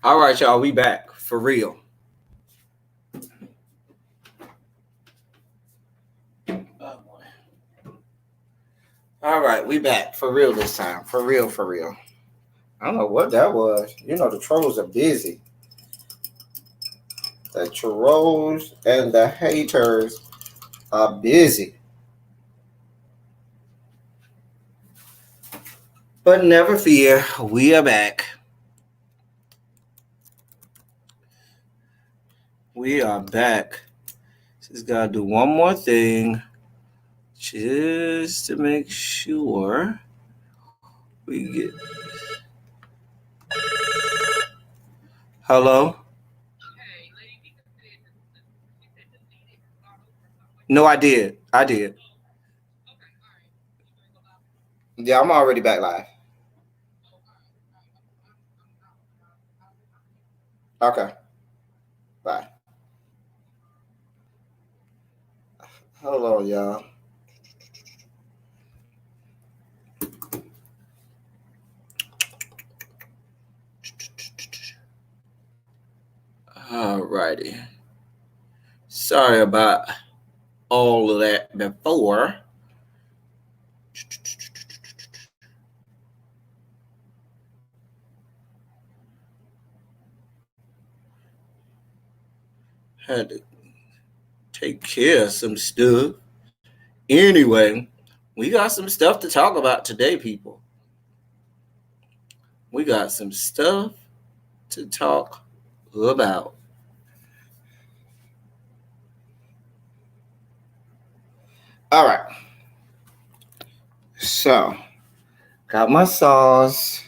All right, y'all, we back for real. Oh boy. All right, we back for real this time. For real, for real. I don't know what that was. You know, the trolls are busy. The trolls and the haters are busy. But never fear, we are back. We are back. Just gotta do one more thing. Just to make sure we get. Hello? No, I did. I did. Yeah, I'm already back live. Okay. Bye. Hello, y'all. Alrighty. Sorry about all of that before. Had to take care of some stuff. Anyway, we got some stuff to talk about today, people. We got some stuff to talk about. All right. So, got my sauce,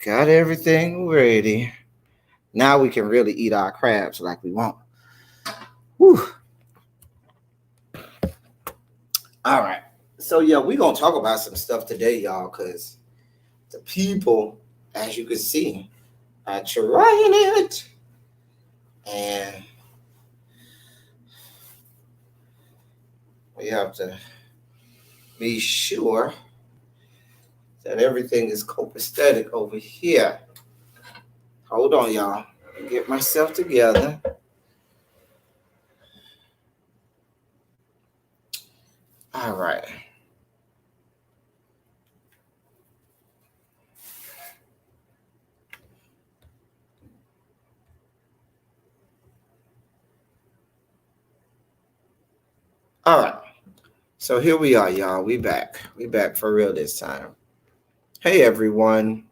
got everything ready. Now we can really eat our crabs like we want. Whew. All right. So, yeah, we're going to talk about some stuff today, y'all, because the people, as you can see, are trying it. And we have to be sure that everything is copacetic over here. Hold on, y'all. Get myself together. All right. All right. So here we are, y'all. We back. We back for real this time. Hey, everyone.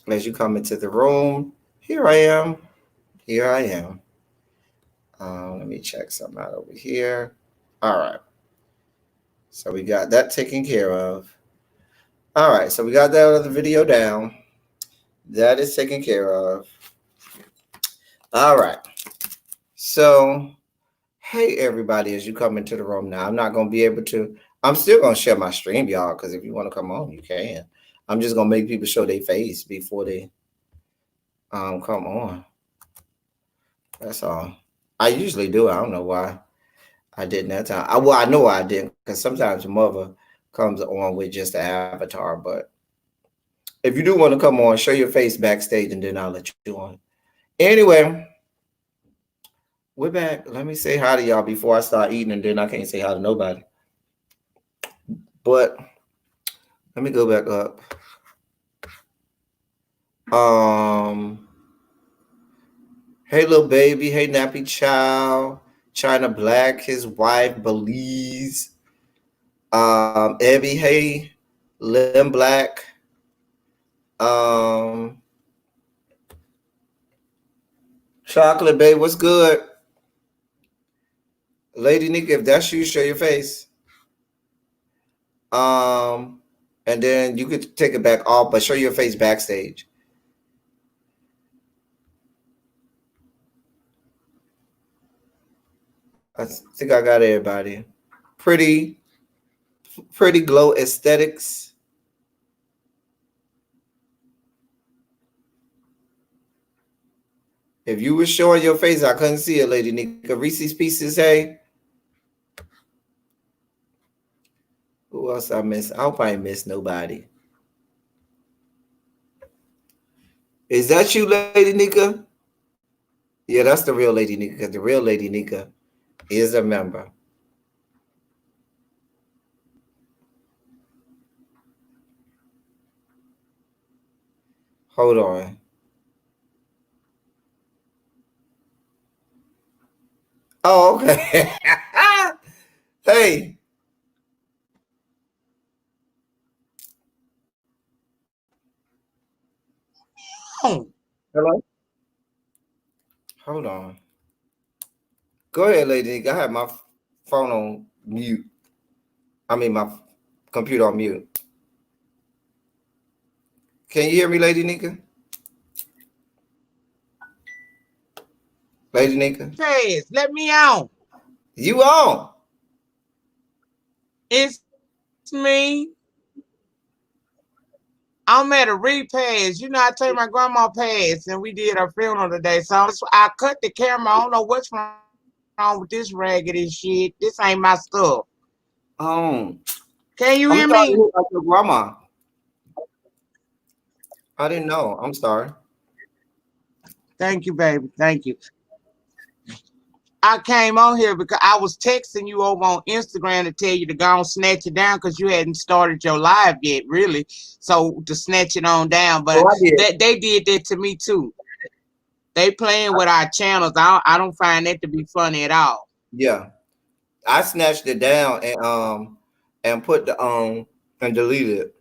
As you come into the room, here I am. Here I am. Let me check something out over here. All right. So we got that taken care of. All right. So we got that other video down. That is taken care of. All right. So, hey, everybody, as you come into the room now, I'm not going to be able to, I'm still going to share my stream, y'all, because if you want to come on, you can. I'm just going to make people show their face before they come on. That's all. I usually do. I don't know why I didn't that time. I know I didn't, because sometimes mother comes on with just the avatar. But if you do want to come on, show your face backstage, and then I'll let you on. Anyway, we're back. Let me say hi to y'all before I start eating, and then I can't say hi to nobody. But let me go back up. Hey, little baby. Hey, nappy child. China Black, his wife, Belize. Abby, hey. Lim Black. Chocolate Babe, what's good? Lady Nick, if that's you, show your face. And then you could take it back off, but show your face backstage. I think I got everybody. Pretty glow aesthetics. If you were showing your face, I couldn't see it, Lady Nika. Reese's Pieces, hey. Who else I miss? I hope I ain't miss nobody. Is that you, Lady Nika? Yeah, that's the real Lady Nika, because the real Lady Nika is a member. Hold on. Oh, okay. Hey. Oh, Hello? Hold on. Go ahead, Lady Nika. I have my phone on mute. I mean, my computer on mute. Can you hear me, Lady Nika? Lady Nika? Rem'Fails, let me out. You on? It's me. I'm at a repast. You know, I take my grandma passed and we did her funeral today. So I cut the camera. I don't know what's wrong with this raggedy shit. This ain't my stuff. Um, Can you I'm hear sorry to me? hear about your grandma. I didn't know. I'm sorry. Thank you, baby. Thank you. I came on here because I was texting you over on Instagram to tell you to go and snatch it down because you hadn't started your live yet, really. So to snatch it on down. Oh, But I did. that they did that to me too. They playing with our channels. I don't find that to be funny at all. Yeah. I snatched it down and put the and deleted it.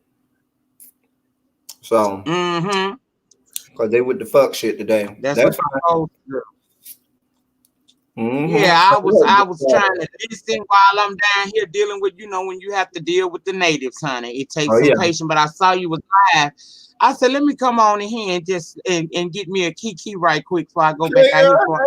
So Mm-hmm. because they with the fuck shit today. That's what That's you're fine. supposed to do. Mm-hmm. Yeah, I was trying to listen while I'm down here dealing with, when you have to deal with the natives, honey. It takes Oh some yeah. patience, but I saw you was live. I said, let me come on in here and just and get me a kiki right quick before I go back out Yeah. here for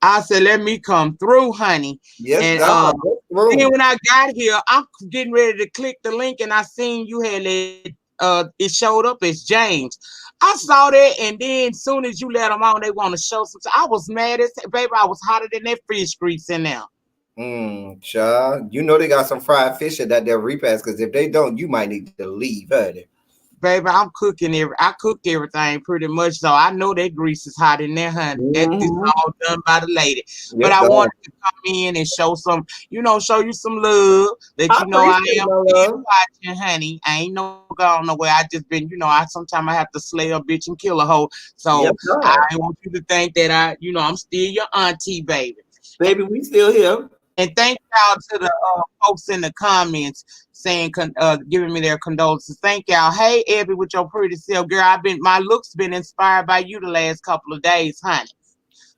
I said, let me come through, honey. Yes, And God. That's then true. when I got here, I'm getting ready to click the link and I seen you had it showed up as James. I saw that, and then as soon as you let them on, they want to show some. I was mad as baby. I was hotter than that fish grease in there. Child. You know they got some fried fish at that there repass because if they don't, you might need to leave, honey. Baby, I'm cooking I cooked everything pretty much, so I know that grease is hot in there, honey. That this is Mm-hmm. all done by the lady. But Yes, I God. wanted to come in and show you some love that I I appreciate am my still love. watching, honey. I ain't no going nowhere. I just been, I sometimes I have to slay a bitch and kill a hoe. Yes, So I God. want you to think that I'm still your auntie, baby. Baby, we still here. And thank y'all to the folks in the comments saying, giving me their condolences. Thank y'all. Hey, Abby, with your pretty self, girl. My looks been inspired by you the last couple of days, honey.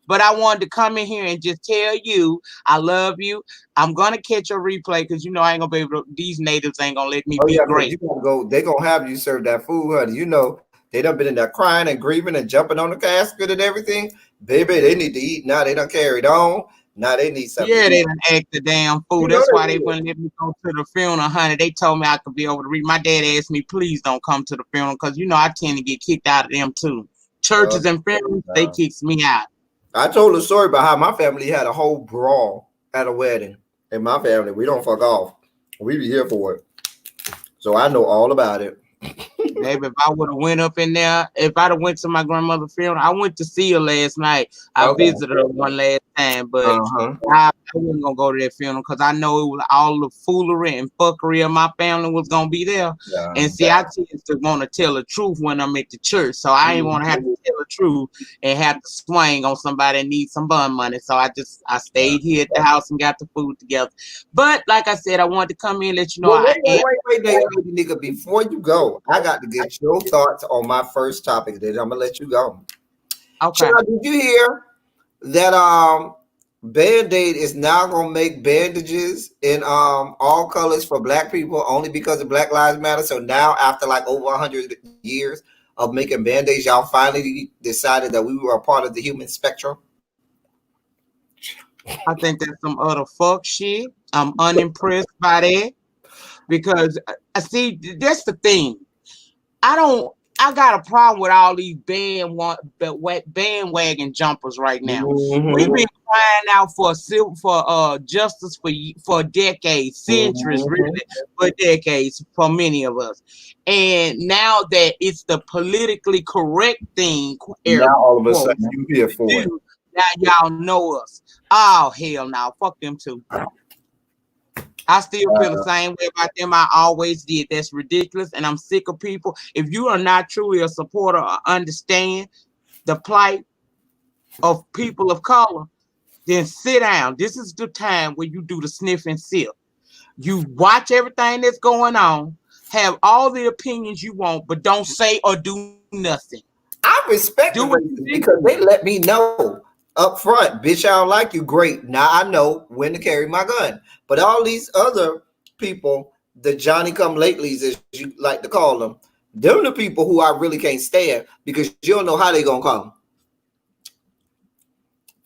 But I wanted to come in here and just tell you I love you. I'm gonna catch a replay because I ain't gonna be able to. These natives ain't gonna let me Oh be yeah, because great. you gotta go. They gonna have you serve that food, honey. You know they done been in there crying and grieving and jumping on the casket and everything. Baby, they need to eat now. They done carried on. Now they need something Yeah, to they eat. done act the damn fool. You know That's why they they did. wouldn't let me go to the funeral, honey. They told me I could be over to read. My dad asked me, please don't come to the funeral because I tend to get kicked out of them too. Oh, Churches and funerals, they no. kicks me out. I told a story about how my family had a whole brawl at a wedding. In my family, we don't fuck off. We be here for it. So I know all about it. Baby, if I would have went up in there, if I'd have went to my grandmother's funeral, I went to see her last night. I Okay. visited her one last time, but Uh-huh. I wasn't gonna go to that funeral because I know it was all the foolery and fuckery of my family was gonna be there. Yeah. And see, I tend to want to tell the truth when I'm at the church, so I ain't want to have to tell the truth and have to swing on somebody that needs some bun money. So I Yeah. stayed here at the house and got the food together. But like I said, I wanted to come in and let you know Well, I am wait, nigga. Before you go, I got to get your thoughts on my first topic. Then I'm gonna let you go. okay. Child, did you hear that Band-Aid is now gonna make bandages in all colors for black people only because of Black Lives Matter? So now after like over 100 years of making band-aids, y'all finally decided that we were a part of the human spectrum. I think that's some other fuck shit. I'm unimpressed by that because I see that's the thing. I don't. I got a problem with all these bandwagon jumpers right now. We've been crying out for justice for decades, centuries, really, for decades for many of us. And now that it's the politically correct thing, Now all of a quote, sudden you here for it. now y'all know us. Oh hell no, fuck them too. I still feel the same way about them. I always did. That's ridiculous, and I'm sick of people. If you are not truly a supporter or understand the plight of people of color, then sit down. This is the time where you do the sniff and sip. You watch everything that's going on, have all the opinions you want, but don't say or do nothing. I respect the racists because they let me know up front, bitch, I don't like you. Great. Now I know when to carry my gun. But all these other people, the Johnny come latelys, as you like to call them, they're the people who I really can't stand because you don't know how they gonna come.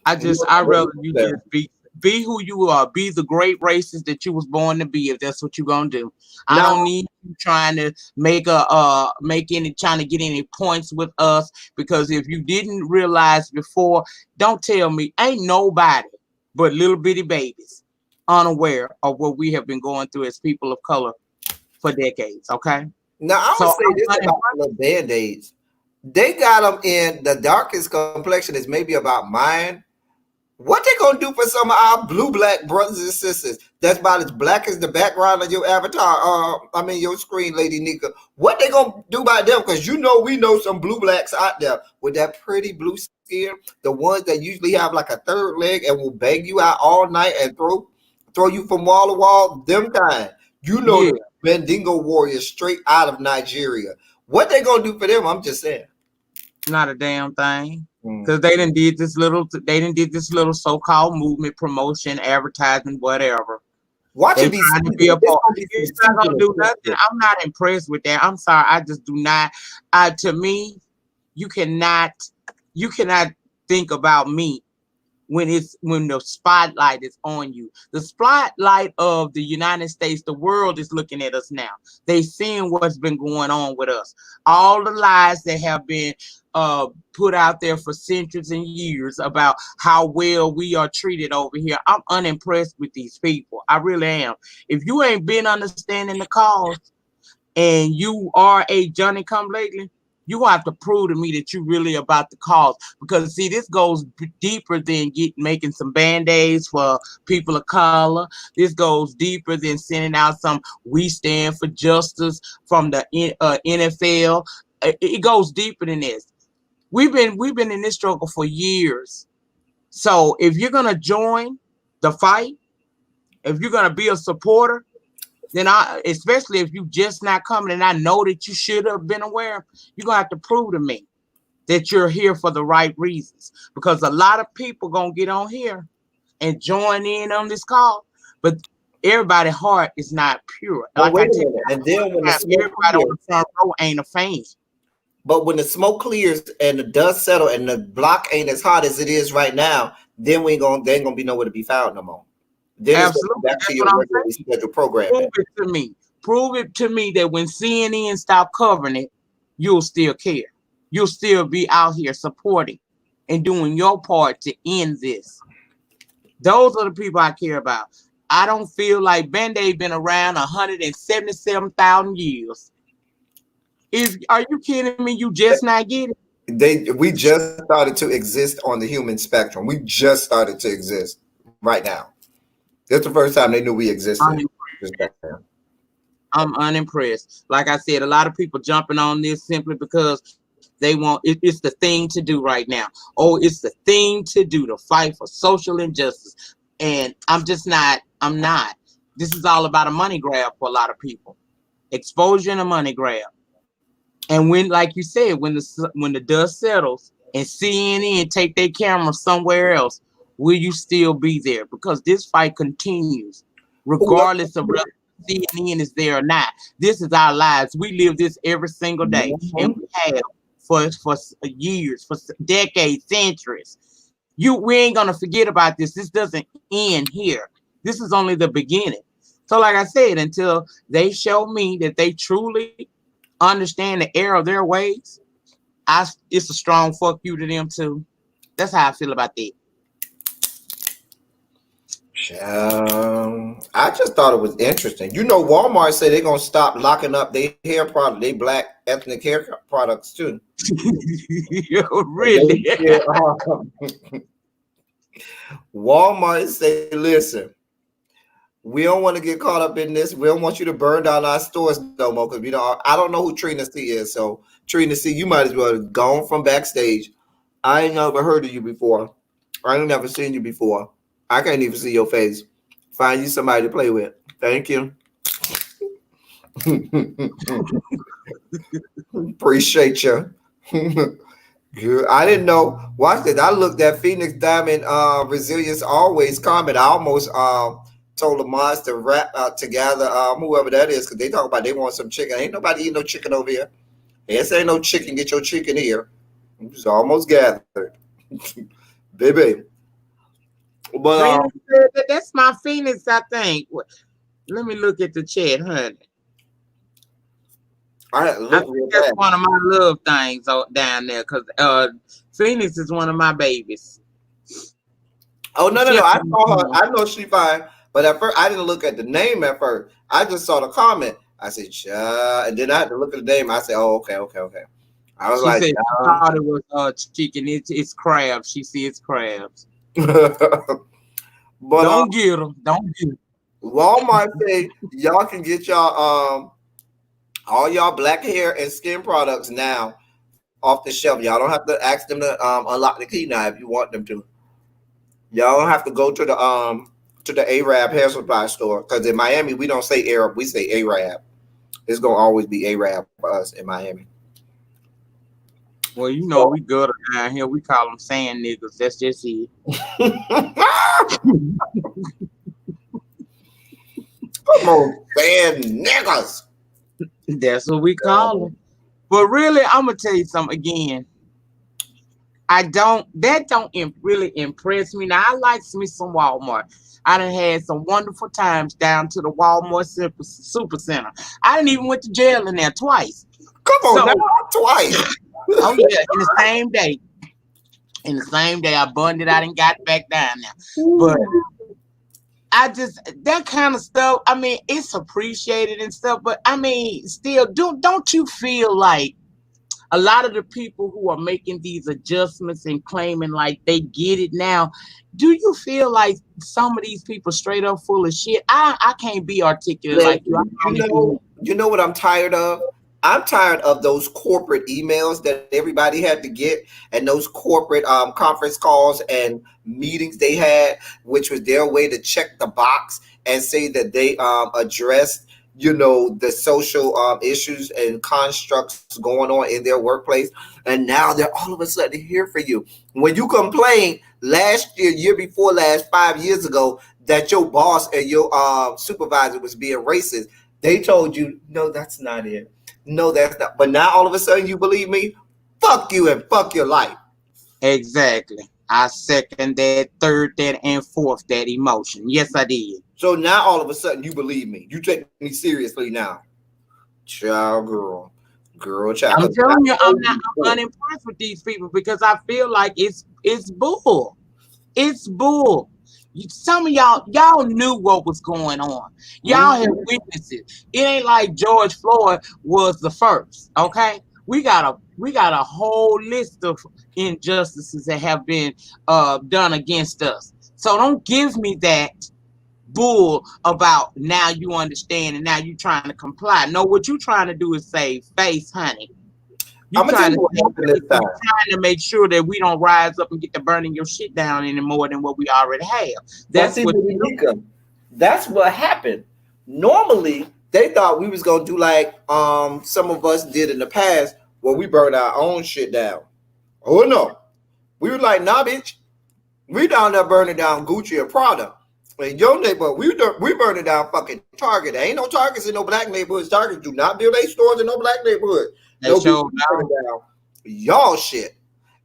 I'd rather you just be who you are. Be the great racist that you was born to be. If that's what you're gonna do, I don't need you trying to trying to get any points with us. Because if you didn't realize before, don't tell me. Ain't nobody but little bitty babies unaware of what we have been going through as people of color for decades. Okay. Now I would say this about the Band-Aids. They got them in the darkest complexion is maybe about mine. What they gonna do for some of our blue black brothers and sisters that's about as black as the background of your avatar? Your screen, Lady Nika. What they gonna do by them? Because we know some blue blacks out there with that pretty blue skin, the ones that usually have like a third leg and will bang you out all night and throw you from wall to wall. Them kind, the Mandingo warriors straight out of Nigeria. What they gonna do for them? I'm just saying. Not a damn thing. Because they done did this little so-called movement, promotion, advertising, whatever. Watching these trying to be a part. It's not gonna do nothing. I'm not impressed with that. I'm sorry. I just do not. To me, you cannot think about me when the spotlight is on you. The spotlight of the United States, the world is looking at us now. They seeing what's been going on with us. All the lies that have been put out there for centuries and years about how well we are treated over here. I'm unimpressed with these people. I really am. If you ain't been understanding the cause and you are a Johnny come lately, you have to prove to me that you really about the cause. Because see, this goes deeper than making some band-aids for people of color. This goes deeper than sending out some "We Stand for Justice" from the NFL. It goes deeper than this. We've been in this struggle for years. So if you're gonna join the fight, if you're gonna be a supporter, then especially if you just not coming, and I know that you should have been aware, you're gonna have to prove to me that you're here for the right reasons. Because a lot of people gonna get on here and join in on this call, but everybody's heart is not pure. Like wait a minute. And then when everybody on the front row ain't a fan. But when the smoke clears and the dust settle and the block ain't as hot as it is right now, then they ain't gonna be nowhere to be found no more. Then absolutely, back to your regularly scheduled program. Prove it to me. Prove it to me that when CNN stop covering it, you'll still care. You'll still be out here supporting and doing your part to end this. Those are the people I care about. I don't feel like Band-Aid been around 177,000 years. Are you kidding me? You just not get it? We just started to exist on the human spectrum. We just started to exist right now. That's the first time they knew we existed. I'm unimpressed. Like I said, a lot of people jumping on this simply because they want it's the thing to do right now. Oh, it's the thing to do to fight for social injustice. And I'm not. This is all about a money grab for a lot of people. Exposure and a money grab. And when, like you said, when the dust settles and CNN take their camera somewhere else, will you still be there? Because this fight continues, regardless of whether CNN is there or not. This is our lives. We live this every single day, and we have for years, for decades, centuries. We ain't gonna forget about this. This doesn't end here. This is only the beginning. So, like I said, until they show me that they truly understand the error of their ways, it's a strong fuck you to them too. That's how I feel about that. I just thought it was interesting. You know, Walmart said they're gonna stop locking up their hair product, they black ethnic hair products too. Really? Walmart say, listen, we don't want to get caught up in this. We don't want you to burn down our stores no more because we don't. I don't know who Trina C is. So Trina C, you might as well have gone from backstage. I ain't never heard of you before. I ain't never seen you before. I can't even see your face. Find you somebody to play with. Thank you. Appreciate you. Good. I didn't know. Watch this. I looked at Phoenix Diamond Resilience Always comment. I almost told Lamont to rap together whoever that is because they talk about they want some chicken. Ain't nobody eating no chicken over here. Yes, ain't no chicken. Get your chicken here. It's almost gathered. Baby. But that's my Phoenix, I think. Let me look at the chat, honey. I think that's one of my love things down there because Phoenix is one of my babies. Oh no! I saw her. I know she fine, but at first I didn't look at the name at first. I just saw the comment. I said, and then I had to look at the name. I said, oh, okay. I was she thought it was chicken. It's crabs. She see it's crabs. But don't get them. Walmart say y'all can get y'all all y'all black hair and skin products now off the shelf. Y'all don't have to ask them to unlock the key now if you want them to. Y'all don't have to go to the Arab hair supply store because in Miami we don't say Arab, we say Arab. It's gonna always be Arab for us in Miami. Well, you know we good around here. We call them sand niggas. That's just it. Come on, sand niggas. That's what we call them. But really, I'm gonna tell you something again. That don't really impress me. Now I like me some Walmart. I done had some wonderful times down to the Walmart Super Center. I didn't even went to jail in there twice. Come on, now, twice. Oh yeah, in the same day. In the same day, I bundled out and got back down there. But I just that kind of stuff. I mean, it's appreciated and stuff. But I mean, still, don't you feel like a lot of the people who are making these adjustments and claiming like they get it now? Do you feel like some of these people straight up full of shit? I can't be articulate like you. You know what I'm tired of? I'm tired of those corporate emails that everybody had to get and those corporate conference calls and meetings they had, which was their way to check the box and say that they addressed, the social issues and constructs going on in their workplace. And now they're all of a sudden here for you. When you complained last year before last, 5 years ago, that your boss and your supervisor was being racist, they told you, no, that's not it. No, that's not. But now all of a sudden you believe me? Fuck you and fuck your life. Exactly. I second that, third that, and fourth that emotion. Yes, I did. So now all of a sudden you believe me. You take me seriously now. Child, girl, child. I'm telling you, I'm unimpressed with these people because I feel like it's bull. It's bull. Some of y'all knew what was going on. Y'all have witnesses. It ain't like George Floyd was the first. Okay, we got a whole list of injustices that have been done against us. So don't give me that bull about now you understand and now you trying to comply. No, what you trying to do is save face, honey. I'm trying to make sure that we don't rise up and get to burning your shit down any more than what we already have. That's what happened. Normally, they thought we was gonna do like some of us did in the past, where we burned our own shit down. Oh no, we were like, nah, bitch, we down there burning down Gucci and Prada. In your neighborhood, we burning down fucking Target. There ain't no Targets in no black neighborhoods. Target do not build their stores in no black neighborhood. No, burning down y'all shit.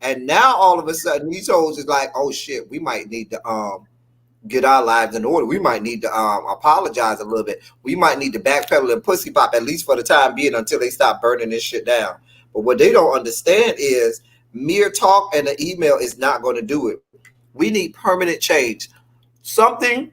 And now all of a sudden these hoes is like, oh shit, we might need to get our lives in order. We might need to apologize a little bit. We might need to backpedal and pussy pop, at least for the time being, until they stop burning this shit down. But what they don't understand is mere talk and an email is not going to do it. We need permanent change, something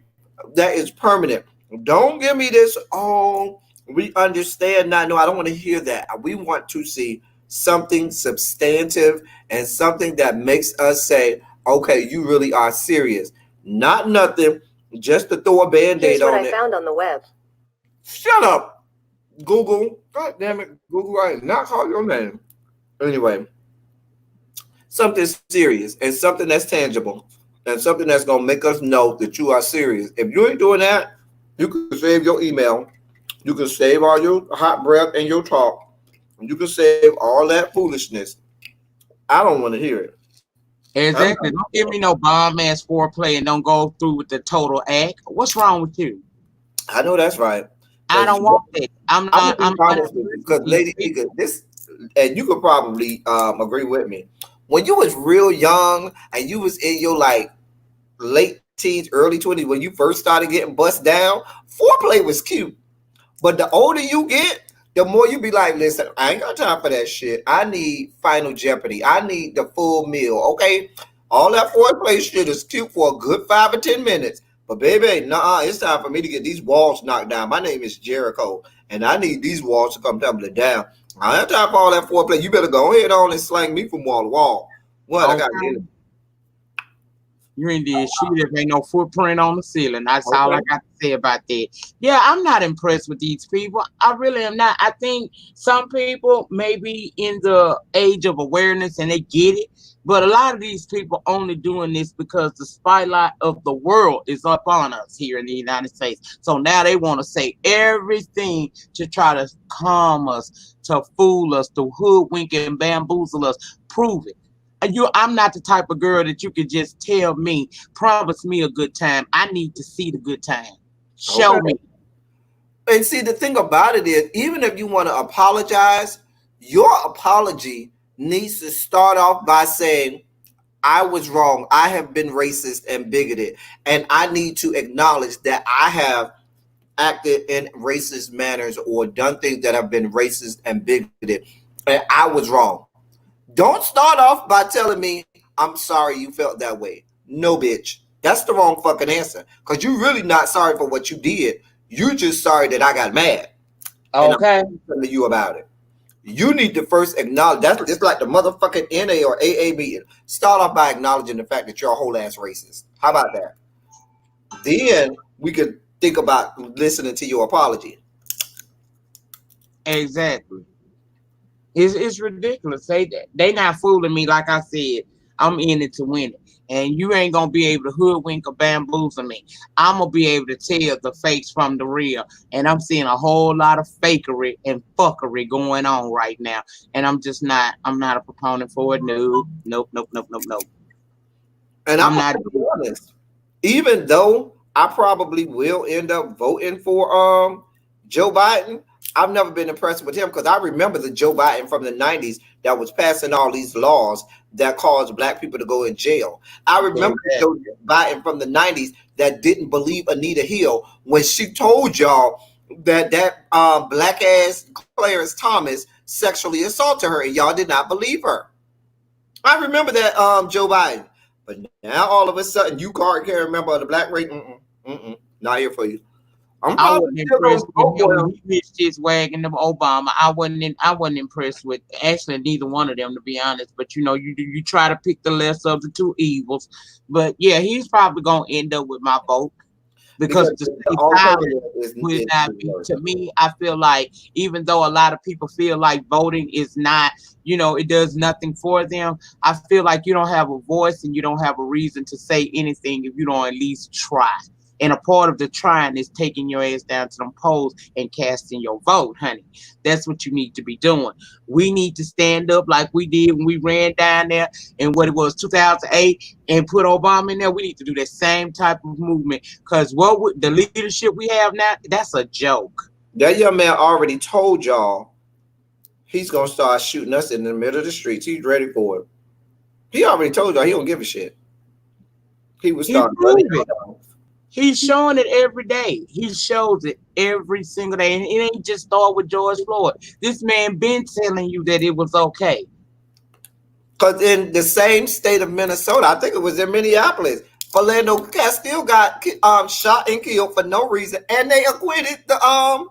that is permanent. Don't give me this, oh, we understand now. No, I don't want to hear that. We want to see something substantive and something that makes us say, okay, you really are serious. Not nothing, just to throw a band-aid on it. Here's what I found on the web. Shut up, Google. God damn it, Google, I did not call your name. Anyway, something serious and something that's tangible and something that's going to make us know that you are serious. If you ain't doing that, you can save your email. You can save all your hot breath and your talk. You can save all that foolishness. I don't want to hear it. Exactly. Don't give me no bomb ass foreplay and don't go through with the total act. What's wrong with you? I know that's right. I don't want that. I'm honest with you, because Lady Nika, this, and you could probably agree with me. When you was real young and you was in your like late teens, early 20s, when you first started getting bust down, foreplay was cute. But the older you get, the more you be like, listen, I ain't got time for that shit. I need Final Jeopardy. I need the full meal, okay? All that foreplay shit is cute for a good 5 or 10 minutes. But baby, nah, it's time for me to get these walls knocked down. My name is Jericho, and I need these walls to come tumbling down. I don't have time for all that foreplay. You better go ahead on and slang me from wall to wall. What? I got to You ain't did shit if ain't no footprint on the ceiling. That's all I got to say about that. Yeah, I'm not impressed with these people. I really am not. I think some people may be in the age of awareness and they get it. But a lot of these people only doing this because the spotlight of the world is up on us here in the United States. So now they want to say everything to try to calm us, to fool us, to hoodwink and bamboozle us. Prove it. I'm not the type of girl that you could just tell me, promise me a good time. I need to see the good time. Show me. And see, the thing about it is, even if you want to apologize, your apology needs to start off by saying, I was wrong. I have been racist and bigoted. And I need to acknowledge that I have acted in racist manners or done things that have been racist and bigoted. And I was wrong. Don't start off by telling me, I'm sorry you felt that way. No, bitch. That's the wrong fucking answer. Because you're really not sorry for what you did. You're just sorry that I got mad. Okay. And I'm telling you about it. You need to first acknowledge. That's just like the motherfucking NA or AA meeting. Start off by acknowledging the fact that you're a whole ass racist. How about that? Then we could think about listening to your apology. Exactly. It's ridiculous. They not fooling me. Like I said, I'm in it to win it. And you ain't going to be able to hoodwink or bamboozle me. I'm going to be able to tell the fakes from the real. And I'm seeing a whole lot of fakery and fuckery going on right now. And I'm not a proponent for it. Nope. And I'm not honest. Even though I probably will end up voting for Joe Biden, I've never been impressed with him because I remember the Joe Biden from the 90s that was passing all these laws that caused black people to go in jail. I remember the Joe Biden from the 90s that didn't believe Anita Hill when she told y'all that black ass Clarence Thomas sexually assaulted her and y'all did not believe her. I remember that Joe Biden. But now all of a sudden you can't remember the black race. Not here for you. I wasn't impressed with him when he pitched his wagon to Obama. I wasn't impressed with actually neither one of them, to be honest. But you try to pick the less of the two evils. But yeah, he's probably gonna end up with my vote because to me, I feel like even though a lot of people feel like voting is not, it does nothing for them. I feel like you don't have a voice and you don't have a reason to say anything if you don't at least try. And a part of the trying is taking your ass down to them polls and casting your vote, honey. That's what you need to be doing. We need to stand up like we did when we ran down there in what it was 2008 and put Obama in there. We need to do that same type of movement because the leadership we have now, that's a joke. That young man already told y'all he's going to start shooting us in the middle of the streets. He's ready for it. He already told y'all he don't give a shit. He was starting. He's showing it every day. He shows it every single day. And it ain't just start with George Floyd. This man been telling you that it was okay. Because in the same state of Minnesota, I think it was in Minneapolis, Orlando Castile got shot and killed for no reason, and they acquitted the cop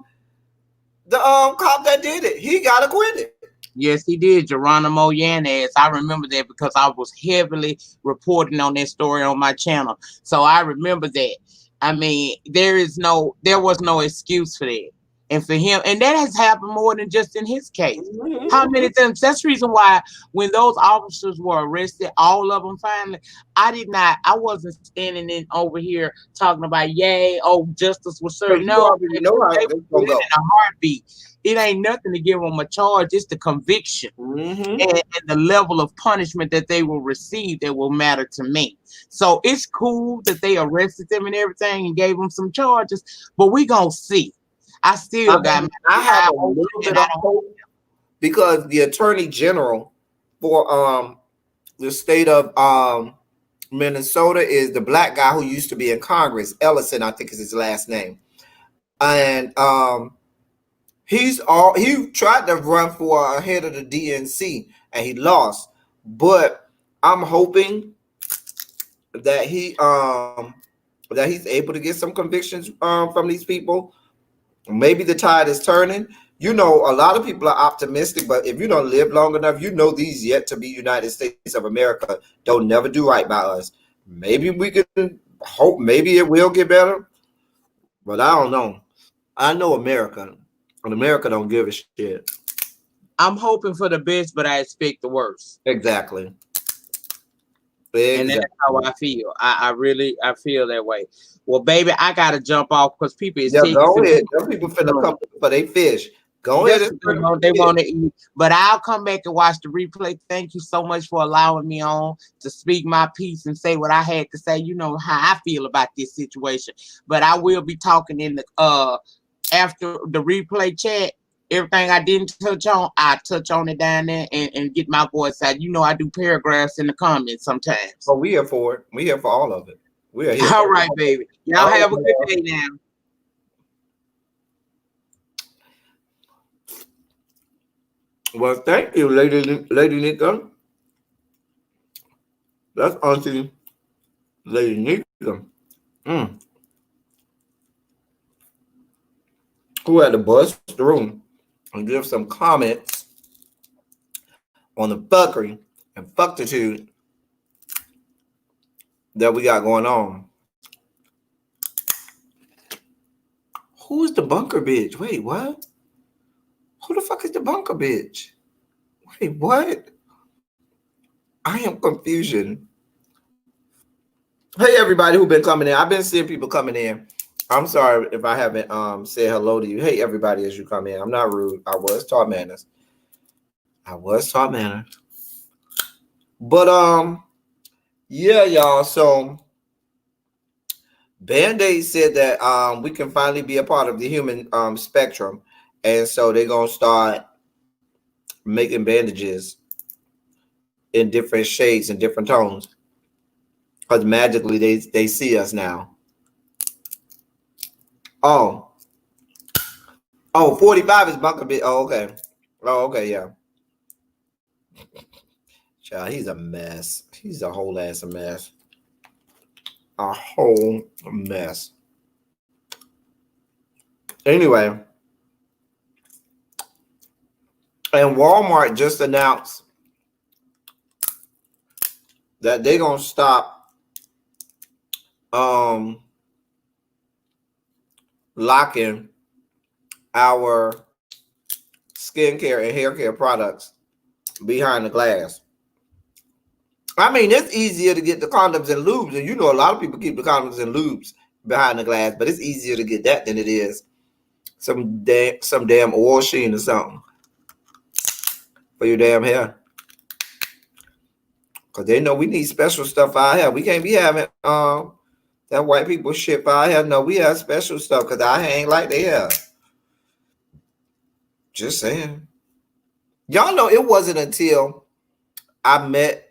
that did it. He got acquitted. Yes, he did. Geronimo Yanez. I remember that because I was heavily reporting on that story on my channel. So I remember that. I mean, there was no excuse for that. And for him, and that has happened more than just in his case. Mm-hmm. How many times? That's the reason why when those officers were arrested, all of them finally, I wasn't standing in over here talking about, yay, oh, justice was served. You No, already know how it's gonna go. in a heartbeat. It ain't nothing to give them a charge. It's the conviction and the level of punishment that they will receive that will matter to me. So it's cool that they arrested them and everything and gave them some charges, but we gonna see. I still got. I have a little bit of hope because the Attorney General for the state of Minnesota is the black guy who used to be in Congress. Ellison, I think is his last name, and he tried to run for head of the DNC and he lost. But I'm hoping that he's able to get some convictions from these people. Maybe the tide is turning. You know, a lot of people are optimistic, but if you don't live long enough, you know these yet to be United States of America don't never do right by us. Maybe we can hope, maybe it will get better, but I don't know. I know America, and America don't give a shit. I'm hoping for the best, but I expect the worst. Exactly. And that's how I feel. I feel that way. Well, baby, I gotta jump off because people is taking. Go ahead. Them people finna come for they fish. Go ahead. They want to eat, but I'll come back and watch the replay. Thank you so much for allowing me on to speak my piece and say what I had to say. You know how I feel about this situation, but I will be talking in the after the replay chat. Everything I didn't touch on, I touch on it down there and get my voice out. You know, I do paragraphs in the comments sometimes. Oh, we here for it. We here for all of it. We are here. All right, baby. Y'all have a good day now. Well, thank you, Lady Nika. That's Auntie Lady Nika. Who had to bust the room and give some comments on the fuckery and fucktitude that we got going on. Who is the bunker bitch? Wait, what? Who the fuck is the bunker bitch? Wait, what? I am confusion. Hey, everybody who been coming in. I've been seeing people coming in. I'm sorry if I haven't said hello to you. Hey, everybody, as you come in. I'm not rude. I was taught manners. But yeah, y'all. So Band-Aid said that we can finally be a part of the human spectrum, and so they're gonna start making bandages in different shades and different tones, because magically they see us now. Oh, 45 is bunker bit. Oh, okay, yeah. Child, he's a mess. He's a whole ass mess. A whole mess. Anyway, and Walmart just announced that they're gonna stop locking our skincare and hair care products behind the glass. I mean, it's easier to get the condoms and lubes, and you know a lot of people keep the condoms and lubes behind the glass, but it's easier to get that than it is some damn oil sheen or something for your damn hair. Because they know we need special stuff for our hair. We can't be having that white people shit for our hair. No, we have special stuff because our hair ain't like they have. Just saying. Y'all know it wasn't until I met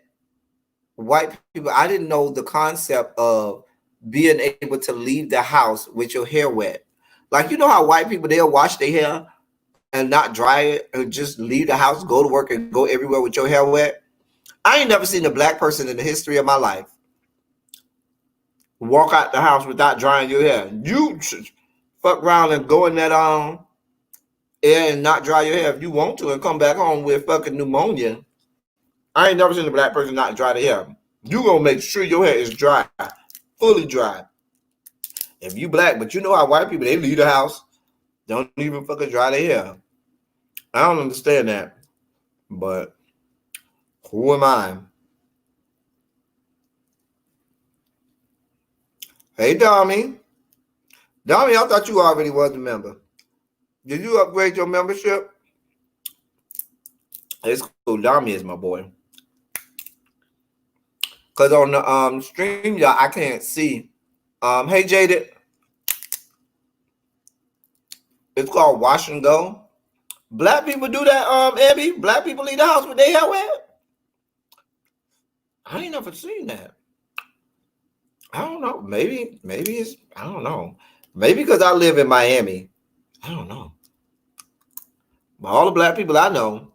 white people, I didn't know the concept of being able to leave the house with your hair wet. Like, you know how white people, they'll wash their hair and not dry it, or just leave the house, go to work, and go everywhere with your hair wet. I ain't never seen a black person in the history of my life walk out the house without drying your hair. You fuck around and go in that air and not dry your hair if you want to, and come back home with fucking pneumonia. I ain't never seen a black person not dry their hair. You gonna make sure your hair is dry, fully dry. If you black, but you know how white people, they leave the house, don't even fucking dry their hair. I don't understand that, but who am I? Hey, Dommy, I thought you already was a member. Did you upgrade your membership? It's cool. Dommy is my boy. Cause on the stream, y'all, I can't see. Hey, Jaded. It's called Wash and Go. Black people do that, Abby. Black people leave the house with their hair wet. I ain't never seen that. I don't know. Maybe it's, I don't know. Maybe because I live in Miami. I don't know. But all the black people I know,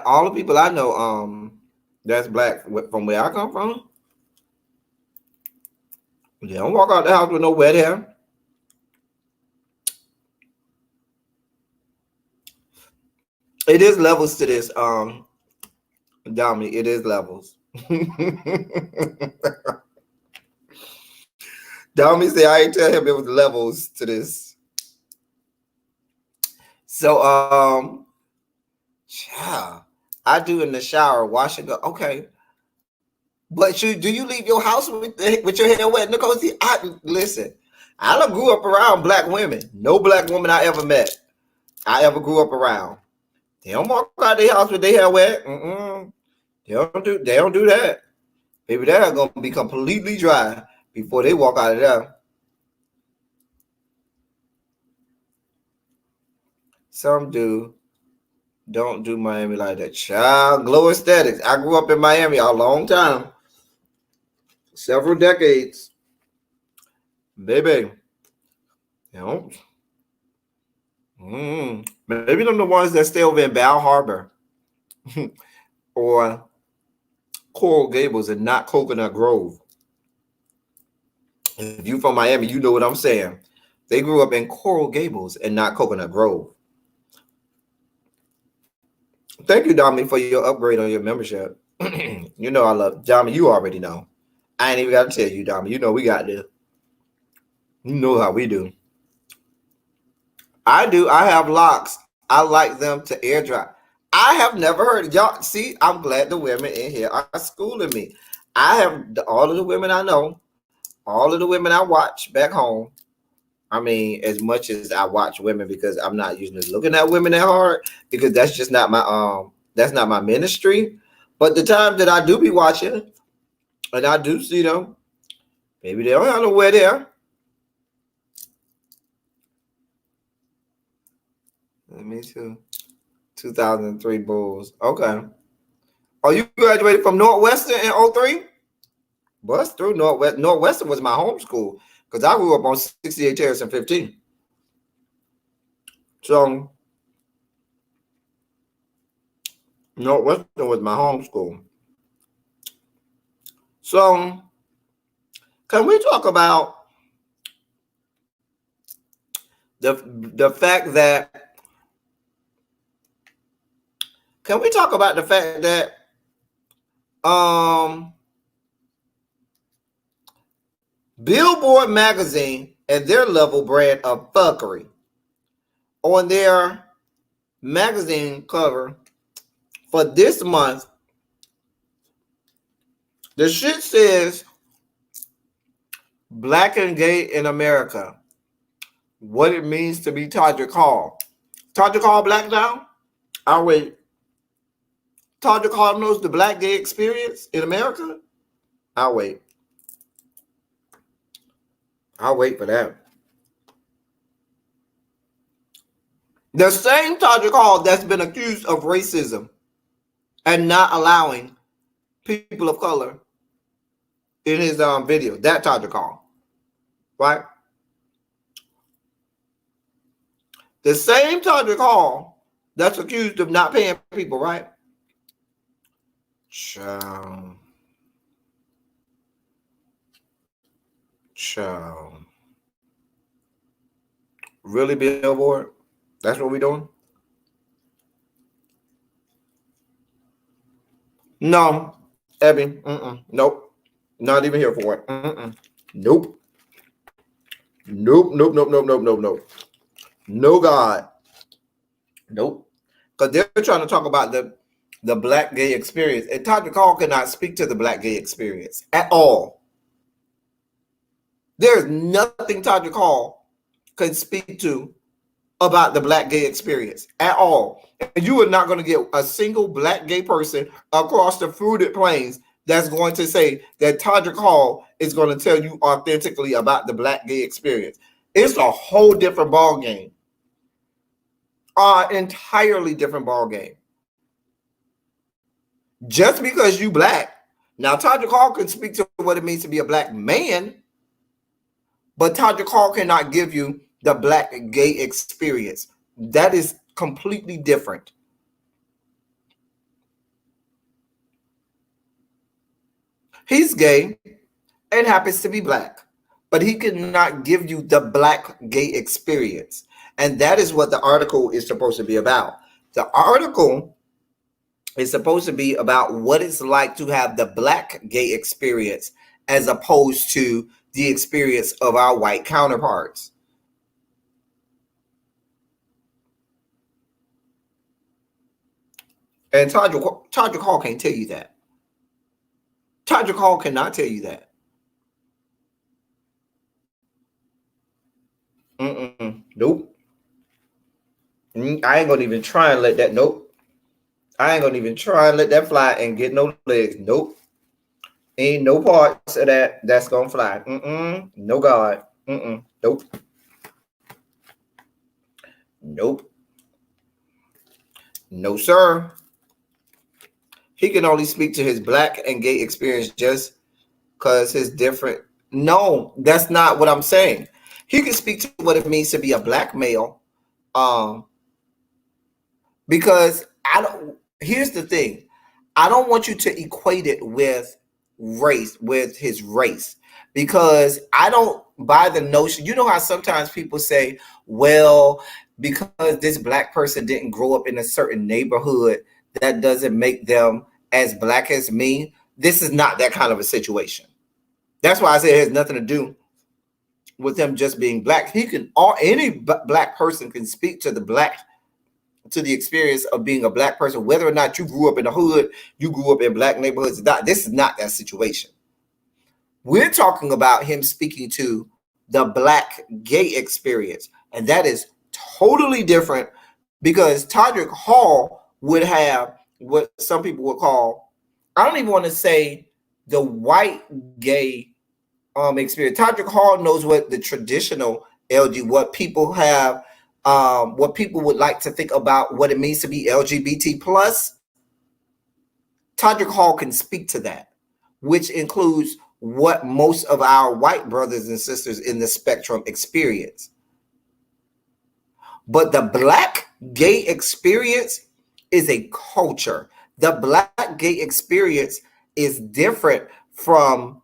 all the people I know, that's black from where I come from, they don't walk out the house with no wet hair. It is levels to this, Dominique. It is levels. Dominique said I ain't tell him it was levels to this. So yeah, I do in the shower, wash and go. Okay. But do you leave your house with your hair wet, Nicole? See, listen, I done grew up around black women. No black woman I ever met, I ever grew up around. They don't walk out their house with their hair wet. They don't do that. Maybe they're gonna be completely dry before they walk out of there. Some don't do Miami like that. Child, glow aesthetics. I grew up in Miami a long time. Several decades. Baby. You know. Maybe them the ones that stay over in Bal Harbor or Coral Gables and not Coconut Grove. If you from Miami, you know what I'm saying. They grew up in Coral Gables and not Coconut Grove. Thank you, Dominique, for your upgrade on your membership. You know I love Dominique. You already know. I ain't even got to tell you, Dominique. You know we got this. You know how we do. I do. I have locks. I like them to air dry. I have never heard it. Y'all see, I'm glad the women in here are schooling me. I have all of the women I know, all of the women I watch back home. I mean, as much as I watch women, because I'm not usually looking at women that hard, because that's just not my ministry. But the time that I do be watching and I do see them, maybe they don't have no wet hair. Me too. 2003 Bulls. Okay. Oh, you graduated from Northwestern in 03? Bust through Northwest. Northwestern was my home school because I grew up on 68 Terrace and 15. So Northwestern was my home school. So can we talk about the fact that Billboard magazine and their level brand of fuckery on their magazine cover for this month, the shit says Black and Gay in America, what it means to be Todrick Hall. Todrick Hall black now? I'll wait. Todrick Hall knows the black gay experience in America? I'll wait. I'll wait for that. The same Todrick Hall that's been accused of racism and not allowing people of color in his video. That Todrick Hall, right? The same Todrick Hall that's accused of not paying people, right? Child. Really, Billboard? That's what we doing? No, Abby. Nope. Not even here for it. Nope. Nope. Nope. Nope. Nope. Nope. Nope. Nope. No God. Nope. Because they're trying to talk about the black gay experience, and Todrick Hall cannot speak to the black gay experience at all. There's nothing Todrick Hall can speak to about the black gay experience at all. And you are not going to get a single black gay person across the fruited plains that's going to say that Todrick Hall is going to tell you authentically about the black gay experience. It's a whole different ball game. Entirely different ball game. Just because you black, now Todrick Hall can speak to what it means to be a black man, but Todrick Hall cannot give you the black gay experience. That is completely different. He's gay and happens to be black, but he cannot give you the black gay experience. And that is what the article is supposed to be about. The article is supposed to be about what it's like to have the black gay experience as opposed to the experience of our white counterparts. And Todrick Hall can't tell you that. Todrick Hall cannot tell you that. Nope. I ain't gonna even try and let that. Nope. I ain't gonna even try and let that fly and get no legs. Nope. Ain't no parts of that that's gonna fly. No God. Nope. Nope. No, sir. He can only speak to his black and gay experience just because his different. No, that's not what I'm saying. He can speak to what it means to be a black male. Because I don't. Here's the thing. I don't want you to equate it with race, with his race, because I don't buy the notion. You know how sometimes people say, well, because this black person didn't grow up in a certain neighborhood, that doesn't make them as black as me. This is not that kind of a situation. That's why I say it has nothing to do with them just being black. Any black person can speak to the experience of being a black person, whether or not you grew up in the hood, you grew up in black neighborhoods. This is not that situation. We're talking about him speaking to the black gay experience, and that is totally different, because Todrick Hall would have what some people would call, I don't even want to say the white gay experience. Todrick Hall knows what the traditional LG, what people have, what people would like to think about what it means to be LGBT plus. Todrick Hall can speak to that, which includes what most of our white brothers and sisters in the spectrum experience. But the black gay experience is a culture. The black gay experience is different from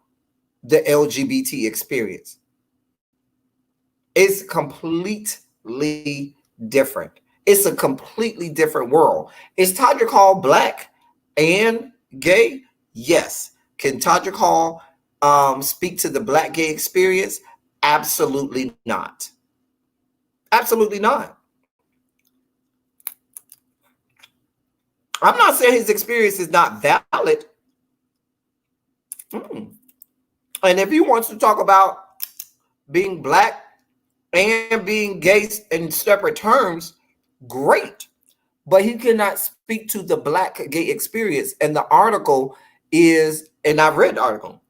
the LGBT experience. It's completely different. It's a completely different world. Is Todrick Hall black and gay? Yes. Can Todrick Hall speak to the black gay experience? Absolutely not. Absolutely not. I'm not saying his experience is not valid. And if he wants to talk about being black and being gay in separate terms, great. But he cannot speak to the black gay experience. And the article is, and I've read the article.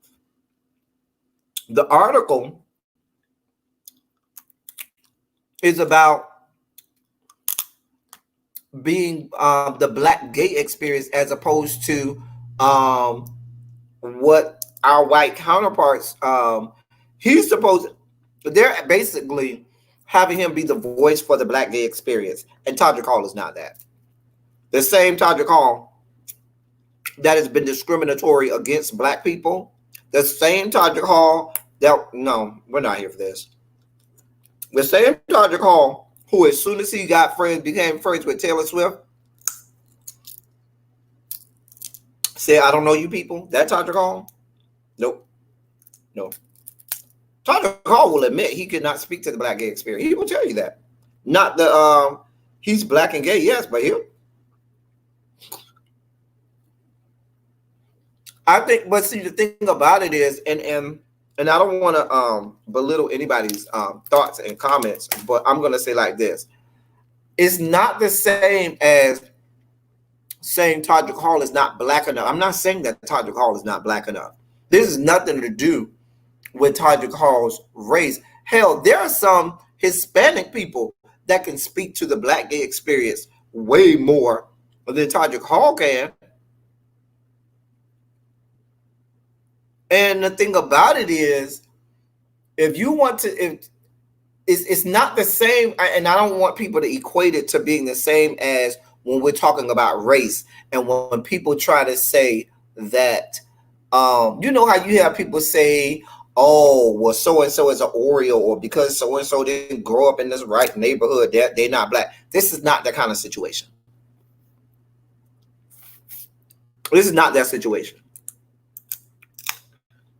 The article is about being the black gay experience as opposed to what our white counterparts, he's supposed, they're basically having him be the voice for the black gay experience. And Todrick Hall is not that. The same Todrick Hall that has been discriminatory against black people, the same Todrick Hall that, no, we're not here for this. The same Todrick Hall who, as soon as he got friends, became friends with Taylor Swift, said, I don't know you people. That Todrick Hall? Nope. No. Todrick Hall will admit he could not speak to the black gay experience. He will tell you that. Not the he's black and gay, yes, but he, I think, but see, the thing about it is, and I don't want to belittle anybody's thoughts and comments, but I'm going to say like this. It's not the same as saying Todrick Hall is not black enough. I'm not saying that Todrick Hall is not black enough. This has nothing to do with Todrick Hall's race. Hell, there are some Hispanic people that can speak to the black gay experience way more than Todrick Hall can. And the thing about it is, if you want to, if it's not the same, and I don't want people to equate it to being the same as when we're talking about race, and when people try to say that, you know how you have people say, oh, well, so-and-so is an Oreo, or because so-and-so didn't grow up in this right neighborhood, they're not black. This is not that kind of situation. This is not that situation.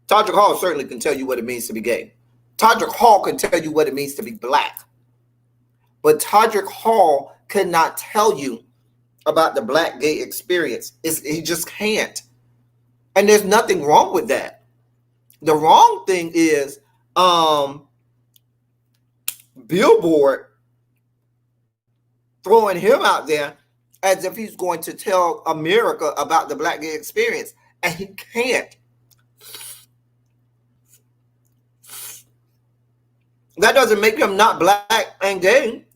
Todrick Hall certainly can tell you what it means to be gay. Todrick Hall can tell you what it means to be black. But Todrick Hall cannot tell you about the black gay experience. He just can't. And there's nothing wrong with that. The wrong thing is Billboard throwing him out there as if he's going to tell America about the black gay experience. And he can't. That doesn't make him not black and gay,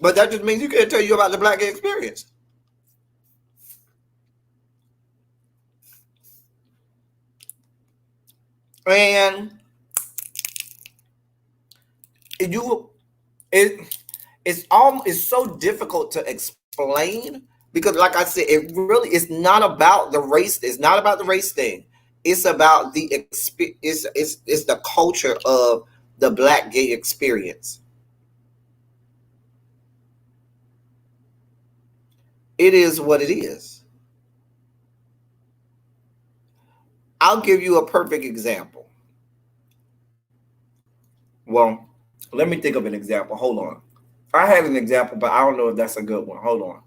but that just means he can't tell you about the black gay experience. And it's so difficult to explain because, like I said, it really is not about the race. It's not about the race thing. It's about the it's the culture of the black gay experience. It is what it is. I'll give you a perfect example. Well, let me think of an example. Hold on. I had an example, but I don't know if that's a good one. Hold on.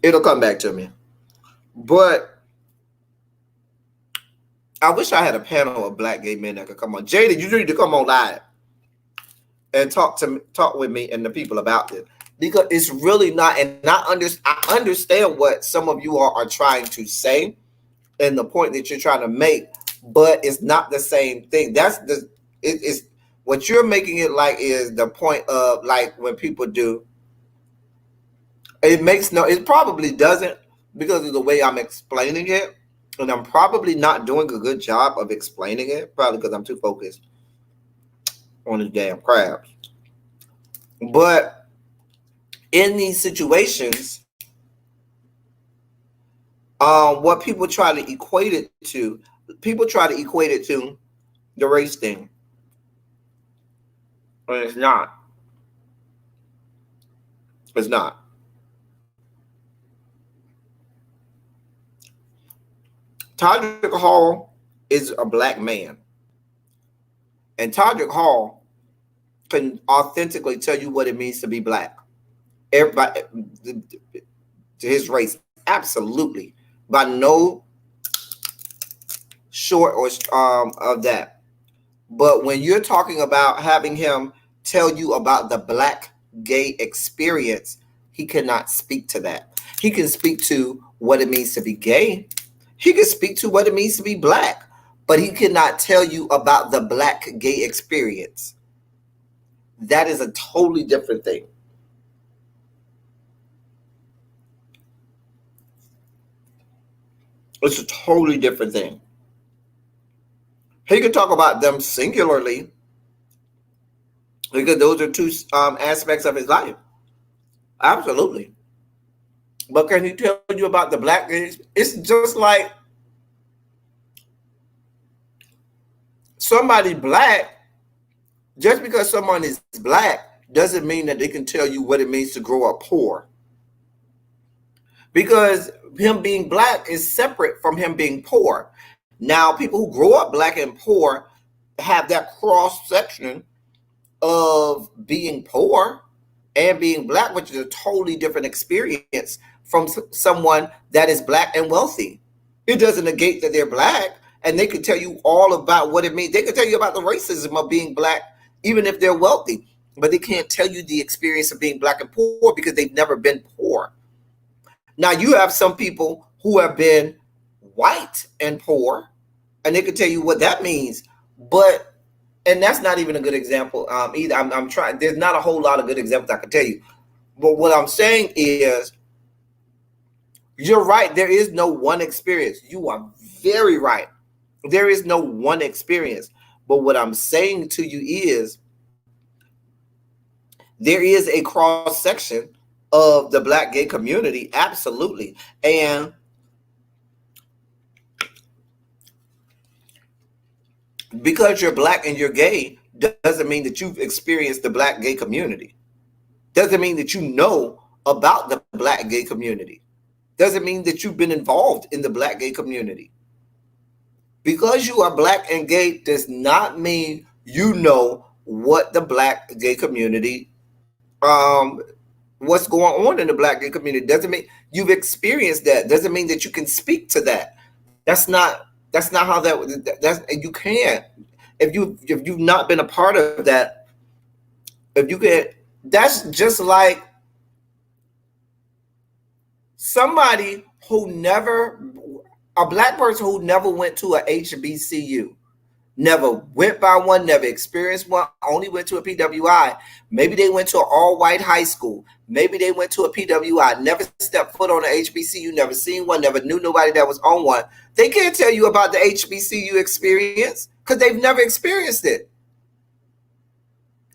It'll come back to me. But I wish I had a panel of black gay men that could come on. Jada, you need to come on live and talk with me and the people about this, because it's really not. And I understand what some of you are trying to say and the point that you're trying to make, but it's not the same thing. It's what you're making it like is the point of like when people do. It probably doesn't, because of the way I'm explaining it. And I'm probably not doing a good job of explaining it, probably because I'm too focused on the damn crabs. But in these situations, what people try to equate it to, the race thing. And it's not. It's not. Todrick Hall is a black man. And Todrick Hall can authentically tell you what it means to be black. Everybody, to his race, absolutely. By no short or of that. But when you're talking about having him tell you about the black gay experience, he cannot speak to that. He can speak to what it means to be gay. He can speak to what it means to be black, but he cannot tell you about the black gay experience. That is a totally different thing. It's a totally different thing. He could talk about them singularly because those are two aspects of his life. Absolutely. But can he tell you about the black gays? It's just like somebody black, just because someone is black doesn't mean that they can tell you what it means to grow up poor. Because him being black is separate from him being poor. Now, people who grow up black and poor have that cross section of being poor and being black, which is a totally different experience from someone that is black and wealthy. It doesn't negate that they're black, and they could tell you all about what it means. They could tell you about the racism of being black, even if they're wealthy, but they can't tell you the experience of being black and poor because they've never been poor. Now, you have some people who have been white and poor, and they could tell you what that means, but and that's not even a good example either. I'm trying. There's not a whole lot of good examples I can tell you, but what I'm saying is, you're right. There is no one experience. You are very right. There is no one experience. But what I'm saying to you is, there is a cross section of the black gay community, absolutely, and because you're black and you're gay doesn't mean that you've experienced the black gay community. Doesn't mean that you know about the black gay community. Doesn't mean that you've been involved in the black gay community. Because you are black and gay does not mean you know what the black gay community, what's going on in the black gay community. Doesn't mean you've experienced that. Doesn't mean that you can speak to that. That's not how that's you can't. If you've not been a part of that, if you can, that's just like somebody who never, a black person who never went to a HBCU, never went by one, never experienced one, only went to a PWI. Maybe they went to an all-white high school. Maybe they went to a PWI, never stepped foot on an HBCU, never seen one, never knew nobody that was on one. They can't tell you about the HBCU experience because they've never experienced it.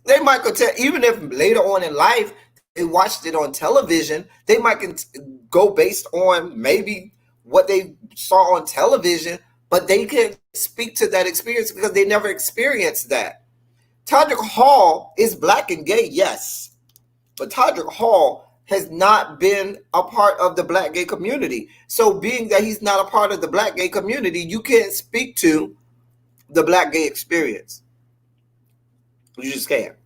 They might go tell, even if later on in life they watched it on television, they might go based on maybe what they saw on television, but they can't speak to that experience because they never experienced that. Todrick Hall is black and gay, yes, but Todrick Hall has not been a part of the black gay community. So being that he's not a part of the black gay community, you can't speak to the black gay experience. You just can't.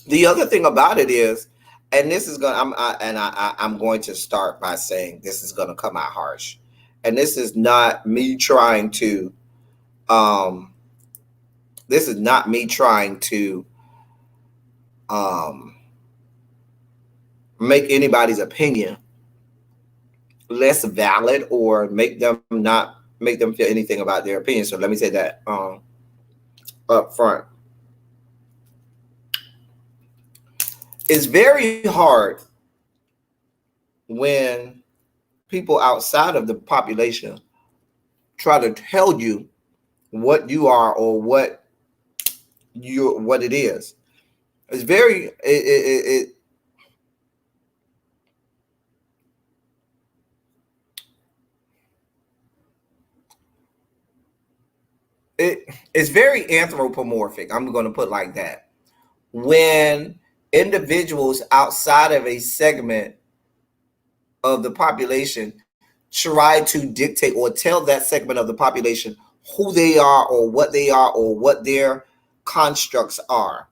The other thing about it is, and this is I'm going to start by saying this is going to come out harsh, and this is not me trying to, make anybody's opinion less valid or make them feel anything about their opinion. So let me say that up front. It's very hard when people outside of the population try to tell you what you are or what it is. It's very it's very anthropomorphic. I'm going to put it like that. When individuals outside of a segment of the population try to dictate or tell that segment of the population who they are or what their constructs are.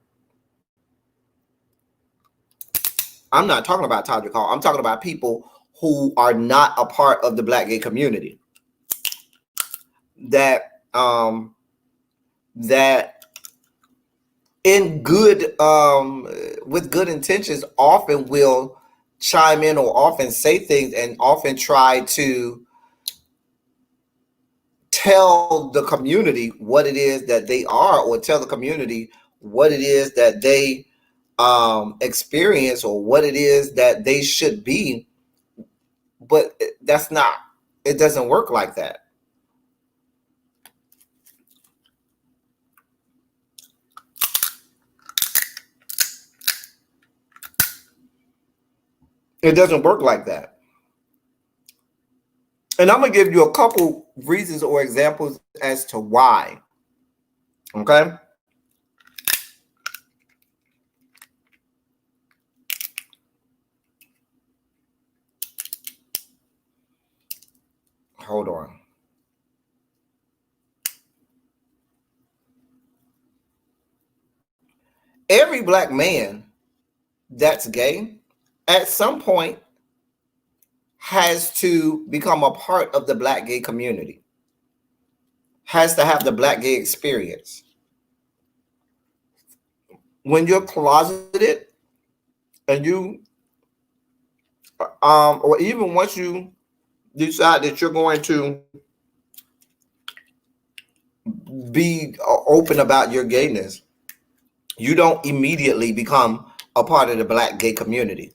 I'm not talking about Todrick Hall. I'm talking about people who are not a part of the black gay community. That in good with good intentions often will chime in or often say things and often try to tell the community what it is that they are, or tell the community what it is that they experience, or what it is that they should be. But that's not, it doesn't work like that. It doesn't work like that. And I'm going to give you a couple reasons or examples as to why. Okay? Hold on. Every black man that's gay at some point has to become a part of the black gay community, has to have the black gay experience. When you're closeted and you, or even once you decide that you're going to be open about your gayness, you don't immediately become a part of the black gay community.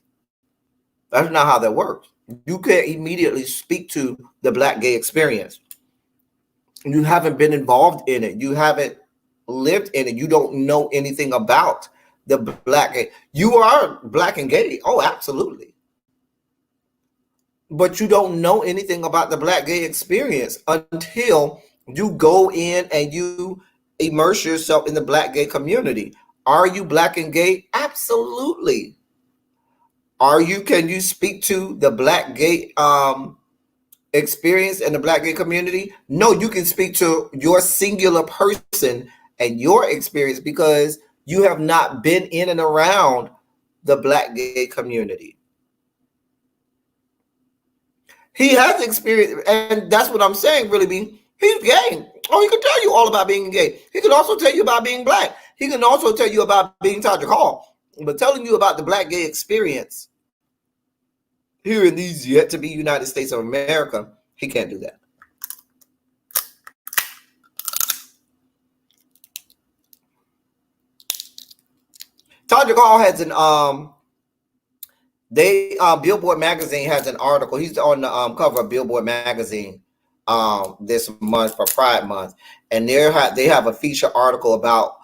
That's not how that works. You can't immediately speak to the black gay experience. You haven't been involved in it. You haven't lived in it. You don't know anything about the black gay. You are black and gay. Oh, absolutely. But you don't know anything about the black gay experience until you go in and you immerse yourself in the black gay community. Are you black and gay? Absolutely. Can you speak to the black gay experience in the black gay community? No, you can speak to your singular person and your experience because you have not been in and around the black gay community. He has experience, and that's what I'm saying, really, being he's gay. Oh, he can tell you all about being gay. He can also tell you about being black. He can also tell you about being Todrick Hall. But telling you about the black gay experience here in these yet to be United States of America, he can't do that. Todrick Hall has an Billboard magazine has an article. He's on the cover of Billboard magazine this month for Pride Month, and they have a feature article about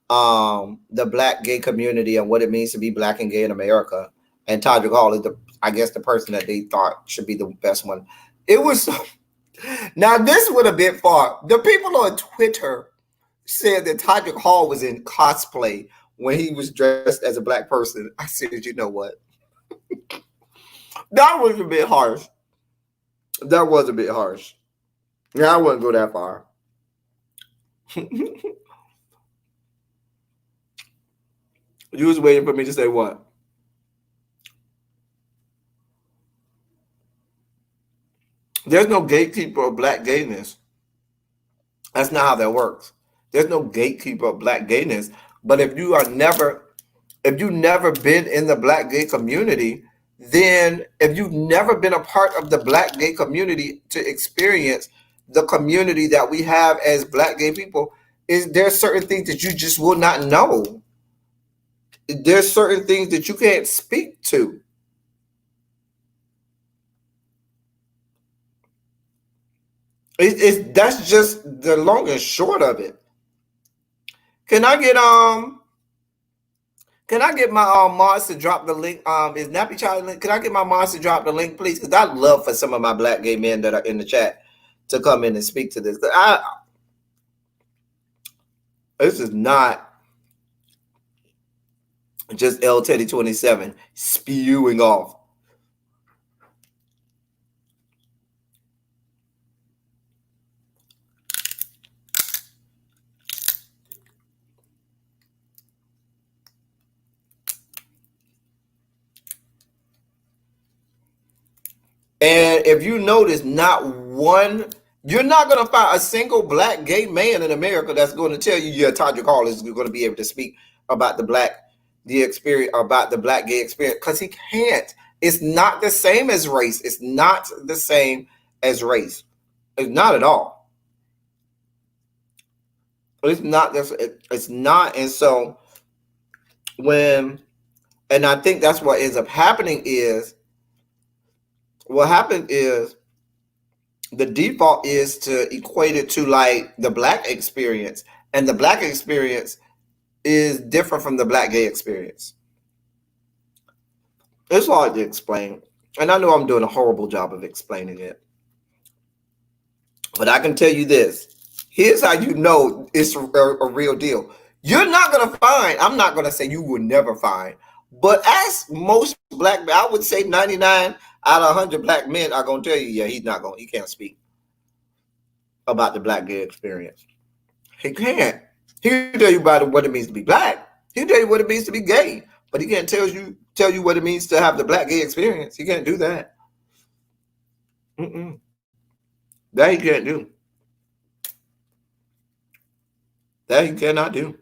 the black gay community and what it means to be black and gay in America. And Todrick Hall is the person that they thought should be the best one. It was now this went a bit far. The people on Twitter said that Todrick Hall was in cosplay when he was dressed as a black person. I said, you know what? That was a bit harsh. That was a bit harsh. Yeah, I wouldn't go that far. You was waiting for me to say what? There's no gatekeeper of black gayness. That's not how that works. There's no gatekeeper of black gayness. But if you've never been in the black gay community, then if you've never been a part of the black gay community to experience the community that we have as black gay people, there's certain things that you just will not know. There's certain things that you can't speak to. That's just the long and short of it. Can I get my mods to drop the link? Is Nappy Child link? Can I get my mods to drop the link, please? Because I'd love for some of my black gay men that are in the chat to come in and speak to this. This is not just elteddy27 spewing off. And if you notice, you're not going to find a single black gay man in America that's going to tell you, yeah, Todrick Hall is going to be able to speak about the black gay experience, because he can't. It's not the same as race. It's not the same as race. It's not at all. It's not. It's not. And so when, and I think that's what ends up happening is, what happened is the default is to equate it to like the black experience, and the black experience is different from the black gay experience. It's hard to explain, and I know I'm doing a horrible job of explaining it, but I can tell you this. Here's how you know it's a real deal. You're not going to find, I'm not going to say you will never find, but as most black men, I would say 99 out of 100 black men are going to tell you, yeah, he can't speak about the black gay experience. He can't. He can tell you about what it means to be black. He can tell you what it means to be gay, but he can't tell you what it means to have the black gay experience. He can't do that. That he can't do. That he cannot do.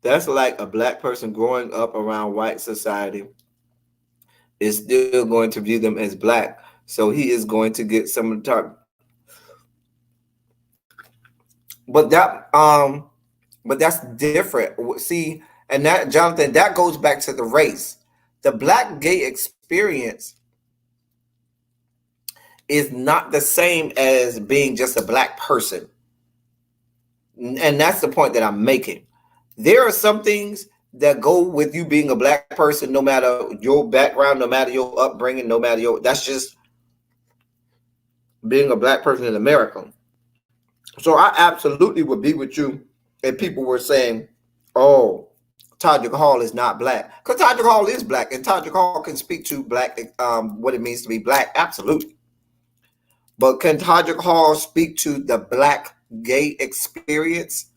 That's like a black person growing up around white society is still going to view them as black. So he is going to get some of the target. But that's different. See, and that, Jonathan, that goes back to the race. The black gay experience is not the same as being just a black person. And that's the point that I'm making. There are some things that go with you being a black person, no matter your background, no matter your upbringing, no matter that's just being a black person in America. So I absolutely would be with you if people were saying, oh, Todrick Hall is not black. Because Todrick Hall is black, and Todrick Hall can speak to black, what it means to be black, absolutely. But can Todrick Hall speak to the black gay experience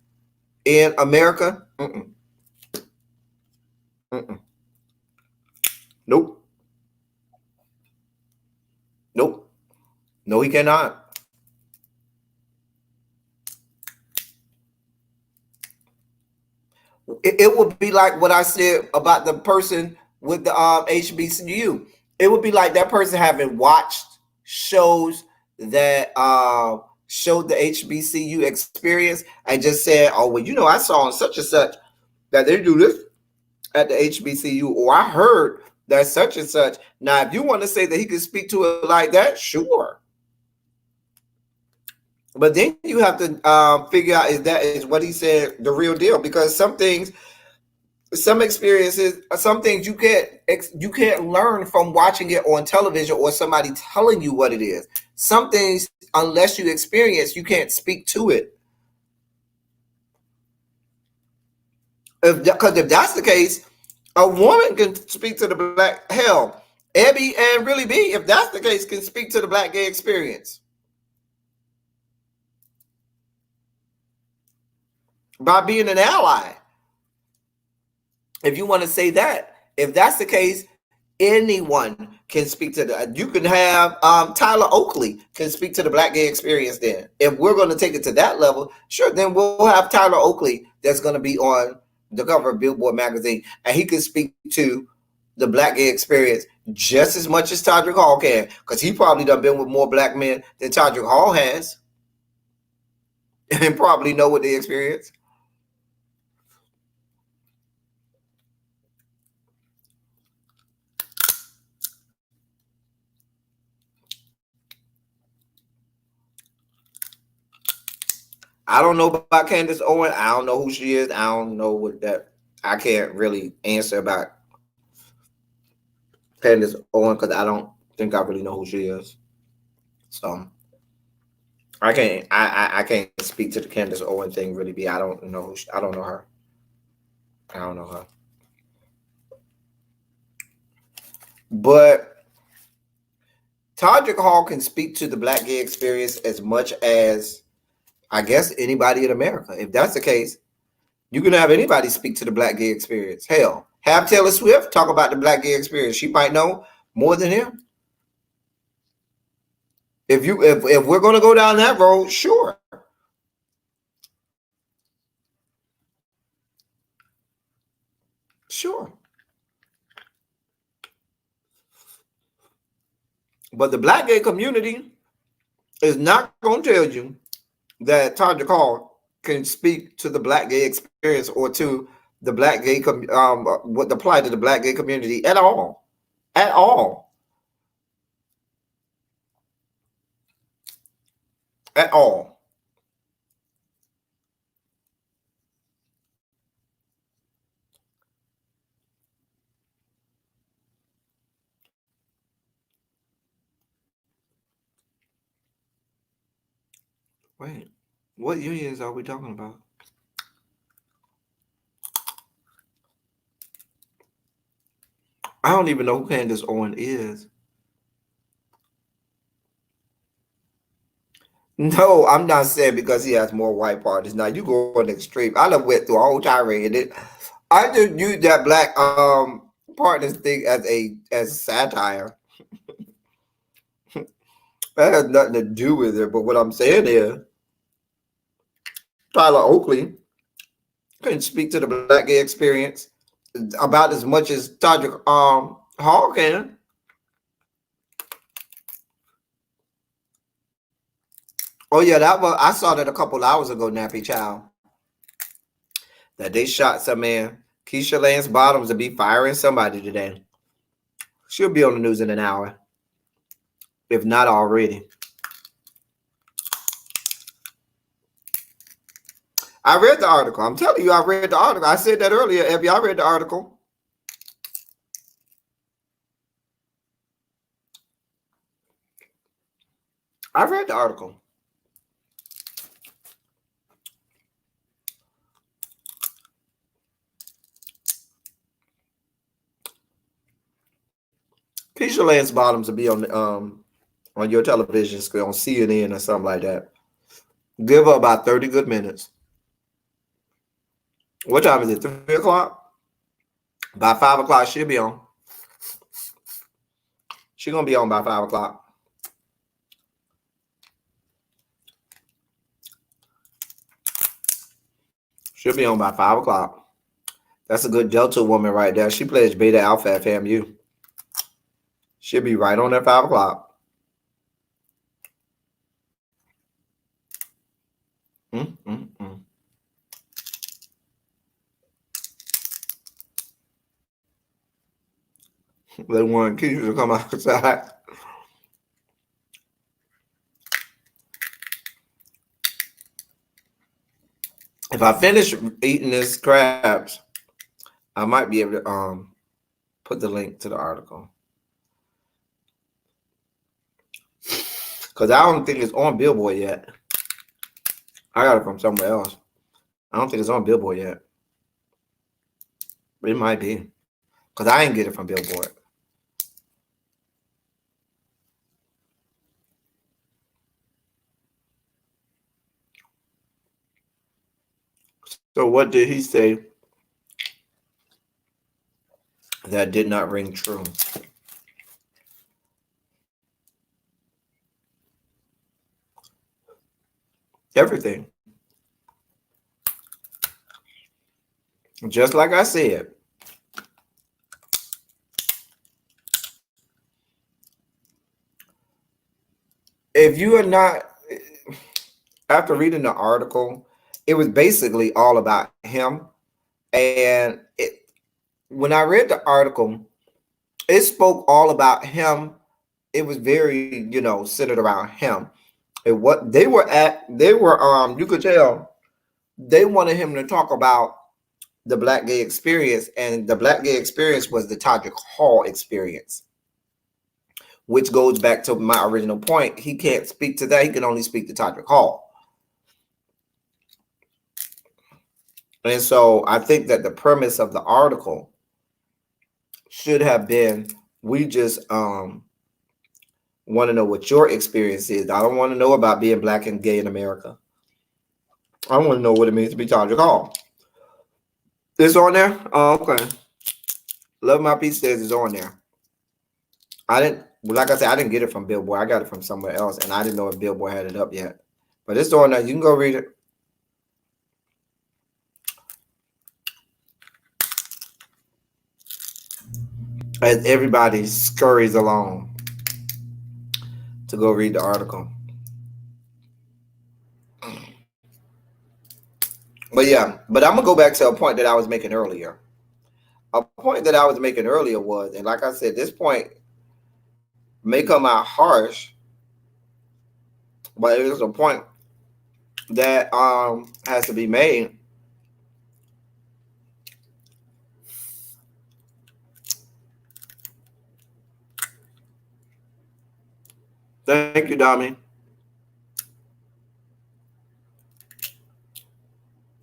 in America? Nope. No, he cannot. It would be like what I said about the person with the HBCU. It would be like that person having watched shows that showed the HBCU experience and just said, oh, well, I saw on such and such that they do this at the HBCU, or I heard that such and such. Now, if you want to say that he could speak to it like that, sure. But then you have to figure out is what he said the real deal, because some things, some experiences, some things you can't learn from watching it on television or somebody telling you what it is. Some things, unless you experience, you can't speak to it. Because if that's the case, a woman can speak to the black, hell, Abby and Really B, if that's the case, can speak to the black gay experience by being an ally. If you want to say that, if that's the case, anyone can speak to the. You can have Tyler Oakley can speak to the black gay experience. Then, if we're going to take it to that level, sure, then we'll have Tyler Oakley that's going to be on the cover of Billboard magazine, and he can speak to the black gay experience just as much as Todrick Hall can, because he probably done been with more black men than Todrick Hall has, and probably know what they experience. I don't know about Candace Owen. I don't know who she is. I don't know what that. I can't really answer about Candace Owen because I don't think I really know who she is. So I can't. I can't speak to the Candace Owen thing. Really, be. I don't know. I don't know her. I don't know her. But Todrick Hall can speak to the black gay experience as much as, I guess, anybody in America. If that's the case, you can have anybody speak to the black gay experience. Hell, have Taylor Swift talk about the black gay experience. She might know more than him. If we're going to go down that road, sure. Sure. But the black gay community is not going to tell you that Tandra Hall can speak to the black gay experience or to the black gay what the plight of the black gay community at all, at all, at all. Wait, what unions are we talking about? I don't even know who Candace Owen is. No, I'm not saying because he has more white parties. Now you go on the extreme. I done went through a whole tirade. I just use that black partners thing as satire. That has nothing to do with it. But what I'm saying is, Tyler Oakley can speak to the black gay experience about as much as Todrick Hall can. Oh yeah, that was I saw that a couple hours ago, Nappy Child. That they shot some man. Keisha Lance Bottoms will be firing somebody today. She'll be on the news in an hour, if not already. I read the article. I'm telling you, I read the article. I said that earlier. If y'all read the article, I read the article. Keisha Lance Bottoms will be on your television screen on CNN or something like that. Give her about 30 good minutes. What time is it? 3 o'clock? By 5 o'clock, she'll be on. She's gonna be on by 5 o'clock. She'll be on by 5 o'clock. That's a good Delta woman right there. She plays Beta Alpha at FAMU. She'll be right on at 5 o'clock. Mm. They want Keisha to come outside. If I finish eating this crabs, I might be able to put the link to the article. Because I don't think it's on Billboard yet. I got it from somewhere else. I don't think it's on Billboard yet. But it might be. Because I ain't get it from Billboard. So what did he say that did not ring true? Everything. Just like I said. If you are not, after reading the article, it was basically all about him. And when I read the article, it spoke all about him. It was very, centered around him. And what they were you could tell they wanted him to talk about the black gay experience, and the black gay experience was the Todrick Hall experience, which goes back to my original point. He can't speak to that. He can only speak to Todrick Hall. And so I think that the premise of the article should have been, we just want to know what your experience is. I don't want to know about being black and gay in America. I want to know what it means to be Todrick Hall. It's on there? Oh, okay. Love My Peace says it's on there. Like I said, I didn't get it from Billboard. I got it from somewhere else, and I didn't know if Billboard had it up yet. But it's on there. You can go read it. As everybody scurries along to go read the article. But yeah, but I'm gonna go back to a point that I was making earlier. A point that I was making earlier was, and like I said, this point may come out harsh, but it is a point that has to be made. Thank you, Dominique.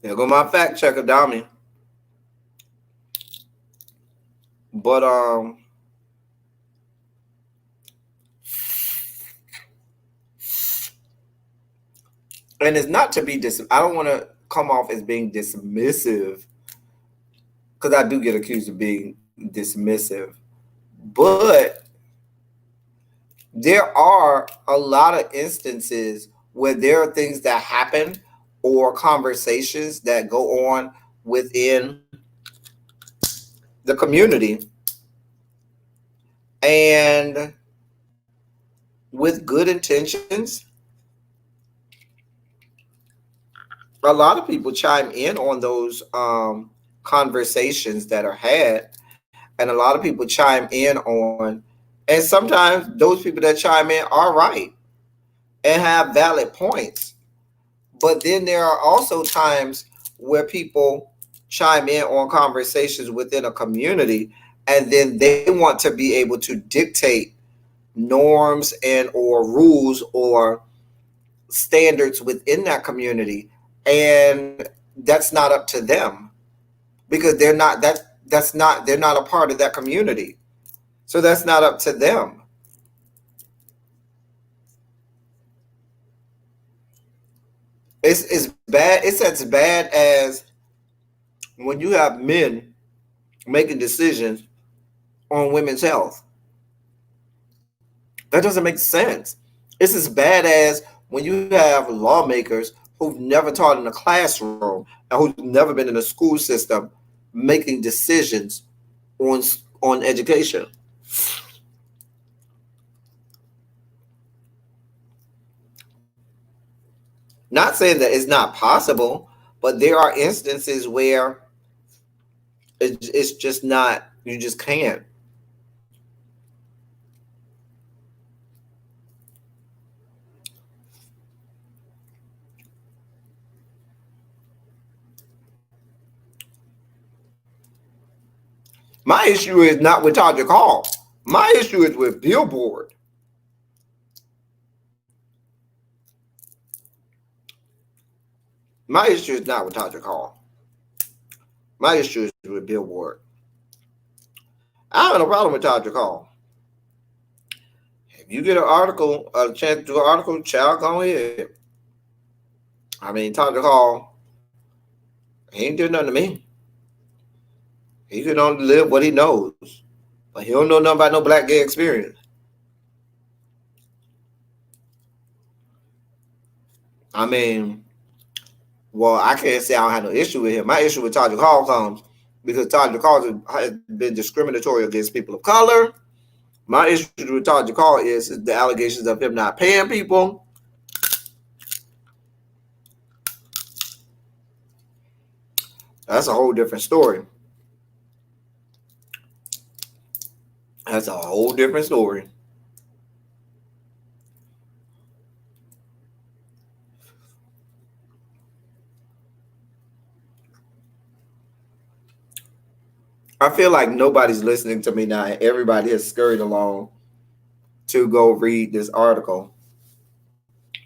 There go my fact checker, Dominique. But and it's not to be I don't want to come off as being dismissive because I do get accused of being dismissive. But there are a lot of instances where there are things that happen or conversations that go on within the community, and with good intentions, a lot of people chime in on those conversations that are had, and a lot of people chime in on, and sometimes those people that chime in are right and have valid points. But then there are also times where people chime in on conversations within a community, and then they want to be able to dictate norms and or rules or standards within that community, and that's not up to them because they're not a part of that community, so that's not up to them. It's bad. It's as bad as when you have men making decisions on women's health. That doesn't make sense. It's as bad as when you have lawmakers who've never taught in a classroom and who've never been in a school system making decisions on on education. Not saying that it's not possible, but there are instances where it's just not. You just can't. My issue is not with Tajik Hall. My issue is with Billboard. My issue is not with Tajik Hall. My issue is with Billboard. I have no problem with Tajik Hall. If you get an article, a chance to do an article, child, go ahead. I mean, Tajik Hall, he ain't did nothing to me. He can only live what he knows, but he don't know nothing about no black gay experience. I mean, well, I can't say I don't have no issue with him. My issue with Tajik Hall comes because Tajik Hall has been discriminatory against people of color. My issue with Tajik Hall is the allegations of him not paying people. That's a whole different story. That's a whole different story. I feel like nobody's listening to me now. Everybody has scurried along to go read this article.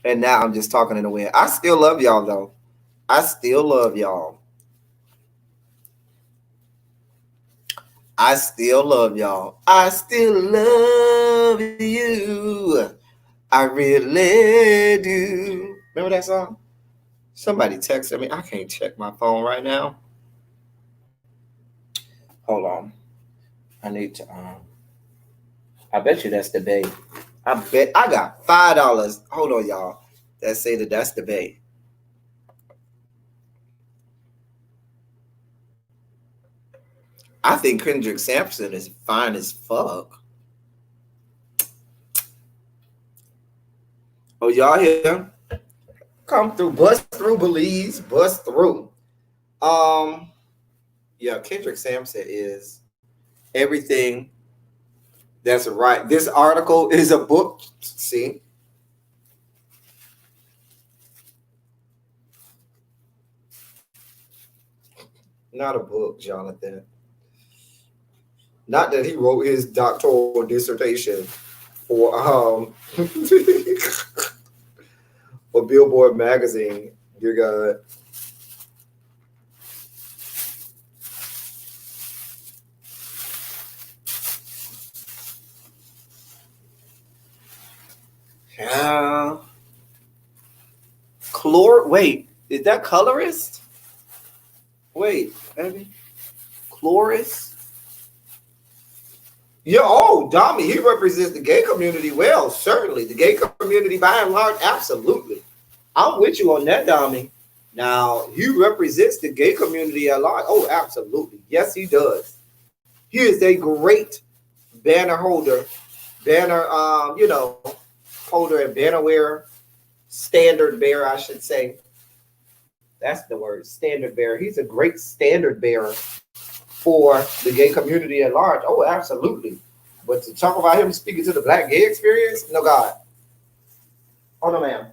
And now I'm just talking in the wind. I still love y'all, though. I still love y'all. I still love y'all. I still love you. I really do. Remember that song? Somebody texted me. I can't check my phone right now. Hold on. I need to. I bet you that's the Bay. I bet I got $5. Hold on, y'all. That say that that's the Bay. I think Kendrick Sampson is fine as fuck. Oh, y'all here? Come through, bust through, Belize, bust through. Yeah, Kendrick Sampson is everything that's right. This article is a book. See, not a book, Jonathan. Not that he wrote his doctoral dissertation for for Billboard magazine. Dear God. Yeah. Wait, is that colorist? Wait, maybe. Chlorist? Yeah, oh, Dommy, he represents the gay community well, certainly. The gay community by and large, absolutely. I'm with you on that, Dommy. Now, he represents the gay community at large. Oh, absolutely. Yes, he does. He is a great banner holder, holder and banner wearer, standard bearer, I should say. That's the word, standard bearer. He's a great standard bearer for the gay community at large. Oh, absolutely. But to talk about him speaking to the black gay experience, no God. Oh no, ma'am.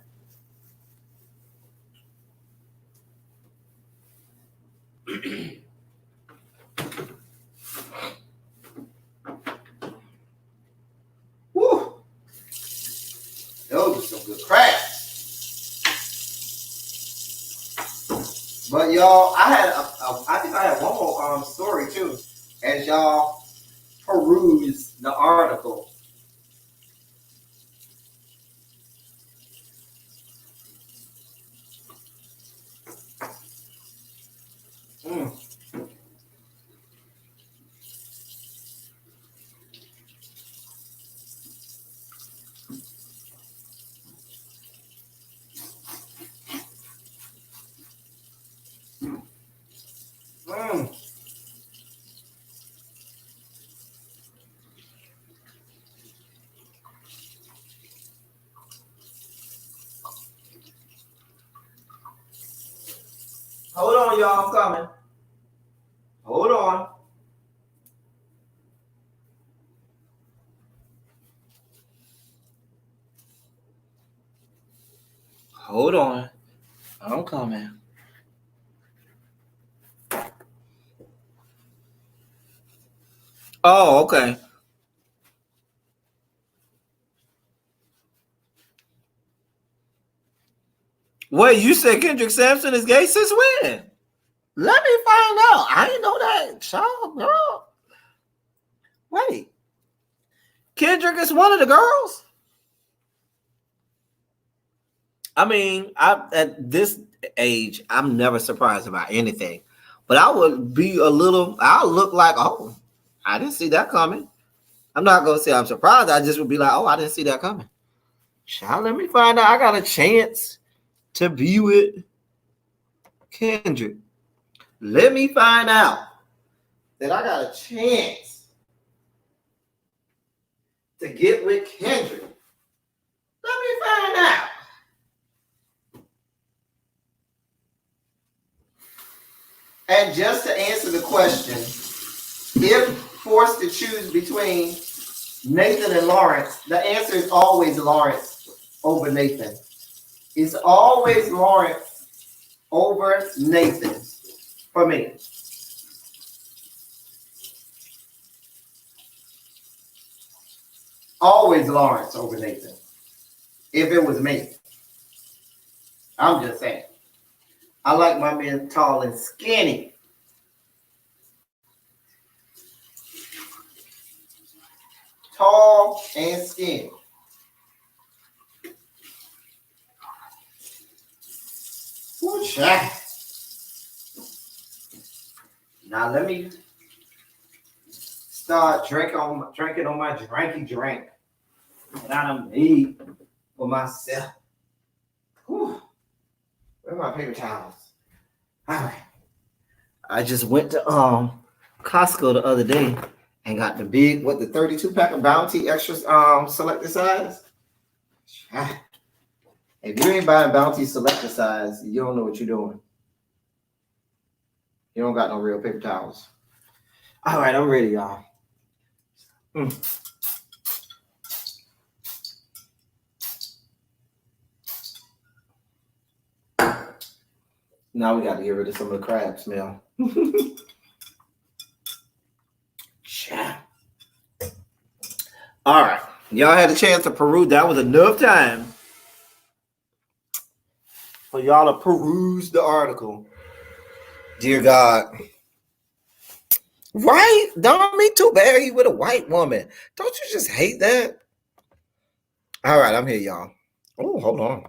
Woo! Those are some good cracks. But y'all, I think I had one more story too. As y'all peruse the article. Hold on, y'all. I'm coming. Hold on. Hold on. I'm coming. Oh, okay. Wait, you said Kendrick Sampson is gay since when? Let me find out. I didn't know that. Child, girl. Wait. Kendrick is one of the girls? I mean, at this age, I'm never surprised about anything. But I would be I'll look like, oh, I didn't see that coming. I'm not going to say I'm surprised. I just would be like, oh, I didn't see that coming. Child, let me find out. I got a chance to be with Kendrick. Let me find out that I got a chance to get with Kendrick. Let me find out. And just to answer the question, if forced to choose between Nathan and Lawrence, the answer is always Lawrence over Nathan. It's always Lawrence over Nathan for me. Always Lawrence over Nathan. If it was me. I'm just saying. I like my men tall and skinny. Tall and skinny. Ooh, child. Now let me start drinking on my drinky drink that I done made for myself. Whew. Where are my paper towels? All right. I just went to Costco the other day and got the big, the 32 pack of Bounty extra selected size. If you ain't buying Bounty selected size, you don't know what you're doing. You don't got no real paper towels. All right, I'm ready, y'all. Now we got to get rid of some of the crab smell. All right. Y'all had a chance to peruse. That was enough time for y'all to peruse the article. Dear God. Right? Don't me too bad you with a white woman. Don't you just hate that? All right, I'm here, y'all. Oh, hold on.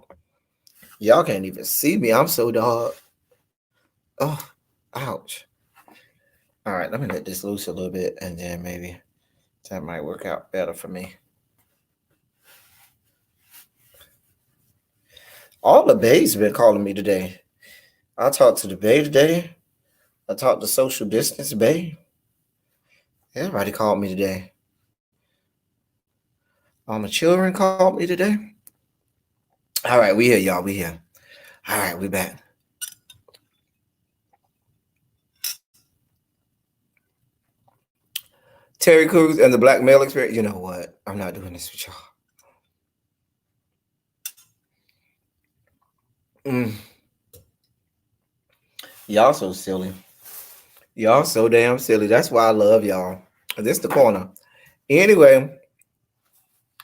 Y'all can't even see me. I'm so dog. Oh, ouch. All right, let me let this loose a little bit, and then maybe that might work out better for me. All the bays been calling me today. I talked to the bay today. I talked to social distance bay. Everybody called me today. All the children called me today. All right, we here, y'all. We here. All right, we back. Terry Crews and the black male experience. You know what? I'm not doing this with y'all. Y'all so silly. Y'all so damn silly. That's why I love y'all. This the corner. Anyway,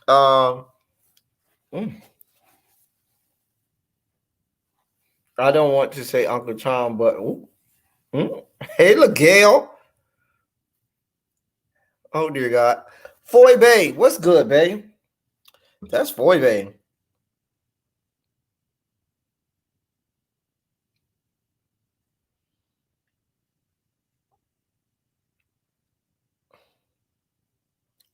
I don't want to say Uncle Tom, but hey, Gail. Oh dear God, Foy Bay, what's good, Bay? That's Foy Bay.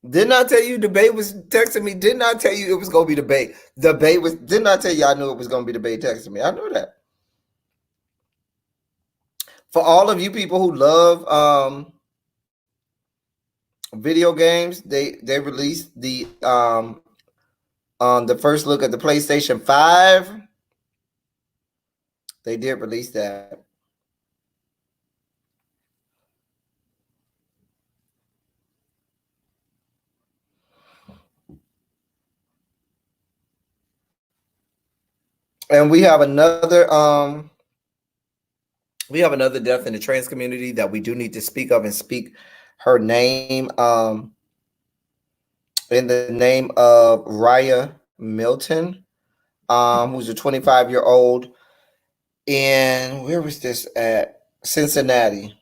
Didn't I tell you the Bay was texting me? Didn't I tell you it was gonna be the Bay? The Bay was. Didn't I tell you I knew it was gonna be the Bay texting me? I knew that. For all of you people who love video games, they released the first look at the PlayStation 5. They did release that. And we have another death in the trans community that we do need to speak of and speak her name in the name of Raya Milton, who's a 25-year-old in, where was this at? Cincinnati.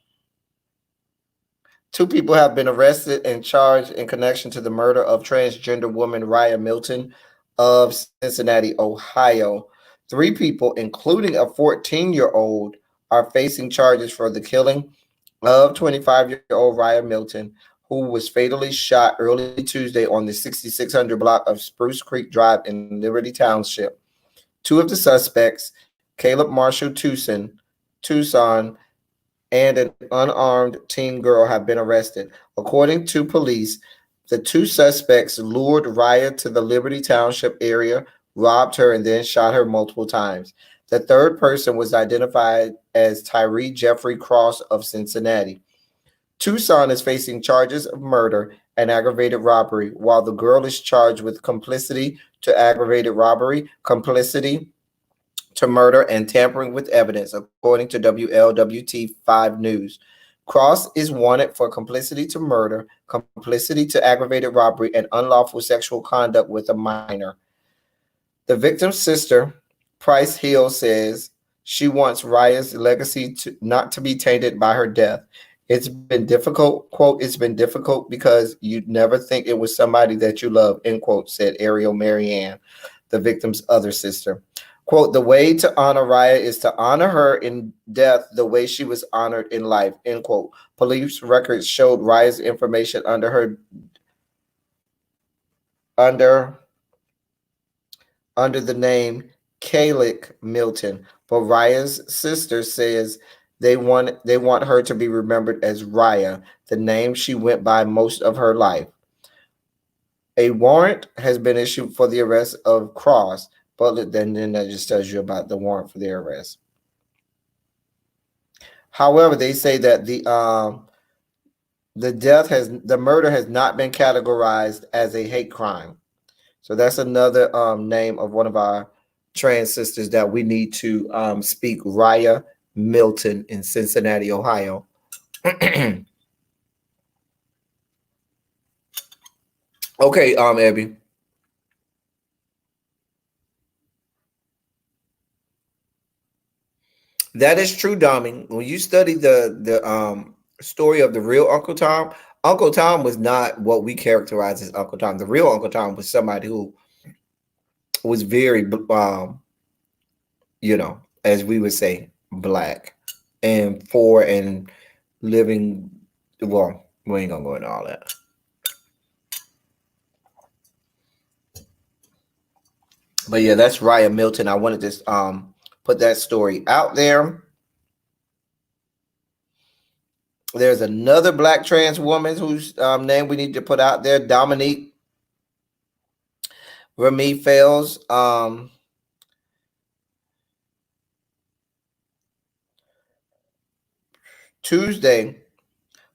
2 people have been arrested and charged in connection to the murder of transgender woman Raya Milton of Cincinnati, Ohio. 3 people, including a 14-year-old, are facing charges for the killing of 25-year-old Raya Milton, who was fatally shot early Tuesday on the 6600 block of Spruce Creek Drive in Liberty Township. 2 of the suspects, Caleb Marshall Tucson, and an unarmed teen girl, have been arrested. According to police, the 2 suspects lured Raya to the Liberty Township area, robbed her, and then shot her multiple times. The 3rd person was identified as Tyree Jeffrey Cross of Cincinnati. Tucson is facing charges of murder and aggravated robbery, while the girl is charged with complicity to aggravated robbery, complicity to murder, and tampering with evidence, according to WLWT 5 News. Cross is wanted for complicity to murder, complicity to aggravated robbery, and unlawful sexual conduct with a minor. The victim's sister, Price Hill, says she wants Raya's legacy not to be tainted by her death. It's been difficult, quote, it's been difficult because you'd never think it was somebody that you love, end quote, said Ariel Marianne, the victim's other sister. Quote, the way to honor Raya is to honor her in death the way she was honored in life, end quote. Police records showed Raya's information under the name Kalik Milton, but Raya's sister says they want her to be remembered as Raya, the name she went by most of her life. A warrant has been issued for the arrest of Cross, but then that just tells you about the warrant for their arrest. However, they say that the murder has not been categorized as a hate crime. So that's another name of one of our trans sisters that we need to speak. Raya Milton in Cincinnati, Ohio. Okay, Abby. That is true, Doming. When you study the story of the real Uncle Tom was not what we characterize as Uncle Tom. The real Uncle Tom was somebody who was very as we would say, black and poor and living. Well, we ain't gonna go into all that. But yeah, that's Raya Milton. I wanted to put that story out there. There's another black trans woman whose name we need to put out there, Dominique Rem'Fails. Tuesday,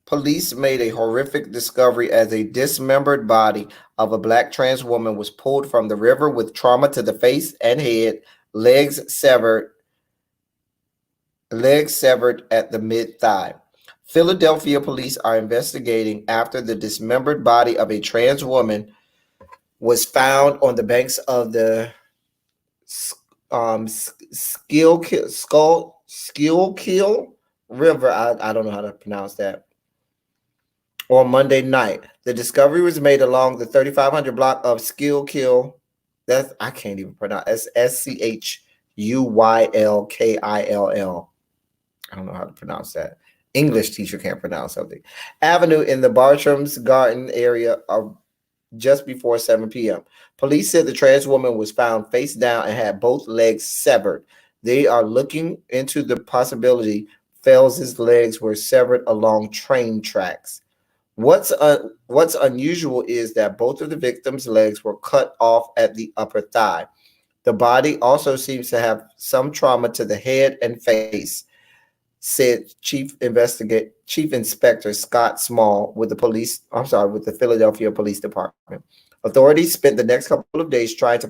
police made a horrific discovery as a dismembered body of a black trans woman was pulled from the river with trauma to the face and head, legs severed, legs severed at the mid thigh. Philadelphia police are investigating after the dismembered body of a trans woman was found on the banks of the Schuylkill River. I don't know how to pronounce that. On Monday night, the discovery was made along the 3500 block of Schuylkill. That's I can't even pronounce. Schuyll. I don't know how to pronounce that. English teacher can't pronounce something. Avenue in the Bartram's Garden area of just before 7 p.m. Police said the trans woman was found face down and had both legs severed. They are looking into the possibility Fells's legs were severed along train tracks. What's unusual is that both of the victim's legs were cut off at the upper thigh. The body also seems to have some trauma to the head and face, said Chief Inspector Scott Small with the Philadelphia Police Department. Authorities spent the next couple of days trying to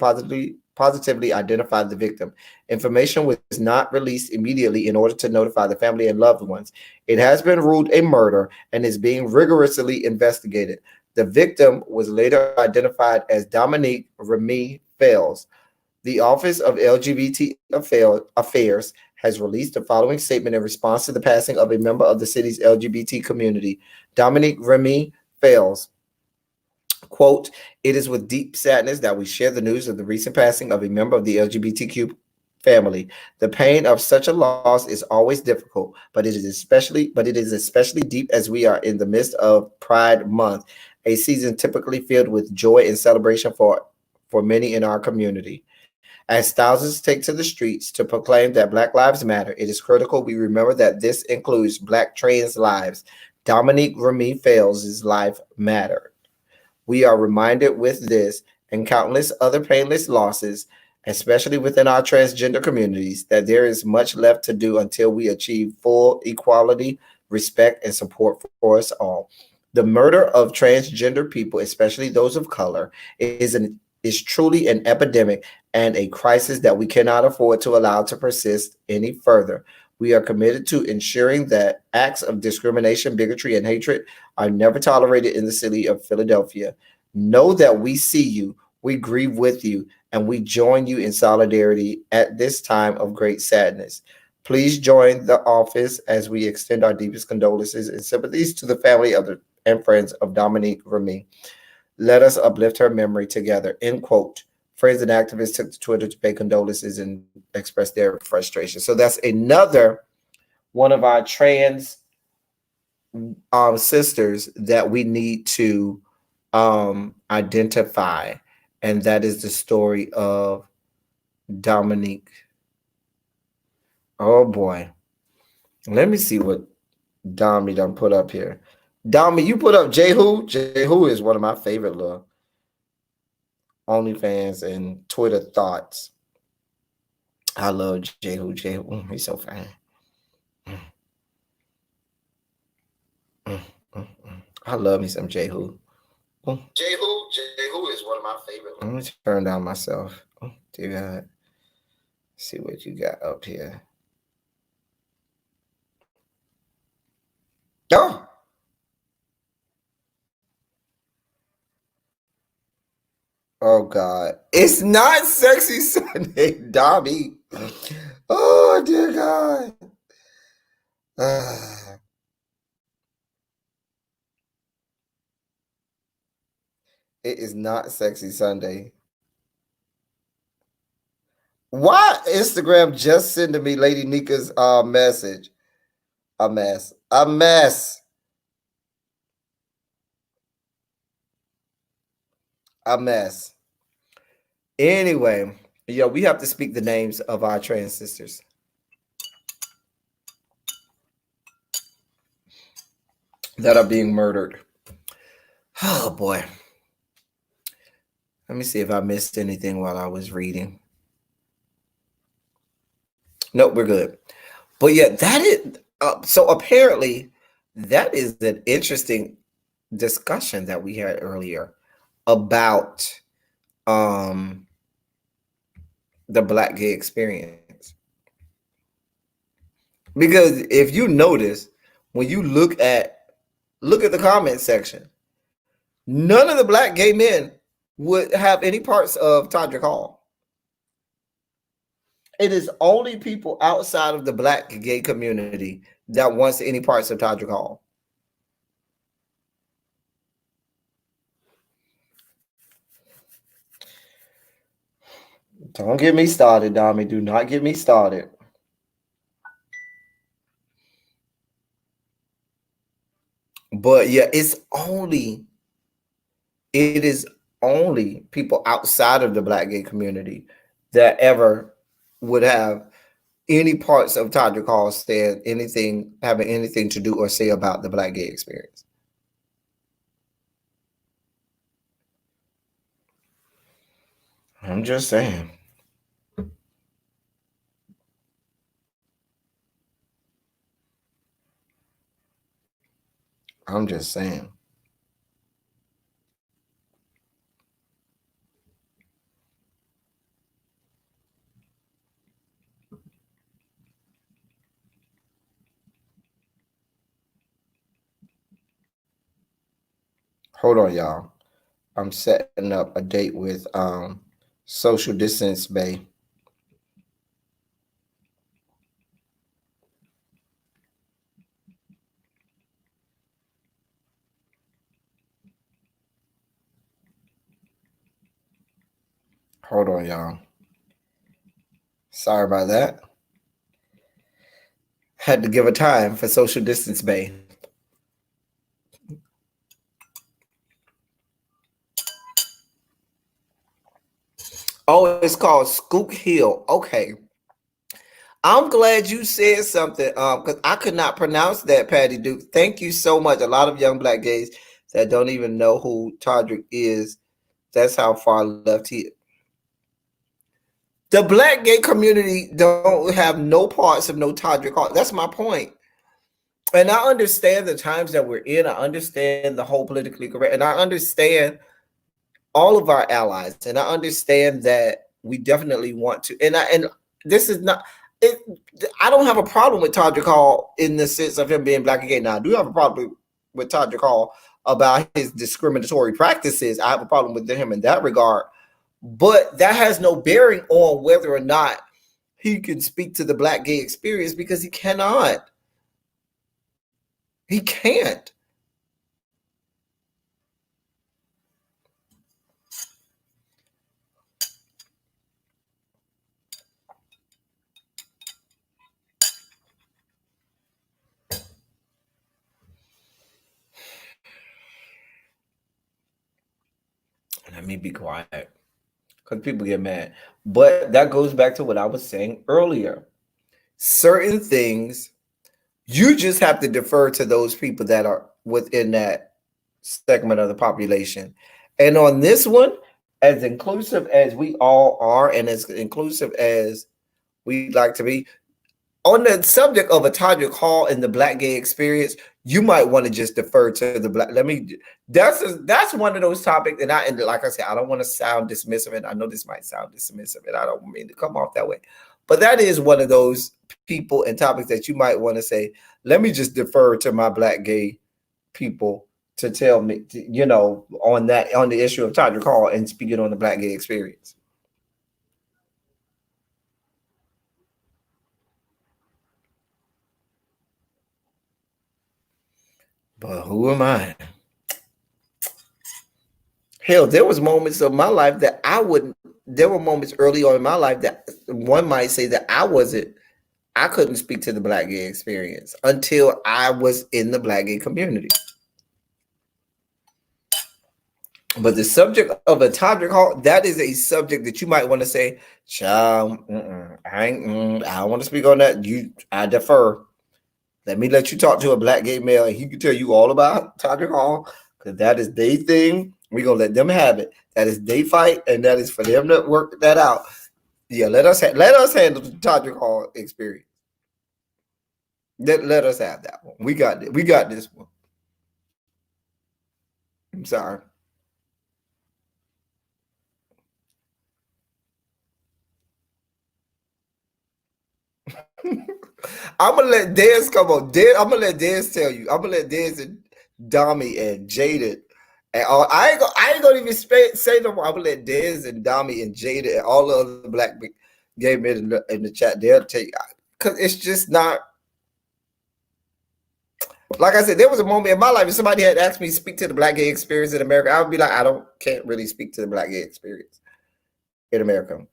positively identify the victim. Information was not released immediately in order to notify the family and loved ones. It has been ruled a murder and is being rigorously investigated. The victim was later identified as Dominique Remy Fales. The Office of LGBT Affairs has released the following statement in response to the passing of a member of the city's LGBT community, Dominique Remy Fales. Quote, it is with deep sadness that we share the news of the recent passing of a member of the LGBTQ family. The pain of such a loss is always difficult, but it is especially deep as we are in the midst of Pride Month, a season typically filled with joy and celebration for many in our community. As thousands take to the streets to proclaim that Black Lives Matter, it is critical we remember that this includes Black trans lives. Dominique Remy Fales' life mattered. We are reminded with this and countless other painless losses, especially within our transgender communities, that there is much left to do until we achieve full equality, respect, and support for us all. The murder of transgender people, especially those of color, is truly an epidemic and a crisis that we cannot afford to allow to persist any further. We are committed to ensuring that acts of discrimination, bigotry, and hatred are never tolerated in the city of Philadelphia. Know that we see you, we grieve with you, and we join you in solidarity at this time of great sadness. Please join the office as we extend our deepest condolences and sympathies to the family and friends of Dominique Remy. Let us uplift her memory together. End quote. Friends and activists took to Twitter to pay condolences and express their frustration. So that's another one of our trans sisters that we need to identify, and that is the story of Dominique. Oh boy, let me see what Domi done put up here. Domi, you put up Jehu. Jehu is one of my favorite little OnlyFans and Twitter thoughts. I love Jehu. Jehu, he's so fine. I love me some Jehu. Jehu is one of my favorite. Let me turn down myself. Dear God. See what you got up here. Oh! Oh God. It's not Sexy Sunday, Dobby. Oh dear God. It is not Sexy Sunday. Why Instagram just sending me Lady Nika's message? A mess. A mess. A mess. Anyway, we have to speak the names of our trans sisters that are being murdered. Oh boy. Let me see if I missed anything while I was reading. Nope, we're good. But yeah, that is so apparently that is an interesting discussion that we had earlier about the Black gay experience. Because if you notice, when you look at the comment section, none of the Black gay men would have any parts of Todrick Hall. It is only people outside of the Black gay community that wants any parts of Todrick Hall. Don't get me started, Dami. Do not get me started. But yeah, it is only people outside of the Black gay community that ever would have any parts of Todrick Hall having anything to do or say about the Black gay experience. I'm just saying. I'm just saying. Hold on, y'all. I'm setting up a date with Social Distance Bay. Hold on, y'all. Sorry about that. Had to give a time for Social Distance Bay. Oh, it's called Skook Hill. Okay. I'm glad you said something because I could not pronounce that, Patty Duke. Thank you so much. A lot of young Black gays that don't even know who Todrick is. That's how far left he is. The Black gay community don't have no parts of no Todrick Hall. That's my point. And I understand the times that we're in. I understand the whole politically correct. And I understand all of our allies. And I understand that we definitely want to. And this is not it. I don't have a problem with Todrick Hall in the sense of him being Black and gay. Now, I do have a problem with Todrick Hall about his discriminatory practices. I have a problem with him in that regard. But that has no bearing on whether or not he can speak to the Black gay experience because he cannot. He can't. Let me be quiet because people get mad. But that goes back to what I was saying earlier. Certain things, you just have to defer to those people that are within that segment of the population. And on this one, as inclusive as we all are and as inclusive as we like to be, On the subject of a Todrick Hall and the black gay experience, you might want to just defer to the black. That's one of those topics, and like I said, I don't want to sound dismissive, and I know this might sound dismissive, and I don't mean to come off that way, but that is one of those people and topics that you might want to say, let me just defer to my black gay people to tell me, on the issue of Todrick Hall and speaking on the black gay experience. But who am I? Hell, there was moments of my life that there were moments early on in my life that one might say that I couldn't speak to the black gay experience until I was in the black gay community. But the subject of a Todrick Hall, that is a subject that you might want to say, child, I don't want to speak on that. I defer. Let me let you talk to a black gay male and he can tell you all about Todrick Hall, because that is their thing. We're going to let them have it. That is their fight, and that is for them to work that out. Yeah, let us handle the Todrick Hall experience. Let us have that one. We got it. We got this one. I'm sorry. I'm gonna let Dez come on. I'm gonna let Dez tell you. I'm gonna let Dez and Dommy and Jaded and all. I ain't gonna even say no more. I'm gonna let Dez and Dommy and Jaded and all the other black gay men in the chat. They'll take, because it's just not. Like I said, there was a moment in my life if somebody had asked me to speak to the black gay experience in America, I would be like, can't really speak to the black gay experience in America.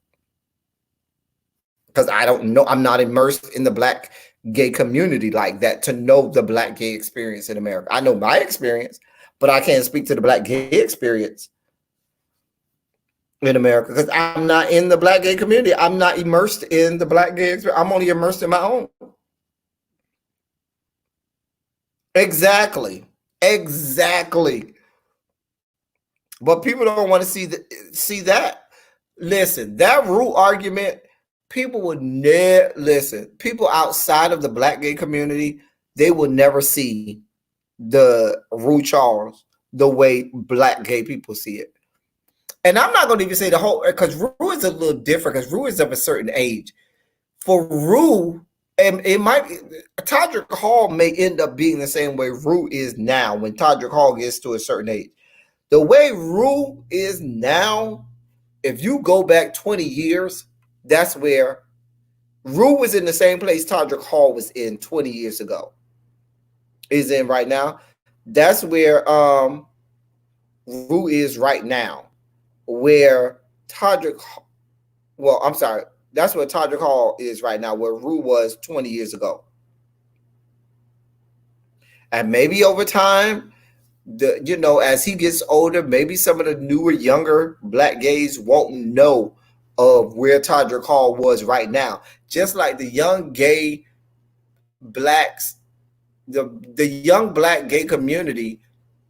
Because I don't know, I'm not immersed in the black gay community like that to know the black gay experience in America. I know my experience, but I can't speak to the black gay experience in America because I'm not in the black gay community. I'm not immersed in the black gay experience. I'm only immersed in my own. Exactly. But people don't want to see that. Listen, that root argument, people would never listen. People outside of the black gay community, they will never see the Rue Charles the way black gay people see it. And I'm not going to even say the whole, because Rue is a little different, because Rue is of a certain age. For Rue, and it might, Todrick Hall may end up being the same way Rue is now when Todrick Hall gets to a certain age. The way Rue is now, if you go back 20 years, that's where Rue was in the same place Todrick Hall was in 20 years ago. Is in right now. That's where Rue is right now. Where Todrick, well, I'm sorry, that's where Todrick Hall is right now, where Rue was 20 years ago. And maybe over time, as he gets older, maybe some of the newer, younger black gays won't know of where Todrick Hall was right now. Just like the young gay blacks, the young black gay community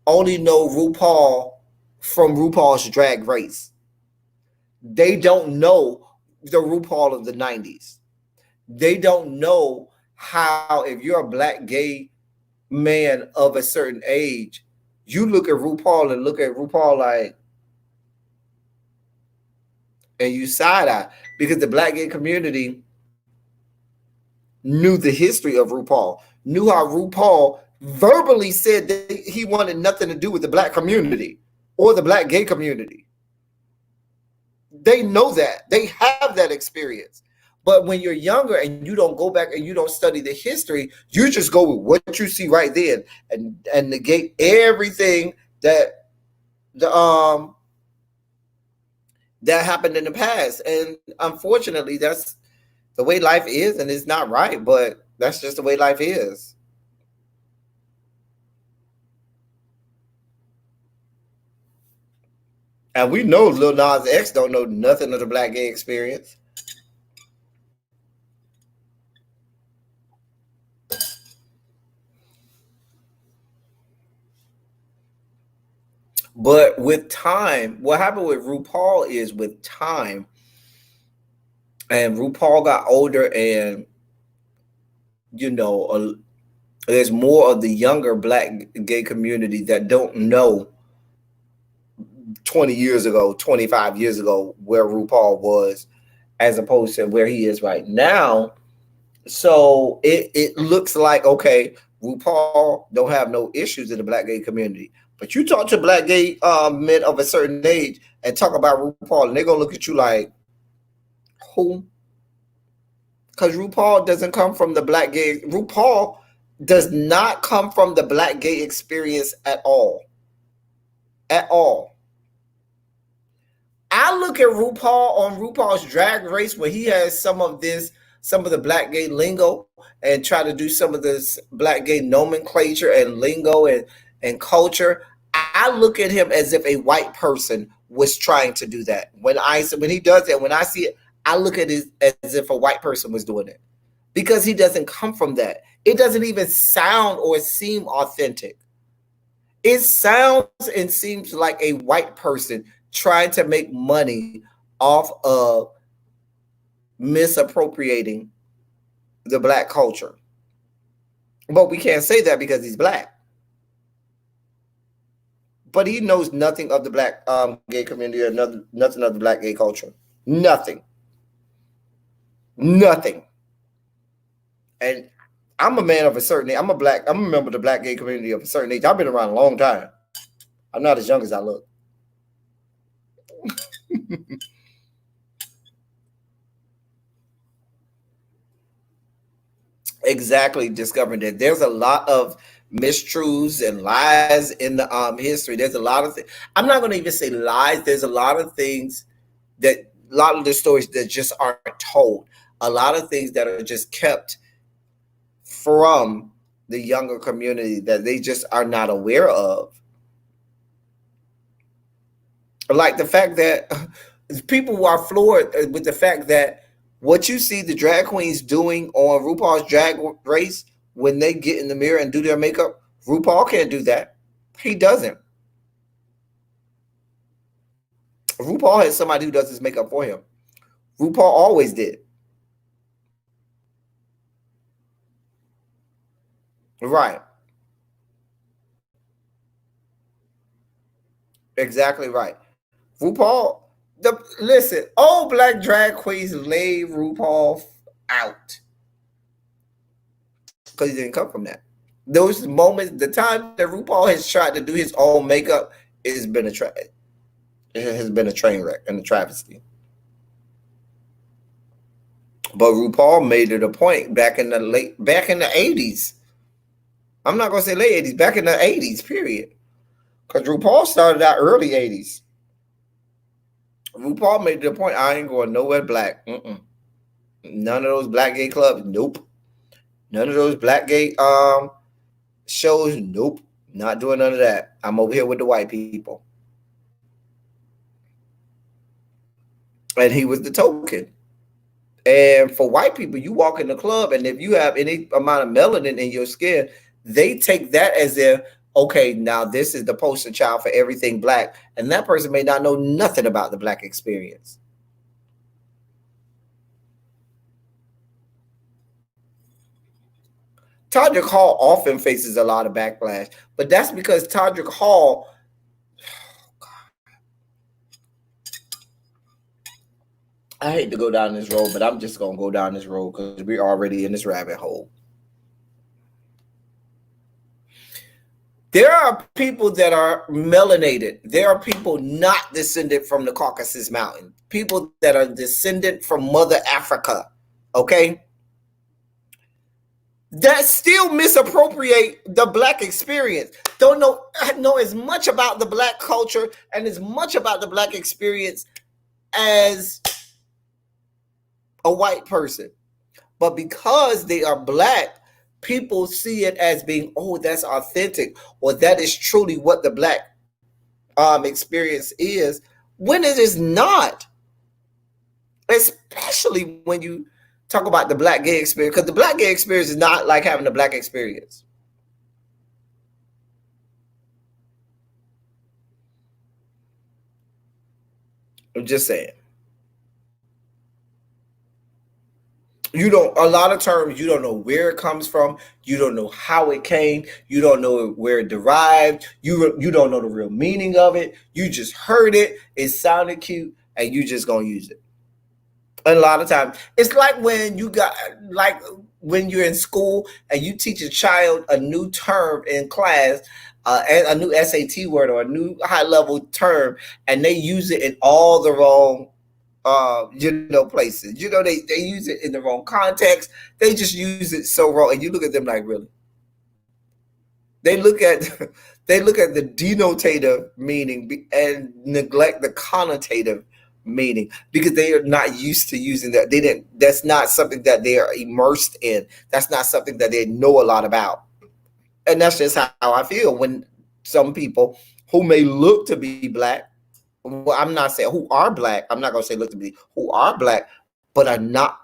only know RuPaul from RuPaul's Drag Race. They don't know the RuPaul of the 90s. They don't know how, if you're a black gay man of a certain age, you look at RuPaul and look at RuPaul like, and you side eye, because the black gay community knew the history of RuPaul, knew how RuPaul verbally said that he wanted nothing to do with the black community or the black gay community. They know that. They have that experience. But when you're younger and you don't go back and you don't study the history, you just go with what you see right then and negate everything that that happened in the past. And unfortunately, that's the way life is, and it's not right, but that's just the way life is. And we know Lil Nas X don't know nothing of the black gay experience. But with time, what happened with RuPaul is with time, and RuPaul got older, and you know, there's more of the younger black gay community that don't know 20 years ago, 25 years ago, where RuPaul was as opposed to where he is right now. So it looks like, okay, RuPaul don't have no issues in the black gay community. But you talk to black gay men of a certain age and talk about RuPaul, and they're gonna look at you like, who? Because RuPaul doesn't come from the black gay. RuPaul does not come from the black gay experience at all. At all. I look at RuPaul on RuPaul's Drag Race where he has some of the black gay lingo and try to do some of this black gay nomenclature and lingo and culture. I look at him as if a white person was trying to do that. When he does that, when I see it, I look at it as if a white person was doing it because he doesn't come from that. It doesn't even sound or seem authentic. It sounds and seems like a white person trying to make money off of misappropriating the black culture. But we can't say that because he's black. But he knows nothing of the black gay community or nothing of the black gay culture. Nothing. Nothing. And I'm a man of a certain age. I'm a member of the black gay community of a certain age. I've been around a long time. I'm not as young as I look. Exactly, discovering that there's a lot of mistruths and lies in the history. There's a lot of things. I'm not going to even say lies. There's a lot of things that a lot of the stories that just aren't told. A lot of things that are just kept from the younger community that they just are not aware of. Like the fact that people who are floored with the fact that what you see the drag queens doing on RuPaul's Drag Race when they get in the mirror and do their makeup, RuPaul can't do that. He doesn't. RuPaul has somebody who does his makeup for him. RuPaul always did. Right. Exactly right. RuPaul, listen, all black drag queens laid RuPaul out because he didn't come from that. Those moments, the time that RuPaul has tried to do his own makeup, it has been a train wreck and a travesty. But RuPaul made it a point back in the 80s. I'm not gonna say late 80s, back in the 80s, period. Because RuPaul started out early 80s. RuPaul made it a point. I ain't going nowhere black. Mm-mm. None of those black gay clubs. Nope. None of those black gay shows. Nope. Not doing none of that. I'm over here with the white people. And he was the token. And for white people, you walk in the club, and if you have any amount of melanin in your skin, they take that as their okay. Now this is the poster child for everything black, and that person may not know nothing about the black experience. Todrick Hall often faces a lot of backlash, but that's because Todrick Hall. I hate to go down this road, but I'm just gonna go down this road because we're already in this rabbit hole. There are people that are melanated. There are people not descended from the Caucasus Mountain. People that are descended from Mother Africa. Okay? That still misappropriate the black experience. Don't know as much about the black culture and as much about the black experience as a white person. But because they are black, people see it as being, oh, that's authentic, or that is truly what the black experience is, when it is not. Especially when you talk about the black gay experience, because the black gay experience is not like having a black experience. I'm just saying. You don't, a lot of terms, you don't know where it comes from. You don't know how it came. You don't know where it derived. You don't know the real meaning of it. You just heard it. It sounded cute, and you just gonna use it. And a lot of times, it's like when you're in school and you teach a child a new term in class, and a new SAT word or a new high level term, and they use it in all the wrong places. They use it in the wrong context. They just use it so wrong, and you look at them like, really? They look at they look at the denotative meaning and neglect the connotative meaning because they are not used to using that. They didn't. That's not something that they are immersed in. That's not something that they know a lot about. And that's just how I feel when some people who may look to be black, well, I'm not saying who are black. I'm not going to say look to be who are black, but are not,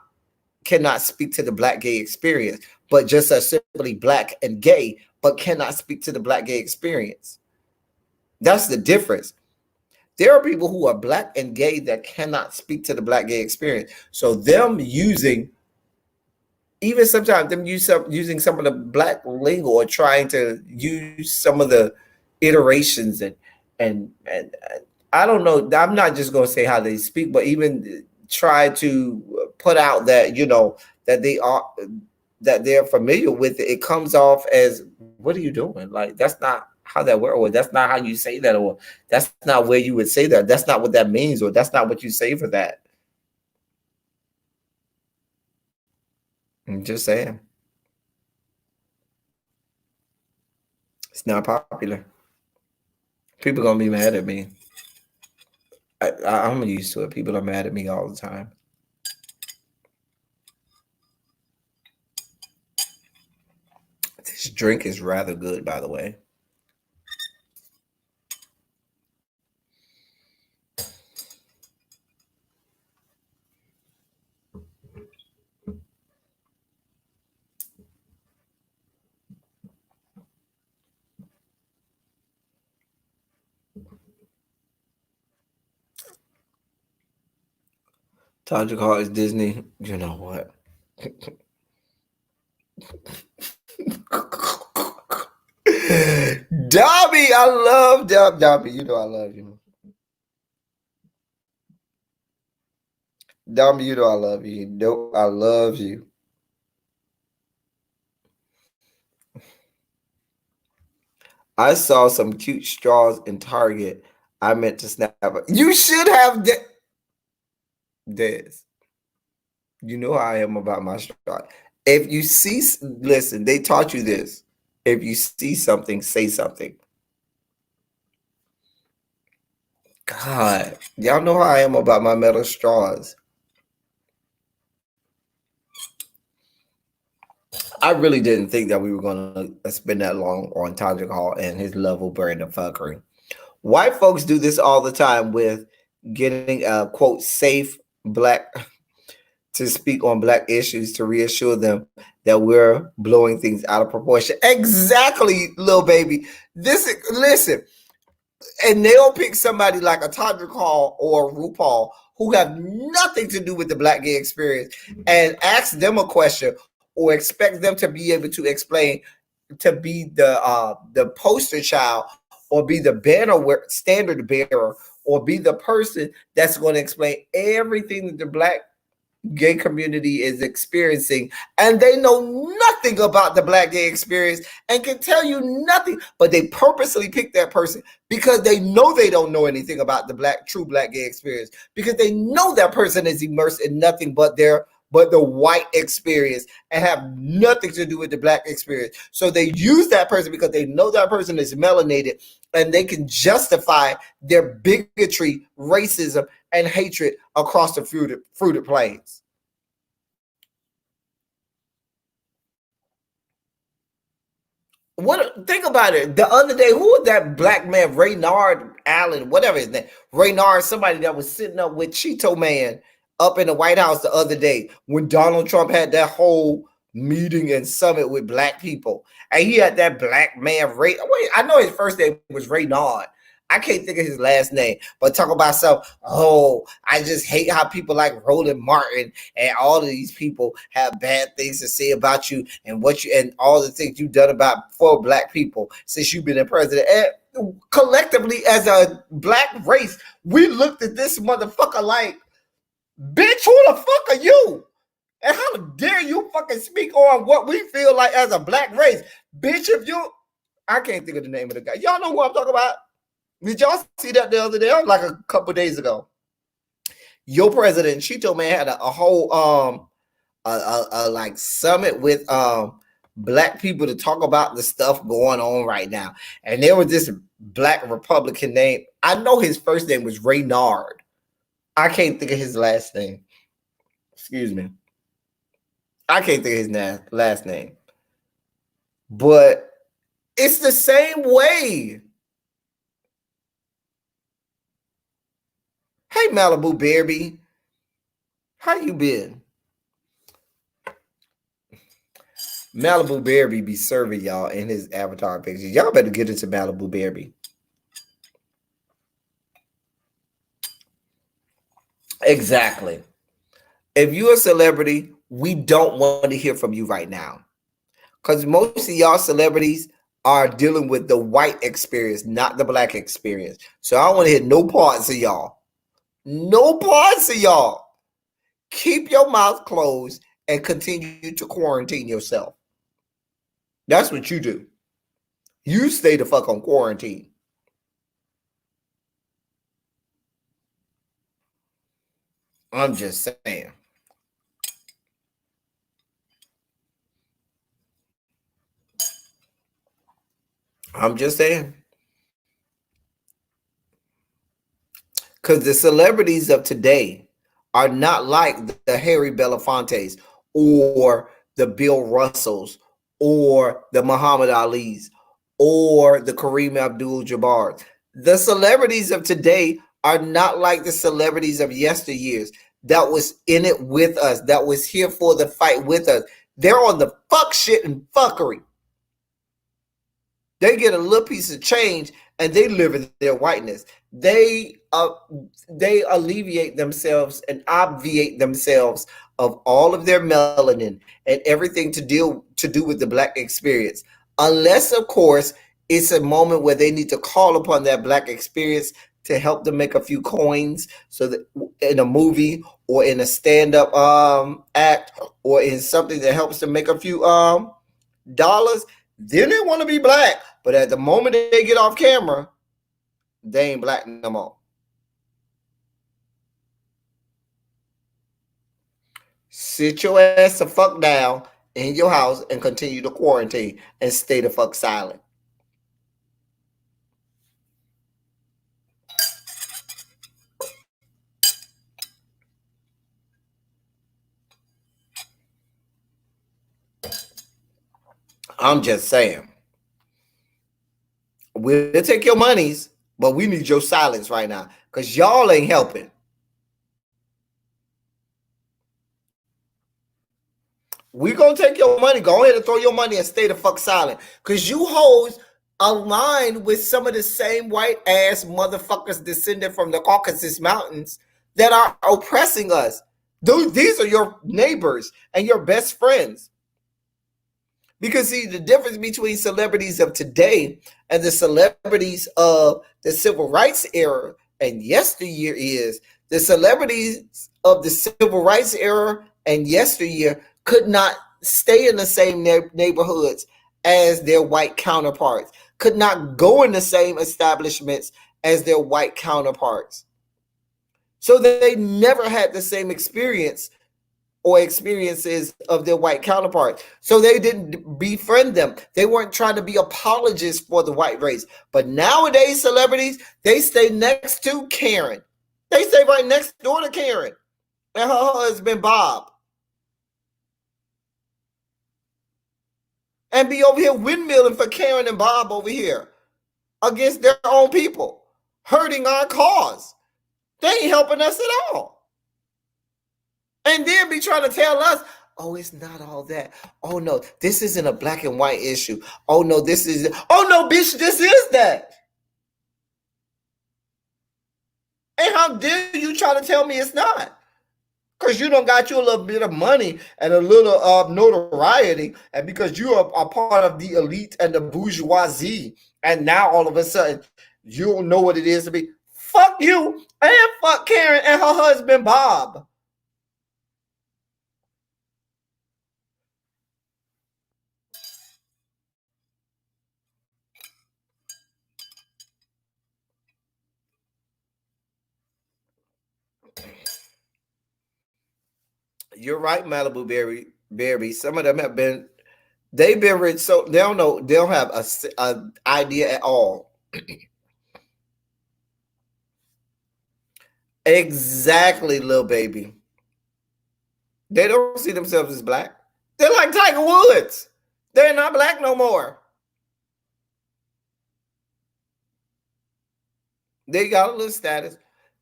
cannot speak to the black gay experience, but just are simply black and gay, but cannot speak to the black gay experience. That's the difference. There are people who are black and gay that cannot speak to the black gay experience. So them using, even sometimes them using some of the black lingo or trying to use some of the iterations and I don't know. I'm not just going to say how they speak, but even try to put out that that they're familiar with it. It comes off as, what are you doing? Like, that's not how that works, or that's not how you say that, or that's not where you would say that. That's not what that means, or that's not what you say for that. I'm just saying. It's not popular. People gonna be mad at me. I'm used to it. People are mad at me all the time. This drink is rather good, by the way. Todd Call is Disney. You know what? Dobby, I love Dobby. You know I love you. Dobby, you know I love you. No, I love you. I saw some cute straws in Target. I meant to snap it. You should have this. You know how I am about my straw. If you see, listen, they taught you this. If you see something, say something. God, y'all know how I am about my metal straws. I really didn't think that we were going to spend that long on Todrick Hall and his level brand of fuckery. White folks do this all the time with getting a quote safe black to speak on black issues to reassure them that we're blowing things out of proportion. Exactly, little baby. Listen, and they'll pick somebody like a Todrick Hall or a RuPaul who have nothing to do with the black gay experience and ask them a question or expect them to be able to explain, to be the poster child or be the standard bearer or be the person that's going to explain everything that the black gay community is experiencing, and they know nothing about the black gay experience and can tell you nothing, but they purposely pick that person because they know they don't know anything about the true black gay experience, because they know that person is immersed in nothing but the white experience and have nothing to do with the black experience. So they use that person because they know that person is melanated and they can justify their bigotry, racism, and hatred across the fruited plains. Think about it. The other day, who was that black man, Raynard Allen, whatever his name, Raynard, somebody that was sitting up with Cheeto Man up in the White House the other day when Donald Trump had that whole meeting and summit with black people, and he had that black man I know his first name was Raynard. I can't think of his last name, but talk about some, oh, I just hate how people like Roland Martin and all of these people have bad things to say about you and what you and all the things you've done about for black people since you've been a president. And collectively as a black race, we looked at this motherfucker like, bitch, who the fuck are you? And how dare you fucking speak on what we feel like as a black race? Bitch, if you, I can't think of the name of the guy. Y'all know who I'm talking about? Did y'all see that the other day? Like a couple days ago. Your president, Cheeto Man, had a whole like summit with black people to talk about the stuff going on right now. And there was this black Republican name. I know his first name was Reynard. I can't think of his last name. Excuse me. I can't think of his last name. But it's the same way. Hey, Malibu Baby. How you been? Malibu Baby be serving y'all in his avatar pictures. Y'all better get into Malibu Baby. Exactly. If you're a celebrity, we don't want to hear from you right now. Because most of y'all celebrities are dealing with the white experience, not the black experience. So I don't want to hear no parts of y'all. No parts of y'all. Keep your mouth closed and continue to quarantine yourself. That's what you do. You stay the fuck on quarantine. I'm just saying. I'm just saying. Because the celebrities of today are not like the Harry Belafontes or the Bill Russells or the Muhammad Alis or the Kareem Abdul-Jabbar. The celebrities of today are not like the celebrities of yesteryears that was in it with us, that was here for the fight with us. They're on the fuck shit and fuckery. They get a little piece of change and they live in their whiteness. They alleviate themselves and obviate themselves of all of their melanin and everything to do with the black experience. Unless, of course, it's a moment where they need to call upon that black experience to help them make a few coins, so that in a movie or in a stand-up act or in something that helps them make a few dollars, then they want to be black. But at the moment they get off camera, they ain't black no more. Sit your ass the fuck down in your house and continue to quarantine and stay the fuck silent. I'm just saying. We'll take your monies, but we need your silence right now because y'all ain't helping. We gonna take your money. Go ahead and throw your money and stay the fuck silent. Cause you hoes align with some of the same white ass motherfuckers descended from the Caucasus Mountains that are oppressing us. These are your neighbors and your best friends. Because see, the difference between celebrities of today and the celebrities of the civil rights era and yesteryear is the celebrities of the civil rights era and yesteryear could not stay in the same neighborhoods as their white counterparts, could not go in the same establishments as their white counterparts. So they never had the same experience or experiences of their white counterparts. So they didn't befriend them. They weren't trying to be apologists for the white race. But nowadays, celebrities, they stay next to Karen. They stay right next door to Karen and her husband, Bob. And be over here windmilling for Karen and Bob over here against their own people, hurting our cause. They ain't helping us at all. And then be trying to tell us, oh, it's not all that. Oh, no, this isn't a black and white issue. Oh, no, this is, oh, no, bitch, this is that. And how dare you try to tell me it's not? Because you don't got you a little bit of money and a little notoriety, and because you are a part of the elite and the bourgeoisie, and now all of a sudden you don't know what it is to be. Fuck you and fuck Karen and her husband Bob. You're right, Malibu Berry. Some of them have been, they've been rich, so they don't know, they don't have a idea at all. Exactly, little baby. They don't see themselves as black. They're like Tiger Woods. They're not black no more. They got a little status.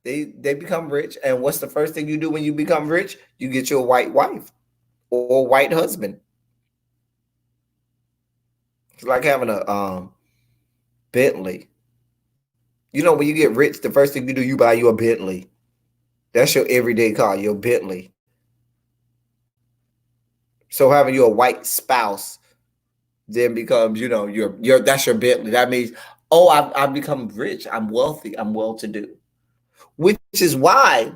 They become rich, and what's the first thing you do when you become rich? You get you a white wife or a white husband. It's like having a Bentley. You know, when you get rich, the first thing you do, you buy you a Bentley. That's your everyday car, your Bentley. So having you a white spouse then becomes, you know, your that's your Bentley. That means, oh, I've become rich. I'm wealthy. I'm well-to-do. Which is why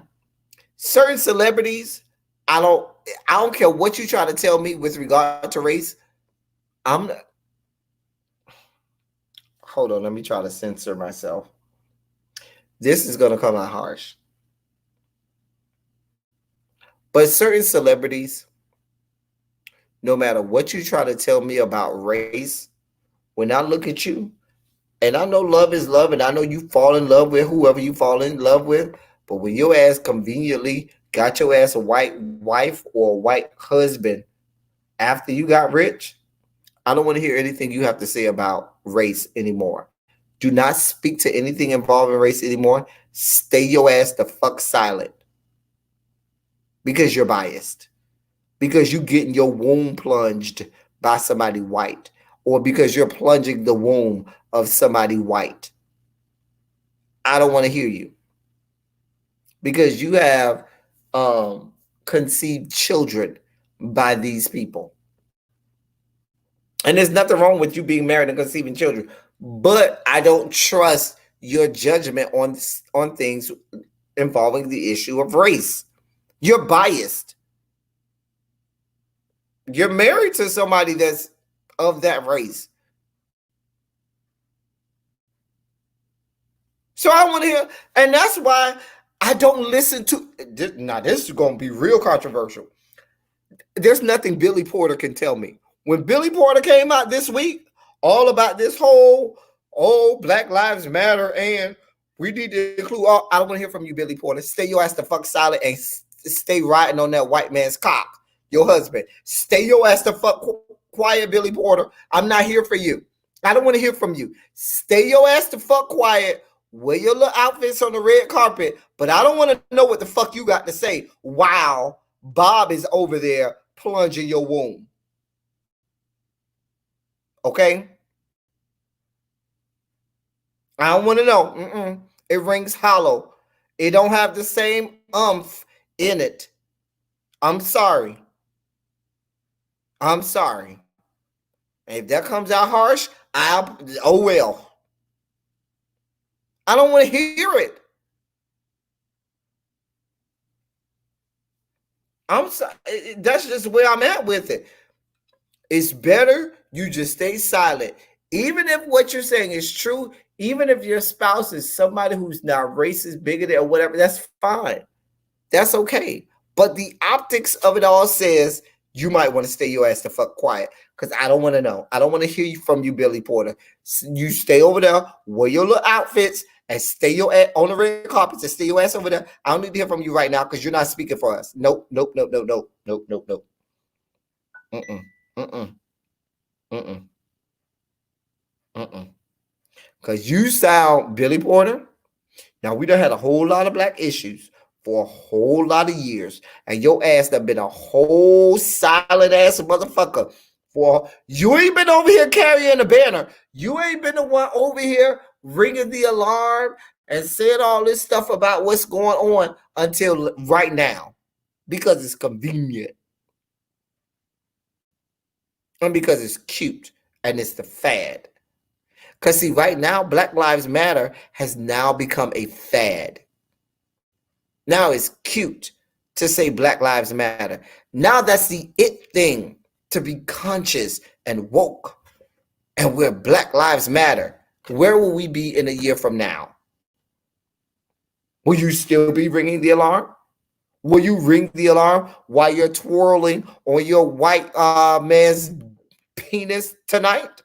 certain celebrities, I don't care what you try to tell me with regard to race. Hold on, let me try to censor myself. This is gonna come out harsh. But certain celebrities, no matter what you try to tell me about race, when I look at you, and I know love is love, and I know you fall in love with whoever you fall in love with, but when your ass conveniently got your ass a white wife or a white husband after you got rich, I don't want to hear anything you have to say about race anymore. Do not speak to anything involving race anymore. Stay your ass the fuck silent. Because you're biased. Because you getting your womb plunged by somebody white. Or because you're plunging the womb of somebody white. I don't want to hear you. Because you have conceived children by these people. And there's nothing wrong with you being married and conceiving children. But I don't trust your judgment on things involving the issue of race. You're biased. You're married to somebody that's of that race. So I want to hear, and that's why I don't listen to, now this is going to be real controversial. There's nothing Billy Porter can tell me. When Billy Porter came out this week, all about this whole, Black Lives Matter, and we need to include all, I don't want to hear from you, Billy Porter. Stay your ass the fuck silent and stay riding on that white man's cock, your husband. Stay your ass the fuck quiet, Billy Porter. I'm not here for you. I don't want to hear from you. Stay your ass the fuck quiet. Wear your little outfits on the red carpet, but I don't want to know what the fuck you got to say. Wow, Bob is over there plunging your womb. Okay? I don't want to know. It rings hollow. It don't have the same umph in it. I'm sorry. I'm sorry. And if that comes out harsh, oh well. I don't want to hear it. I'm sorry. That's just where I'm at with it. It's better you just stay silent. Even if what you're saying is true, even if your spouse is somebody who's not racist, bigoted, or whatever, that's fine. That's okay. But the optics of it all says you might want to stay your ass the fuck quiet, because I don't want to know. I don't want to hear from you, Billy Porter. You stay over there, wear your little outfits, and stay your ass on the red carpets and stay your ass over there. I don't need to hear from you right now because you're not speaking for us. Nope. Because you sound, Billy Porter. Now, we done had a whole lot of black issues for a whole lot of years, and your ass done been a whole silent ass motherfucker. You ain't been over here carrying a banner. You ain't been the one over here ringing the alarm and saying all this stuff about what's going on until right now because it's convenient and because it's cute and it's the fad. Because see, right now, Black Lives Matter has now become a fad. Now it's cute to say Black Lives Matter. Now that's the it thing, to be conscious and woke. And where Black Lives Matter, where will we be in a year from now? Will you still be ringing the alarm? Will you ring the alarm while you're twirling on your white man's penis tonight?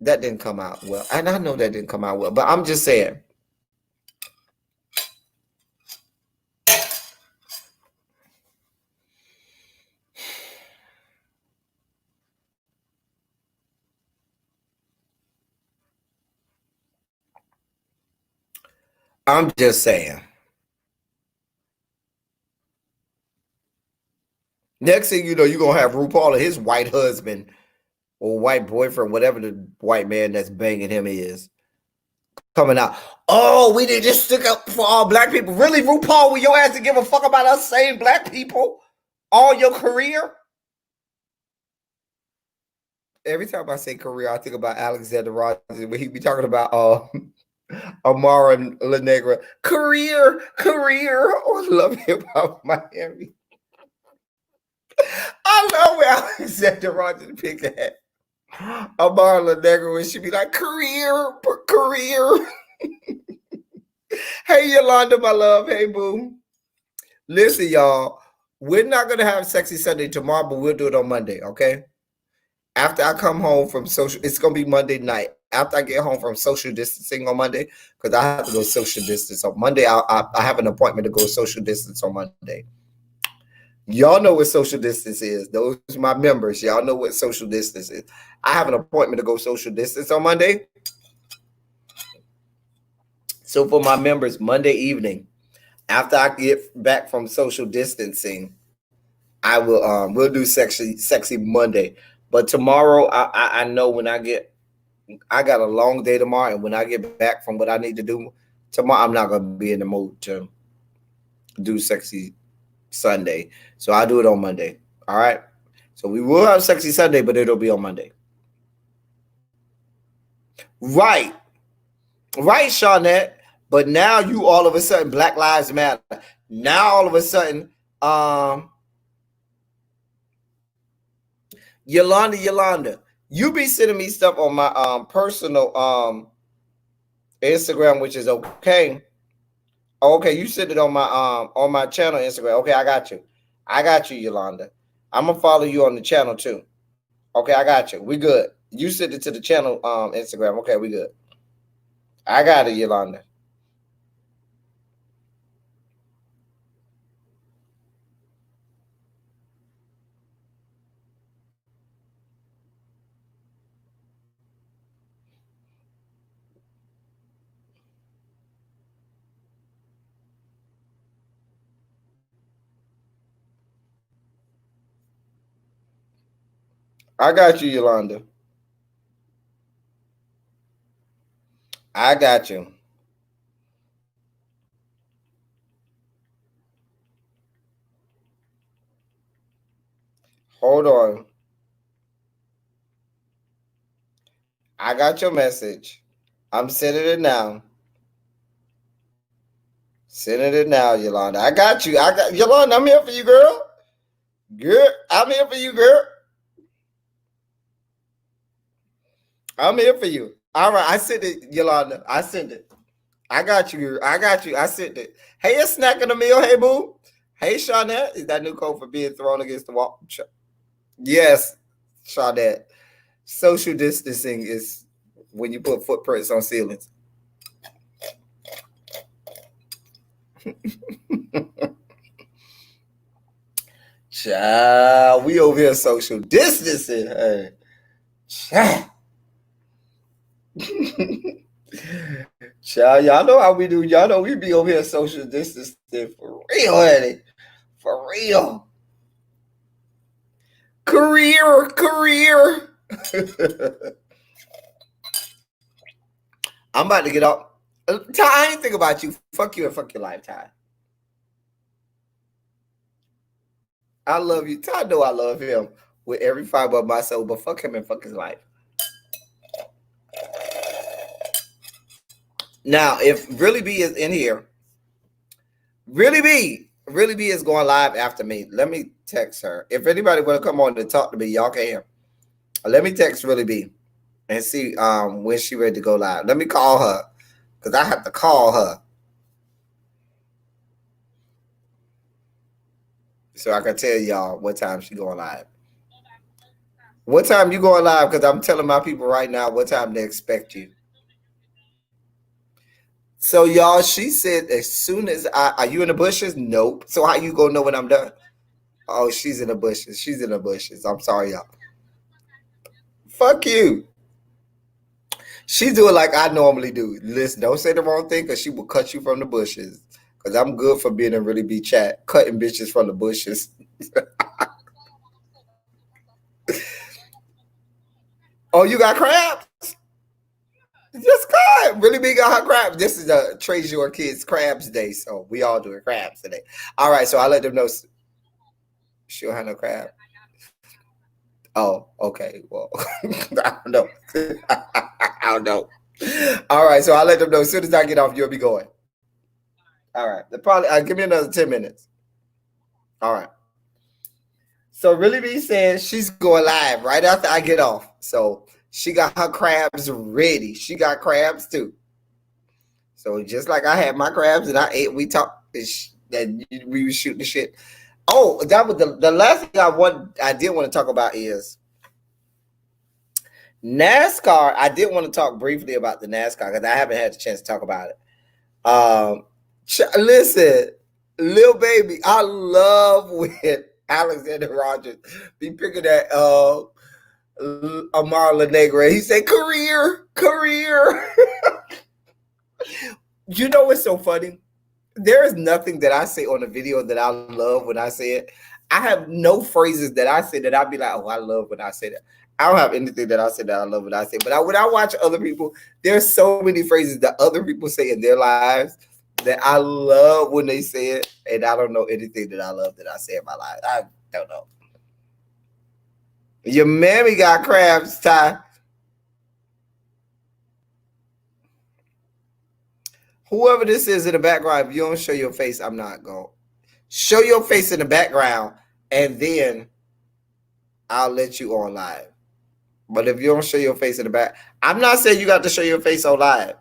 That didn't come out well. And I know that didn't come out well, but I'm just saying. I'm just saying. Next thing you know, you're going to have RuPaul and his white husband or white boyfriend, whatever the white man that's banging him is, coming out. Oh, we didn't just stick up for all black people. Really, RuPaul, will your ass to give a fuck about us saying black people all your career? Every time I say career, I think about Alexander Rogers when he be talking about Amara and La Negra. Career. Oh, I love hip hop Miami. I love where Alexander Rogers picked that. Amara La Negra when she be like, career. Hey, Yolanda, my love. Hey, boo. Listen, y'all. We're not going to have Sexy Sunday tomorrow, but we'll do it on Monday, okay? After I come home from social, it's going to be Monday night. After I get home from social distancing on Monday, because I have to go social distance on Monday. I have an appointment to go social distance on Monday. Y'all know what social distance is. Those are my members. Y'all know what social distance is. I have an appointment to go social distance on Monday. So for my members, Monday evening, after I get back from social distancing, I will we'll do sexy Monday. But tomorrow, I know when I got a long day tomorrow, and when I get back from what I need to do tomorrow, I'm not gonna be in the mood to do sexy Sunday. So I'll do it on Monday. All right. So we will have sexy Sunday, but it'll be on Monday. Right, Shawnette. But now you all of a sudden Black Lives Matter. Now all of a sudden, Yolanda, you be sending me stuff on my personal Instagram, which is okay. Okay, you send it on my channel Instagram. Okay, I got you, Yolanda. I'm gonna follow you on the channel too. Okay, I got you. We good. You send it to the channel Instagram. Okay, we good. I got it, Yolanda. I got you, Yolanda. I got you. Hold on. I got your message. I'm sending it now. Sending it now, Yolanda. I got you. Yolanda. I'm here for you, girl. Girl, I'm here for you, girl. I'm here for you. All right, I sent it, Yolanda. I sent it. I got you. I sent it. Hey, it's snacking a meal. Hey, boo. Hey, Shawnette. Is that new code for being thrown against the wall? Yes, Shawnette. Social distancing is when you put footprints on ceilings. Child, we over here social distancing. Hey. Child. Child, y'all know how we do. Y'all know we be over here social distancing for real, honey. For real. Career. I'm about to get up. Ty, I ain't think about you. Fuck you and fuck your life, Ty. I love you. Ty know I love him with every fiber of my soul, but fuck him and fuck his life. Now, if Really B is in here, Really B is going live after me. Let me text her. If anybody want to come on and talk to me, y'all can. Let me text Really B and see when she ready to go live. Let me call her because I have to call her so I can tell y'all what time she going live. What time you going live? Because I'm telling my people right now what time they expect you. So y'all, she said as soon as are you in the bushes? Nope. So how you gonna know when I'm done? Oh, she's in the bushes. She's in the bushes. I'm sorry, y'all. Fuck you. She do it like I normally do. Listen, don't say the wrong thing because she will cut you from the bushes. Because I'm good for being a Really B chat, cutting bitches from the bushes. Oh, you got crabs? Just cut. Really B got her crabs. This is a Trace Your Kids Crabs Day, so we all doing crabs today. All right, so I let them know she don't have no crab. Oh, okay. Well, I don't know. I don't know. All right, so I'll let them know as soon as I get off, you'll be going. All right. Probably give me another 10 minutes. All right. So Really B says she's going live right after I get off. So she got her crabs ready. She got crabs too. So just like I had my crabs and I ate, we talked that we were shooting the shit. Oh, that was the last thing I did want to talk about is NASCAR. I did want to talk briefly about the NASCAR because I haven't had the chance to talk about it. Listen, Lil Baby, I love when Alexander Rogers be picking that Amar La Negra. He said, career. You know what's so funny? There is nothing that I say on the video that I love when I say it. I have no phrases that I say that I'd be like, oh, I love when I say that. I don't have anything that I say that I love when I say. But when I watch other people, there's so many phrases that other people say in their lives that I love when they say it. And I don't know anything that I love that I say in my life. I don't know. Your mammy got crabs, Ty. Whoever this is in the background, if you don't show your face, I'm not going. Show your face in the background, and then I'll let you on live. But if you don't show your face in the back, I'm not saying you got to show your face on live,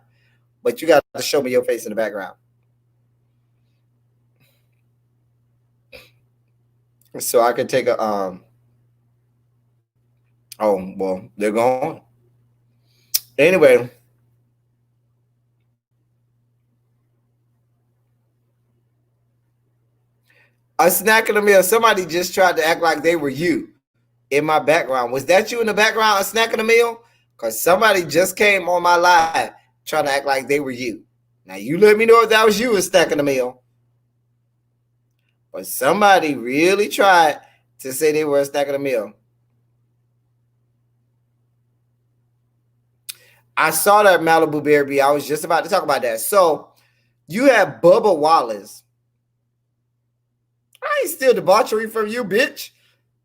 but you got to show me your face in the background. So I can take a oh well, they're gone. Anyway. A snack in the meal. Somebody just tried to act like they were you in my background. Was that you in the background, a snack in the meal? Because somebody just came on my live trying to act like they were you. Now you let me know if that was you, a snack in the meal. But somebody really tried to say they were a snack in the meal. I saw that Malibu Bear. I was just about to talk about that. So you have Bubba Wallace. I ain't still debauchery from you, bitch.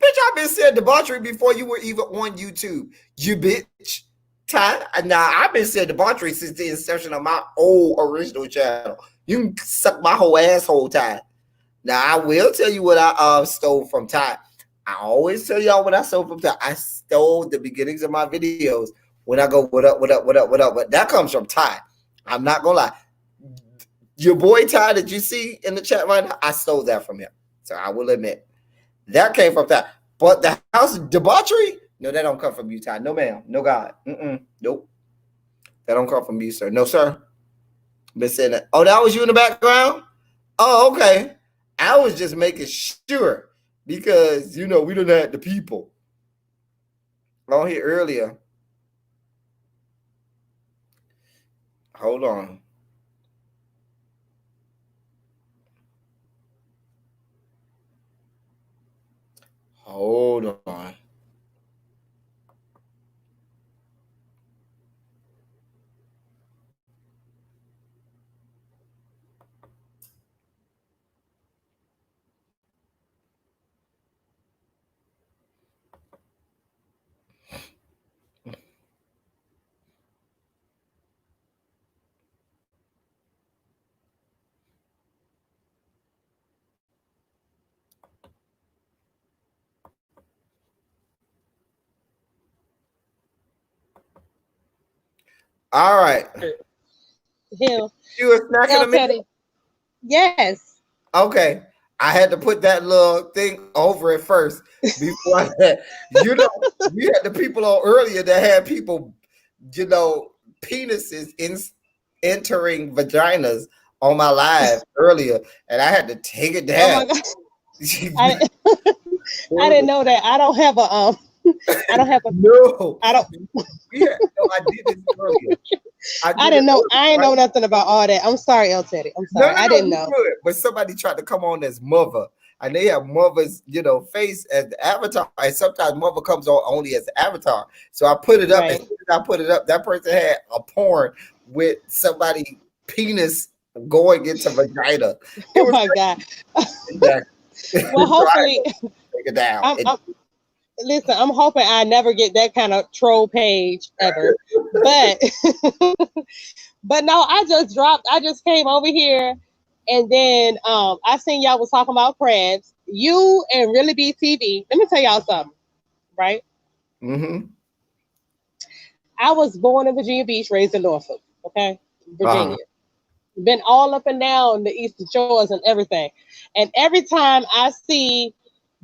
Bitch, I've been saying debauchery before you were even on YouTube. You bitch. Ty, now I've been saying debauchery since the inception of my old original channel. You can suck my whole asshole, Ty. Now I will tell you what I stole from Ty. I always tell y'all what I stole from Ty. I stole the beginnings of my videos when I go, what up, what up, what up, what up. But that comes from Ty. I'm not gonna lie. Your boy Ty that you see in the chat right now, I stole that from him. So I will admit. That came from Ty. But the house of debauchery, no, that don't come from you, Ty. No, ma'am. No, God. Nope. That don't come from you, sir. No, sir. Been saying that. Oh, that was you in the background? Oh, okay. I was just making sure because, we done had the people on here earlier. Hold on. Hold on. All right. Him. You were snacking a minute? Teddy. Yes. Okay. I had to put that little thing over it first before I had, we had the people on earlier that had people, penises entering vaginas on my live earlier, and I had to take it down. Oh my God. I didn't know that. I don't have a I don't have a no. I don't I did this earlier. I didn't know. I ain't know nothing about all that. I'm sorry, El Teddy. I'm sorry. I didn't know. Good. But somebody tried to come on as mother, and they have mother's, face as the avatar. And sometimes mother comes on only as the avatar. So I put it up. Right. As soon as I put it up, that person had a porn with somebody penis going into vagina. Oh my God. Well, hopefully, take it down. Listen, I'm hoping I never get that kind of troll page ever. But but no, I just came over here, and then I seen y'all was talking about crabs. You and Really Be TV. Let me tell y'all something, right? Mm-hmm. I was born in Virginia Beach, raised in Norfolk, okay? Virginia. Been all up and down the Eastern Shores and everything. And every time I see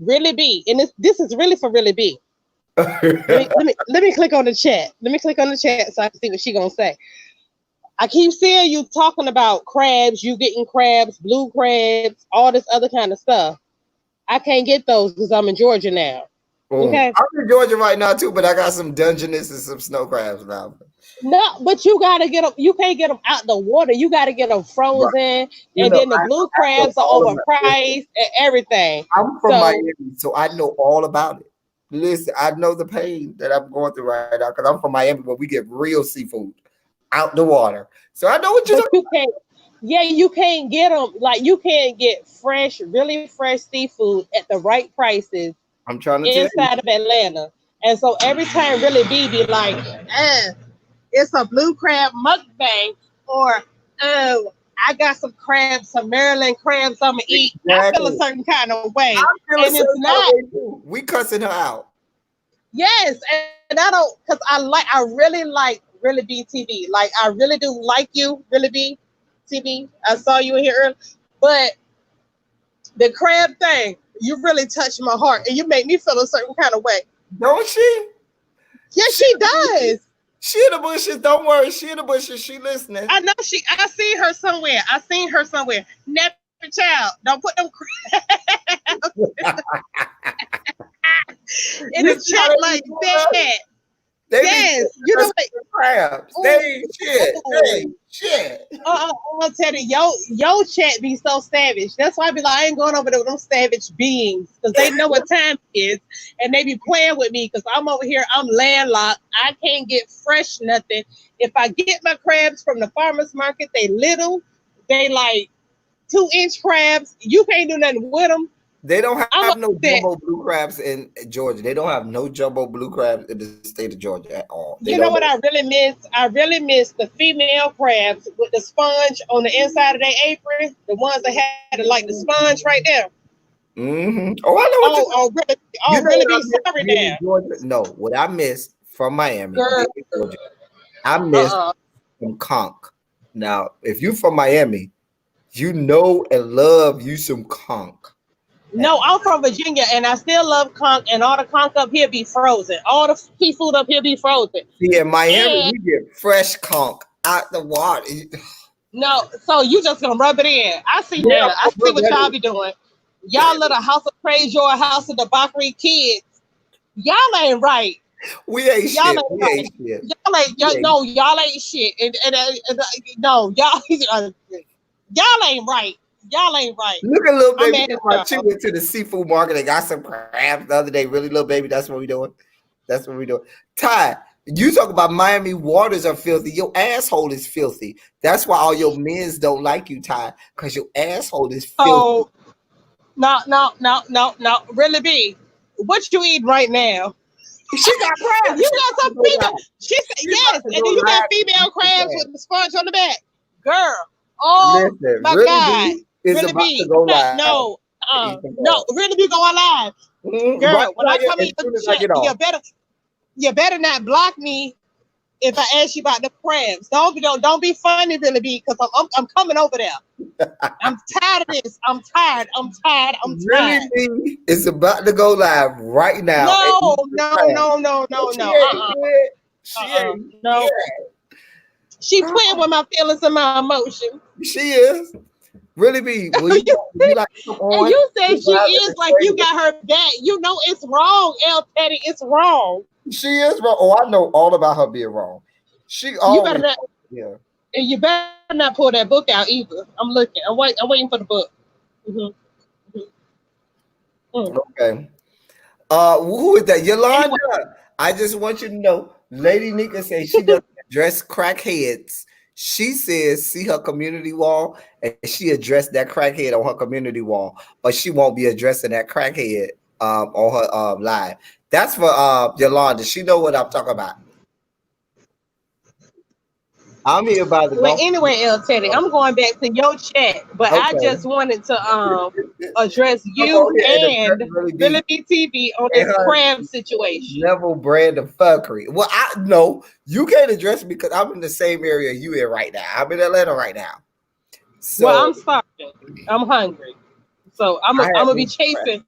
Really Be, and this is really for Really Be. let me click on the chat. Let me click on the chat so I can see what she gonna say. I keep seeing you talking about crabs, you getting crabs, blue crabs, all this other kind of stuff. I can't get those because I'm in Georgia now. Okay. I'm in Georgia right now too, but I got some Dungeness and some snow crabs now. No, but you gotta get them. You can't get them out the water. You gotta get them frozen, right. And then the blue crabs are overpriced and everything. I'm from Miami, so I know all about it. Listen, I know the pain that I'm going through right now because I'm from Miami, where we get real seafood out the water. So I know what you're talking about. Yeah, you can't get them. Like, you can't get fresh, really fresh seafood at the right prices. I'm trying to inside of Atlanta, and so every time Really be like, it's a blue crab mukbang, or I got some crabs, some Maryland crabs I'm gonna eat. Exactly. I feel a certain kind of way, and it's not. We cussing her out. Yes, and I don't, because I really like Really Be TV. Like, I really do like you, Really Be TV. I saw you in here earlier, but the crab thing, you really touched my heart, and you make me feel a certain kind of way. Don't she? Yes, she does. She in the bushes. Don't worry. She in the bushes. She listening. I know she. I seen her somewhere. Never child. Don't put them crabs in a chat like that. Yes, you know what? Crabs. They shit. They shit. I'll tell you, yo chat be so savage. That's why I be like, I ain't going over there with them savage beings, because they know what time it is, and they be playing with me because I'm over here. I'm landlocked. I can't get fresh nothing. If I get my crabs from the farmer's market, they little. They like 2-inch crabs. You can't do nothing with them. They don't have no jumbo blue crabs in Georgia. They don't have no jumbo blue crabs in the state of Georgia at all. You know what I really miss? I really miss the female crabs with the sponge on the inside of their apron. The ones that had like the sponge right there. Mm-hmm. Oh, I know what really be sorry now. No, what I miss from Miami, Georgia, I miss some conch. Now, if you from Miami, you know and love you some conch. No, I'm from Virginia, and I still love conch, and all the conch up here be frozen. All the seafood up here be frozen. See, in Miami, we get fresh conch out the water. No, so you just gonna rub it in. I see now. I see what y'all be doing. Y'all let a house of praise your house of debauchery kids. Y'all ain't right. We ain't y'all shit. Ain't right. Ain't shit. Y'all ain't shit. No, y'all ain't right. Y'all ain't right. Look at little baby. She went to the seafood market and got some crabs the other day. Really, little baby. That's what we doing. That's what we doing. Ty, you talk about Miami waters are filthy. Your asshole is filthy. That's why all your men's don't like you, Ty, because your asshole is filthy. Oh, no. Really be. What you eat right now? She got crabs. You got some female. She said yes, and then you got female crabs with the sponge on the back. Girl. Oh, listen, my God. Really be no, really be going live, girl. When I come in, you better not block me if I ask you about the crabs. Don't be funny, really, because I'm coming over there. I'm tired of this. I'm tired. Really B is about to go live right now. No. She ain't. No. She playing with my feelings and my emotions. She is. Really be. Will you like come on? And you say she is like you got her back. You know it's wrong, El Teddy. It's wrong. She is wrong. Oh, I know all about her being wrong. She always. You better not. Yeah. And you better not pull that book out either. I'm looking. I'm waiting for the book. Okay. Who is that? Yolanda. Anyway. I just want you to know, Lady Nika says she doesn't address crackheads. She says, see her community wall, and she addressed that crackhead on her community wall, but she won't be addressing that crackhead on her live. That's for Yolanda. She know what I'm talking about. I'm here by the well, anyway, El Teddy, I'm going back to your chat, but okay. I just wanted to address you and Billy B TV on this crab situation. Level brand of fuckery. Well, I know you can't address me because I'm in the same area you in right now. I'm in Atlanta right now. So, well, I'm starving. I'm hungry. So I'm gonna be chasing.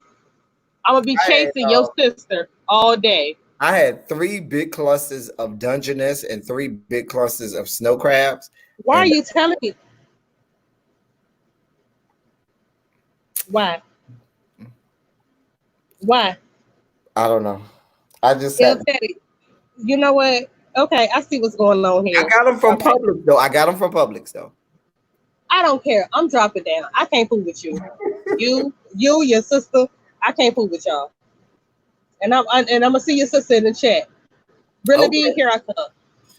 I'm gonna be chasing your sister all day. I had 3 big clusters of Dungeness and 3 big clusters of snow crabs. Why are you telling me? Why? Why? I don't know. I just said. You know what? Okay, I see what's going on here. I got them from Publix, though. I don't care. I'm dropping down. I can't fool with you. Your sister. I can't fool with y'all. And I'm gonna see your sister in the chat. Really be here I come.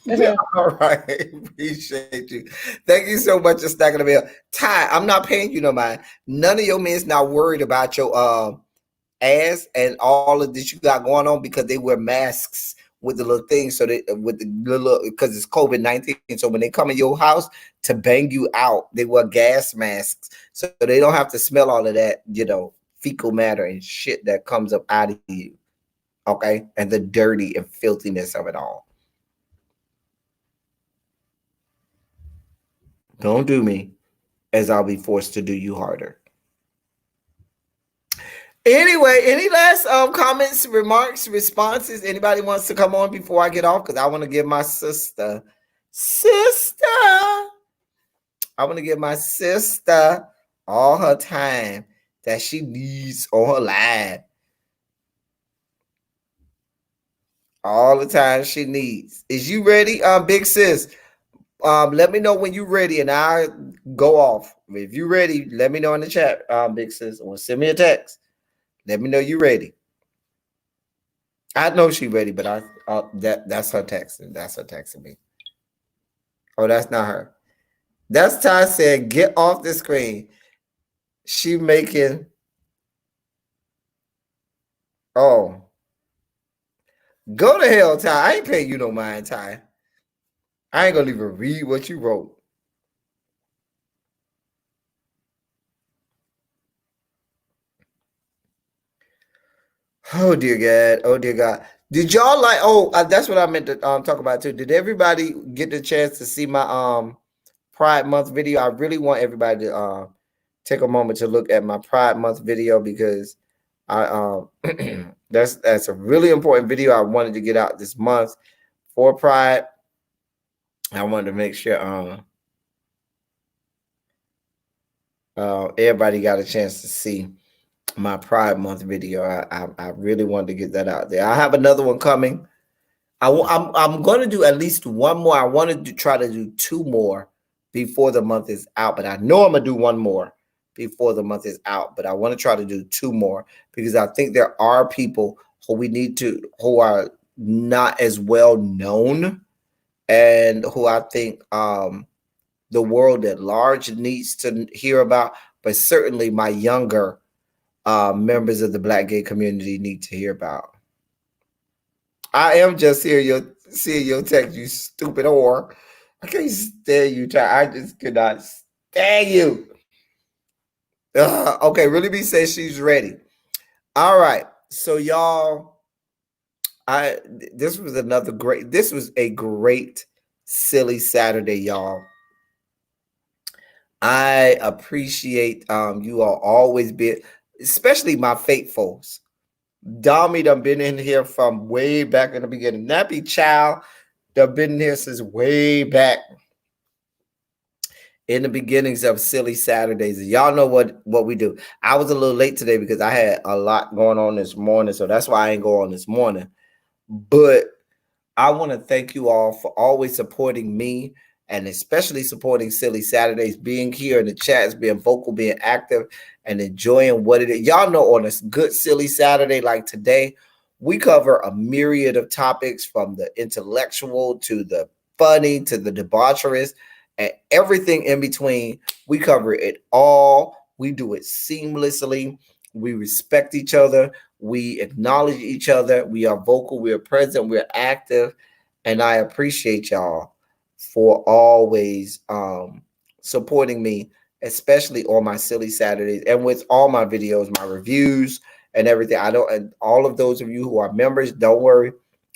Yeah, all right. Appreciate you. Thank you so much for stacking the bill. Ty, I'm not paying you no mind. None of your men's not worried about your ass and all of this you got going on because they wear masks with the little thing. So they with the little because it's COVID-19. So when they come in your house to bang you out, they wear gas masks. So they don't have to smell all of that, fecal matter and shit that comes up out of you. Okay, and the dirty and filthiness of it all. Don't do me, as I'll be forced to do you harder. Anyway, any last comments, remarks, responses? Anybody wants to come on before I get off? Because I want to give my sister. I want to give my sister all her time that she needs on her live. All the time she needs. Is you ready, big sis? Let me know when you're ready, and I'll go off. If you're ready, let me know in the chat, big sis, or send me a text. Let me know you're ready. I know she's ready, but that's her texting. That's her texting me. Oh, that's not her. That's Ty said, get off the screen. She making. Oh. Go to hell, Ty. I ain't paying you no mind, Ty. I ain't gonna even read what you wrote. Oh dear God. Oh dear God. Did y'all like? Oh, that's what I meant to talk about too. Did everybody get the chance to see my Pride Month video? I really want everybody to take a moment to look at my Pride Month video because I that's a really important video I wanted to get out this month for Pride. I wanted to make sure everybody got a chance to see my Pride Month video. I really wanted to get that out there. I have another one coming. I'm going to do at least one more. I wanted to try to do 2 more before the month is out, but I know I'm going to do 1 more before the month is out, but I want to try to do 2 more because I think there are people who are not as well known and who I think the world at large needs to hear about, but certainly my younger members of the Black gay community need to hear about. I am just seeing your text, you stupid whore. I can't stand you, Ty. I just cannot stand you. Okay, Really B says she's ready. All right, so y'all, This was a great silly Saturday, y'all. I appreciate you all always be, especially my faithfuls. Dommy done been in here from way back in the beginning. Nappy Chow done been here since way back in the beginnings of Silly Saturdays. Y'all know what we do. I was a little late today because I had a lot going on this morning, so that's why I ain't go on this morning. But I want to thank you all for always supporting me and especially supporting Silly Saturdays, being here in the chats, being vocal, being active, and enjoying what it is. Y'all know on a good Silly Saturday like today, we cover a myriad of topics from the intellectual to the funny to the debaucherous and everything in between. We cover it all. We do it seamlessly. We respect each other. We acknowledge each other. We are vocal. We are present. We're active. And I appreciate y'all for always supporting me, especially on my Silly Saturdays and with all my videos, my reviews and everything. And all of those of you who are members, don't worry.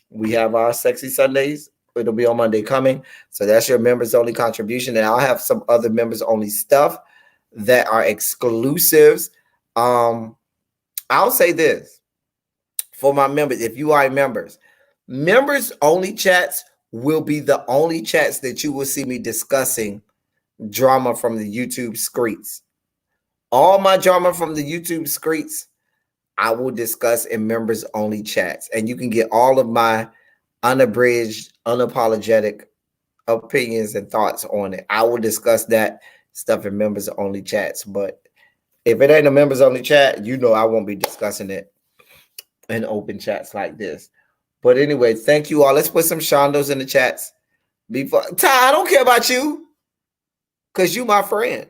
We have our Sexy Sundays. It'll be on Monday coming. So that's your members only contribution. And I'll have some other members only stuff that are exclusives. I'll say this for my members. If you are members only chats will be the only chats that you will see me discussing drama from the YouTube streets. All my drama from the YouTube streets, I will discuss in members only chats. And you can get all of my unabridged, unapologetic opinions and thoughts on it. I will discuss that stuff in members only chats. But if it ain't a members only chat, you know I won't be discussing it in open chats like this. But anyway, thank you all. Let's put some Shondos in the chats. Before Ty, I don't care about you because you my friend.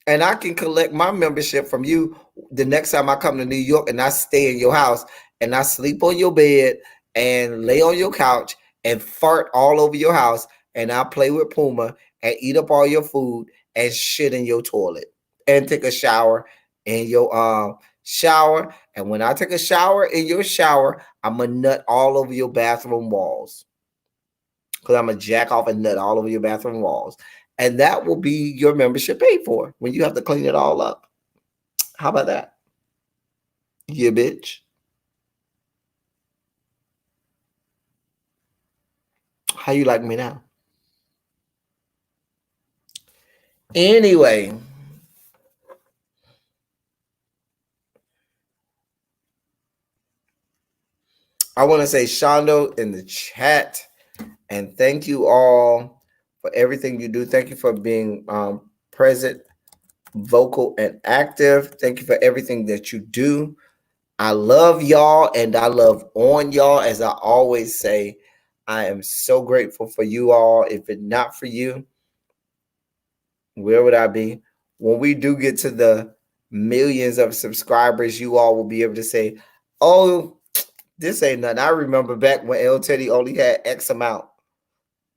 And I can collect my membership from you the next time I come to New York and I stay in your house and I sleep on your bed and lay on your couch and fart all over your house and I play with Puma and eat up all your food and shit in your toilet and take a shower in your shower. And when I take a shower in your shower, I'm a nut all over your bathroom walls. Because I'm a jack off and nut all over your bathroom walls. And that will be your membership paid for when you have to clean it all up. How about that? Yeah, bitch. How you like me now? Anyway. I want to say Shondo in the chat. And thank you all for everything you do. Thank you for being present, vocal, and active. Thank you for everything that you do. I love y'all and I love on y'all. As I always say, I am so grateful for you all. If it's not for you, where would I be? When we do get to the millions of subscribers, you all will be able to say, oh, this ain't nothing. I remember back when El Teddy only had X amount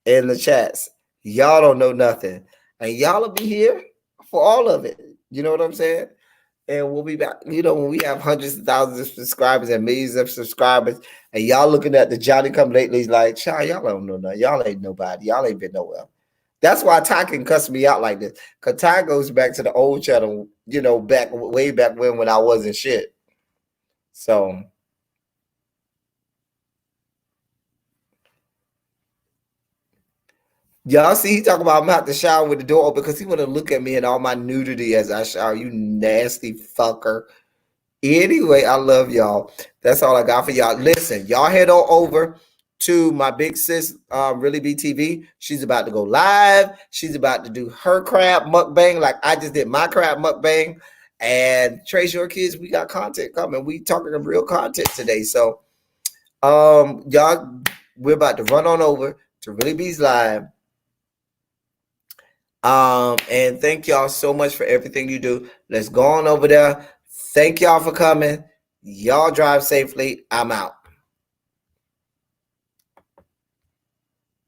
in the chats. Y'all don't know nothing. And y'all will be here for all of it. You know what I'm saying? And we'll be back, you know, when we have hundreds of thousands of subscribers and millions of subscribers, and y'all looking at the Johnny come lately, like, child, y'all don't know nothing. Y'all ain't nobody. Y'all ain't been nowhere. That's why Ty can cuss me out like this. Because Ty goes back to the old channel, you know, way back when I wasn't shit. So y'all see, he talking about I'm out the shower with the door open because he want to look at me and all my nudity as I shower. You nasty fucker. Anyway, I love y'all. That's all I got for y'all. Listen, y'all head on over to my big sis, Really Be TV. She's about to go live. She's about to do her crab mukbang like I just did my crab mukbang. And Trace Your Kids, we got content coming. We talking of real content today. So, y'all, we're about to run on over to Really Be's live. And thank y'all so much for everything you do. Let's go on over there. Thank y'all for coming. Y'all drive safely. I'm out.